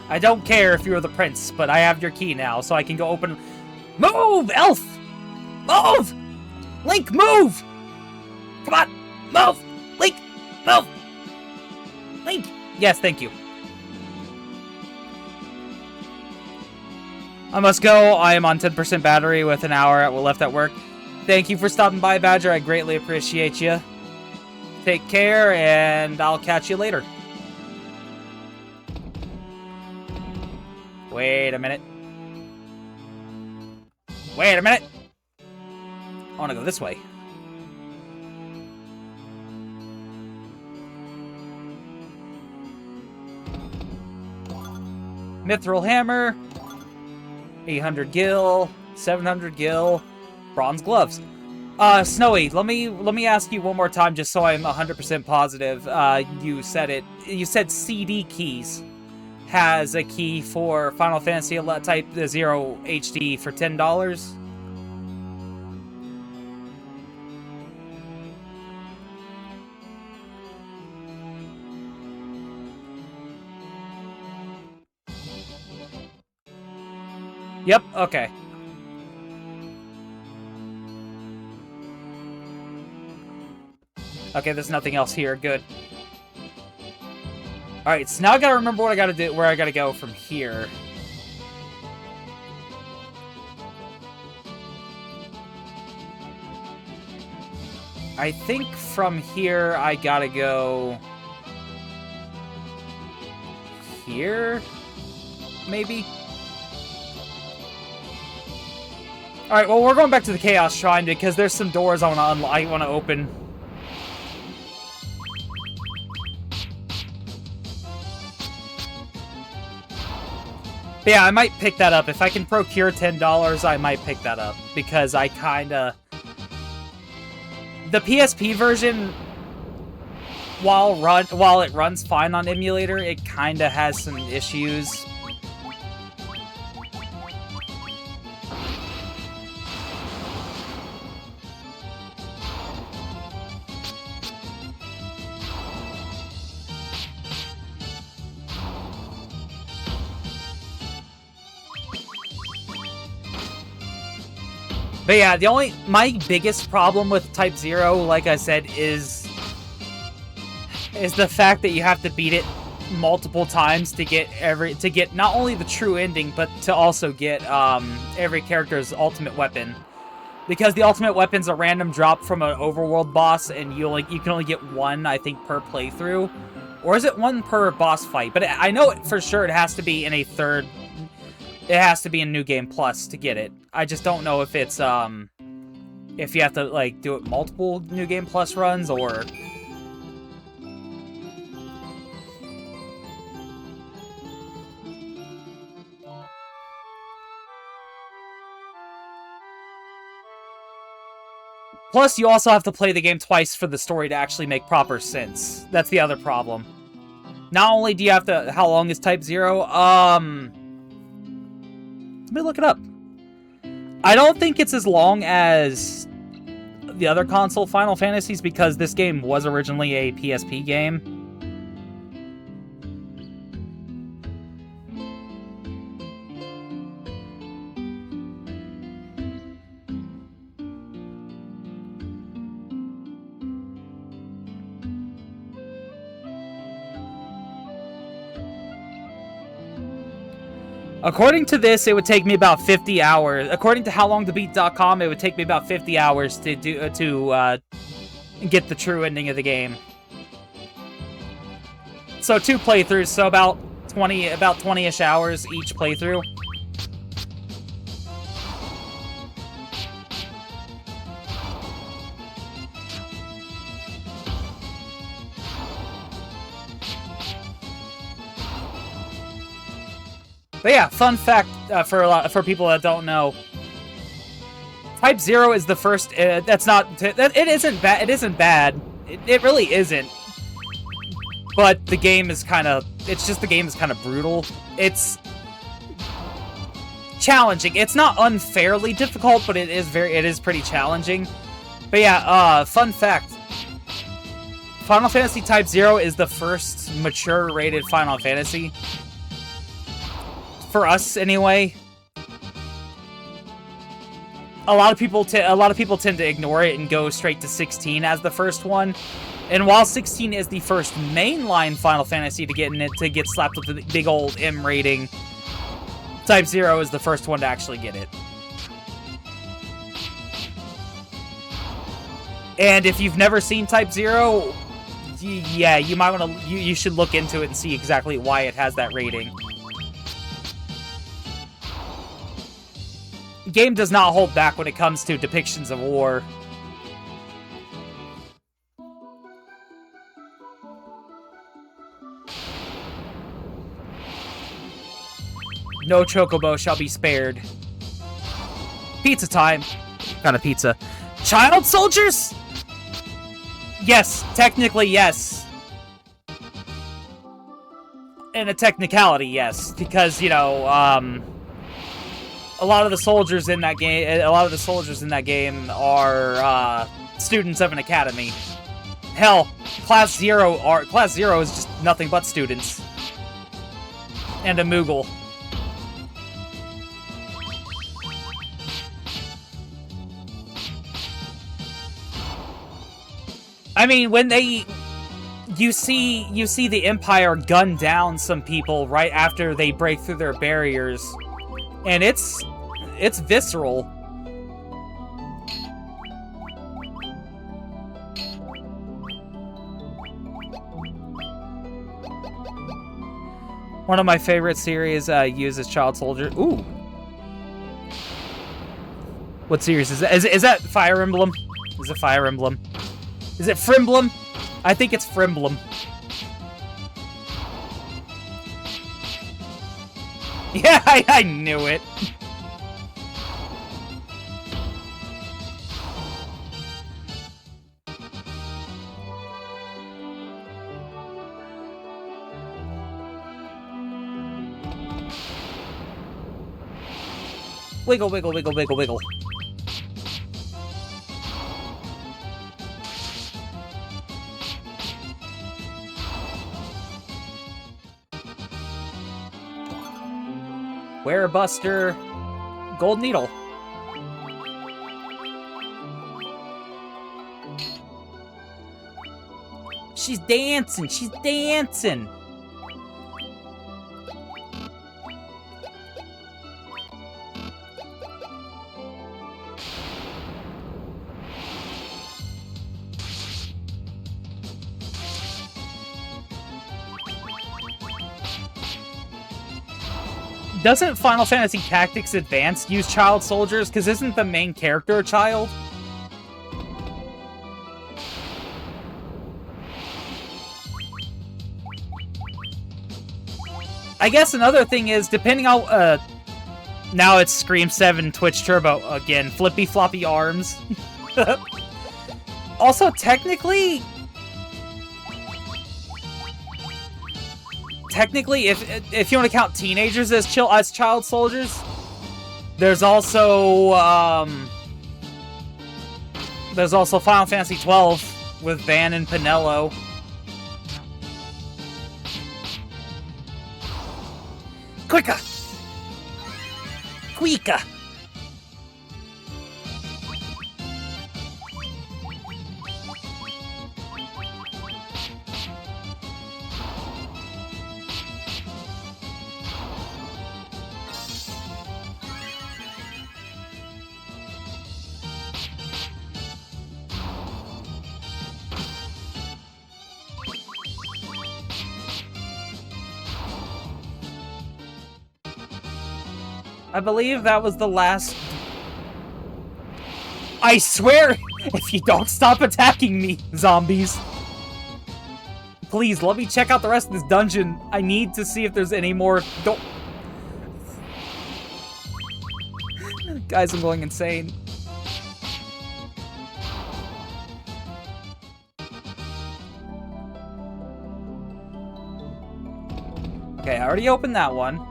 I don't care if you're the prince, but I have your key now, so I can go open... Move, elf! Move! Link, move! Come on! Move! Link, move! Link! Yes, thank you. I must go. I am on 10% battery with an hour left at work. Thank you for stopping by, Badger. I greatly appreciate you. Take care, and I'll catch you later. Wait a minute. Wait a minute! I want to go this way. Mithril Hammer. 800 gil. 700 gil. Bronze Gloves. Snowy, let me ask you one more time, just so I'm 100% positive. You said it. You said CD Keys has a key for Final Fantasy Type 0 HD for $10. Yep. Okay. Okay, there's nothing else here. Good. Alright, so now I gotta remember what I gotta do, where I gotta go from here. I think from here I gotta go... here? Maybe? Alright, well, we're going back to the Chaos Shrine because there's some doors I wanna open. But yeah, I might pick that up. If I can procure $10, I might pick that up. Because I kinda... The PSP version, while it runs fine on emulator, it kinda has some issues. But yeah, my biggest problem with Type 0, like I said, is the fact that you have to beat it multiple times to get not only the true ending, but to also get every character's ultimate weapon. Because the ultimate weapon's a random drop from an overworld boss, and you can only get one, I think, per playthrough. Or is it one per boss fight? But I know for sure it has to be in a third... It has to be in New Game Plus to get it. I just don't know if it's, if you have to, like, do it multiple New Game Plus runs, or... Plus, you also have to play the game twice for the story to actually make proper sense. That's the other problem. Not only do you have to... How long is Type 0? Let me look it up. I don't think it's as long as the other console Final Fantasies, because this game was originally a PSP game. According to this, it would take me about 50 hours. According to howlongtobeat.com, it would take me about 50 hours to get the true ending of the game. So 2 playthroughs, so about 20-ish hours each playthrough. But yeah, fun fact for people that don't know, Type 0 is the first. That's not. It isn't bad. It isn't bad. It really isn't. But the game is kind of. It's just the game is kind of brutal. It's challenging. It's not unfairly difficult, but it is pretty challenging. But yeah, fun fact. Final Fantasy Type 0 is the first mature rated Final Fantasy. For us, anyway. A lot of people tend to ignore it and go straight to 16 as the first one. And while 16 is the first mainline Final Fantasy to get slapped with the big old M rating, Type 0 is the first one to actually get it. And if you've never seen Type 0, yeah, you might want to. You should look into it and see exactly why it has that rating. Game does not hold back when it comes to depictions of war. No chocobo shall be spared. Pizza time. What kind of pizza? Child soldiers? Yes, technically yes. In a technicality, yes. Because, you know, a lot of the soldiers in that game are students of an academy. Hell, Class 0 is just nothing but students. And a Moogle. I mean, when you see the Empire gun down some people right after they break through their barriers. And it's visceral. One of my favorite series uses child soldier. Ooh. What series is that? Is that Fire Emblem? Is it Fire Emblem? Is it Frimblem? I think it's Frimblem. Yeah, I knew it. Wiggle, wiggle, wiggle, wiggle, wiggle. Werebuster, Gold Needle. She's dancing, she's dancing. doesn't Final Fantasy Tactics Advanced use child soldiers? Because isn't the main character a child? I guess another thing is, depending on, now it's Scream 7 Twitch Turbo again, flippy floppy arms. Also, technically, if you want to count teenagers as child soldiers, there's also Final Fantasy 12 with Van and Pinello. Quicker! Quicker! I believe that was the last... I swear, if you don't stop attacking me, zombies. Please, let me check out the rest of this dungeon. I need to see if there's any more... Don't... Guys, I'm going insane. Okay, I already opened that one.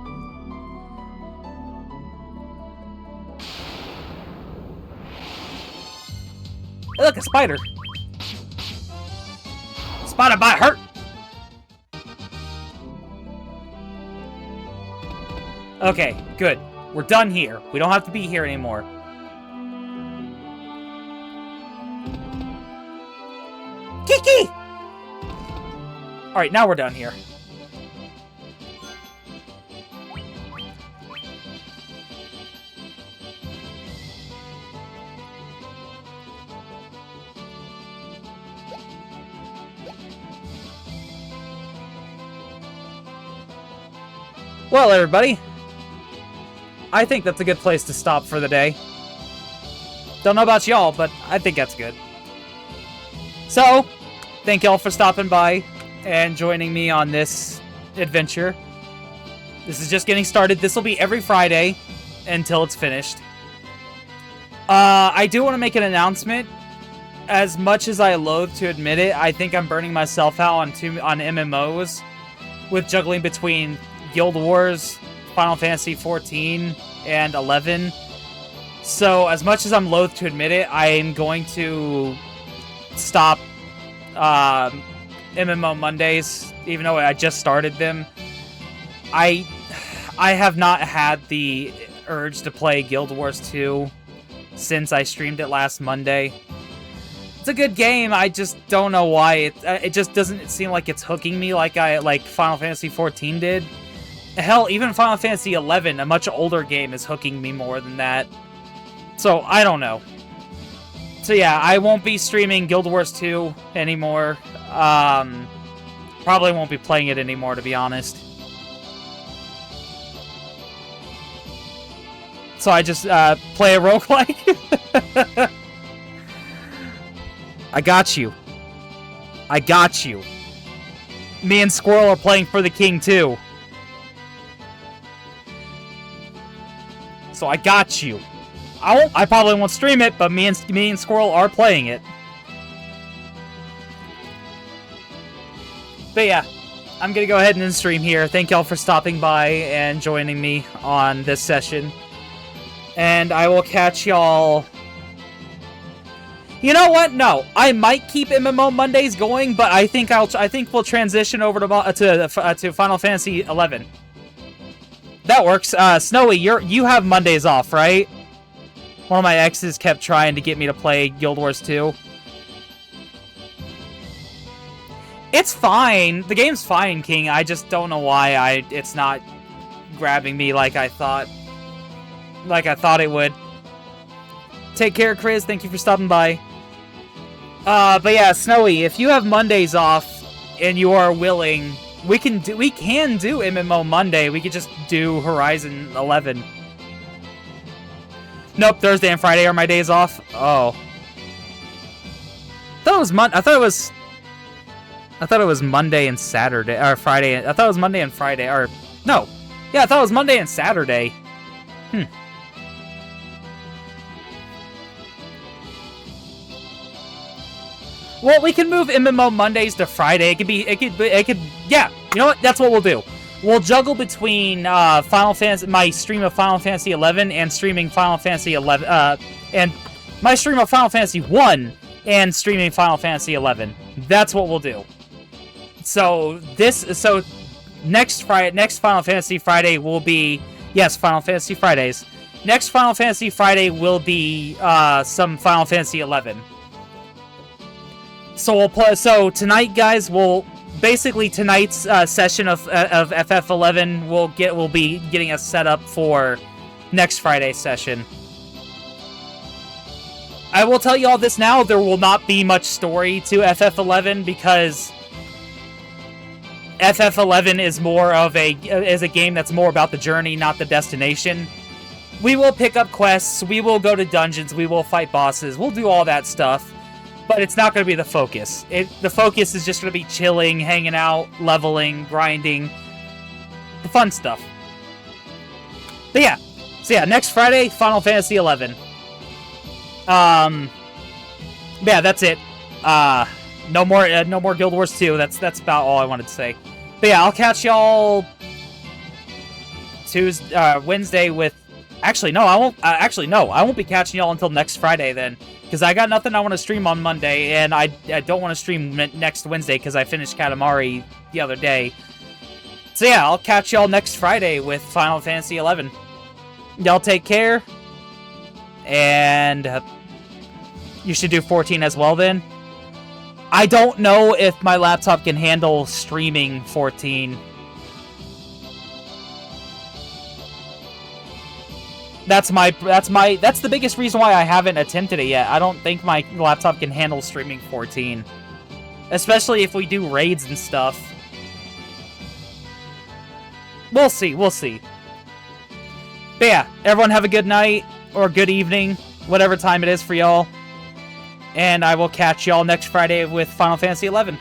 Hey, look, a spider. Spider bite hurt. Okay, good. We're done here. We don't have to be here anymore. Kiki! Alright, now we're done here. Well, everybody, I think that's a good place to stop for the day. Don't know about y'all, but I think that's good. So, thank y'all for stopping by and joining me on this adventure. This is just getting started. This will be every Friday until it's finished. I do want to make an announcement. As much as I loathe to admit it, I think I'm burning myself out on MMOs with juggling between Guild Wars, Final Fantasy 14, and 11. So, as much as I'm loath to admit it, I'm going to stop MMO Mondays, even though I just started them. I have not had the urge to play Guild Wars 2 since I streamed it last Monday. It's a good game, I just don't know why. It just doesn't seem like it's hooking me like Final Fantasy 14 did. Hell, even Final Fantasy 11, a much older game, is hooking me more than that. So, I don't know. So yeah, I won't be streaming Guild Wars 2 anymore. Probably won't be playing it anymore, to be honest. So I just play a roguelike. I got you. I got you. Me and Squirrel are playing for the king, too. So I got you. I probably won't stream it, but me and Squirrel are playing it. But yeah, I'm gonna go ahead and end stream here. Thank y'all for stopping by and joining me on this session. And I will catch y'all... You know what? No, I might keep MMO Mondays going, but I think we'll transition over to Final Fantasy 11. That works. Snowy, you have Mondays off, right? One of my exes kept trying to get me to play Guild Wars 2. It's fine. The game's fine, King. I just don't know why it's not grabbing me like I thought it would. Take care, Chris. Thank you for stopping by. But yeah, Snowy, if you have Mondays off and you are willing We can do MMO Monday. We could just do Horizon 11. Nope, Thursday and Friday are my days off. Oh. I thought it was Monday and Saturday, or Friday. I thought it was Monday and Friday, or no. Yeah, I thought it was Monday and Saturday. Well, we can move MMO Mondays to Friday. It could, yeah. You know what? That's what we'll do. We'll juggle between my stream of Final Fantasy 11 and streaming Final Fantasy 11, and my stream of Final Fantasy 1 and streaming Final Fantasy 11. That's what we'll do. So next Final Fantasy Friday will be, yes, Final Fantasy Fridays. Next Final Fantasy Friday will be some Final Fantasy 11. So we'll play. So tonight, guys, tonight's session of FF11 will be getting us set up for next Friday's session. I will tell you all this now. There will not be much story to FF11 because FF11 is more of a game that's more about the journey, not the destination. We will pick up quests. We will go to dungeons. We will fight bosses. We'll do all that stuff. But it's not going to be the focus. The focus is just going to be chilling, hanging out, leveling, grinding. The fun stuff. But yeah. So yeah, next Friday, Final Fantasy 11. Yeah, that's it. No more Guild Wars 2. That's about all I wanted to say. But yeah, I'll catch y'all Wednesday with... Actually, no, I won't. I won't be catching y'all until next Friday then. Because I got nothing I want to stream on Monday, and I don't want to stream next Wednesday because I finished Katamari the other day. So yeah, I'll catch y'all next Friday with Final Fantasy XI. Y'all take care, and you should do 14 as well then. I don't know if my laptop can handle streaming 14. That's the biggest reason why I haven't attempted it yet. I don't think my laptop can handle streaming 14. Especially if we do raids and stuff. We'll see. But yeah, everyone have a good night, or good evening, whatever time it is for y'all. And I will catch y'all next Friday with Final Fantasy XI.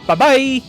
Bye-bye!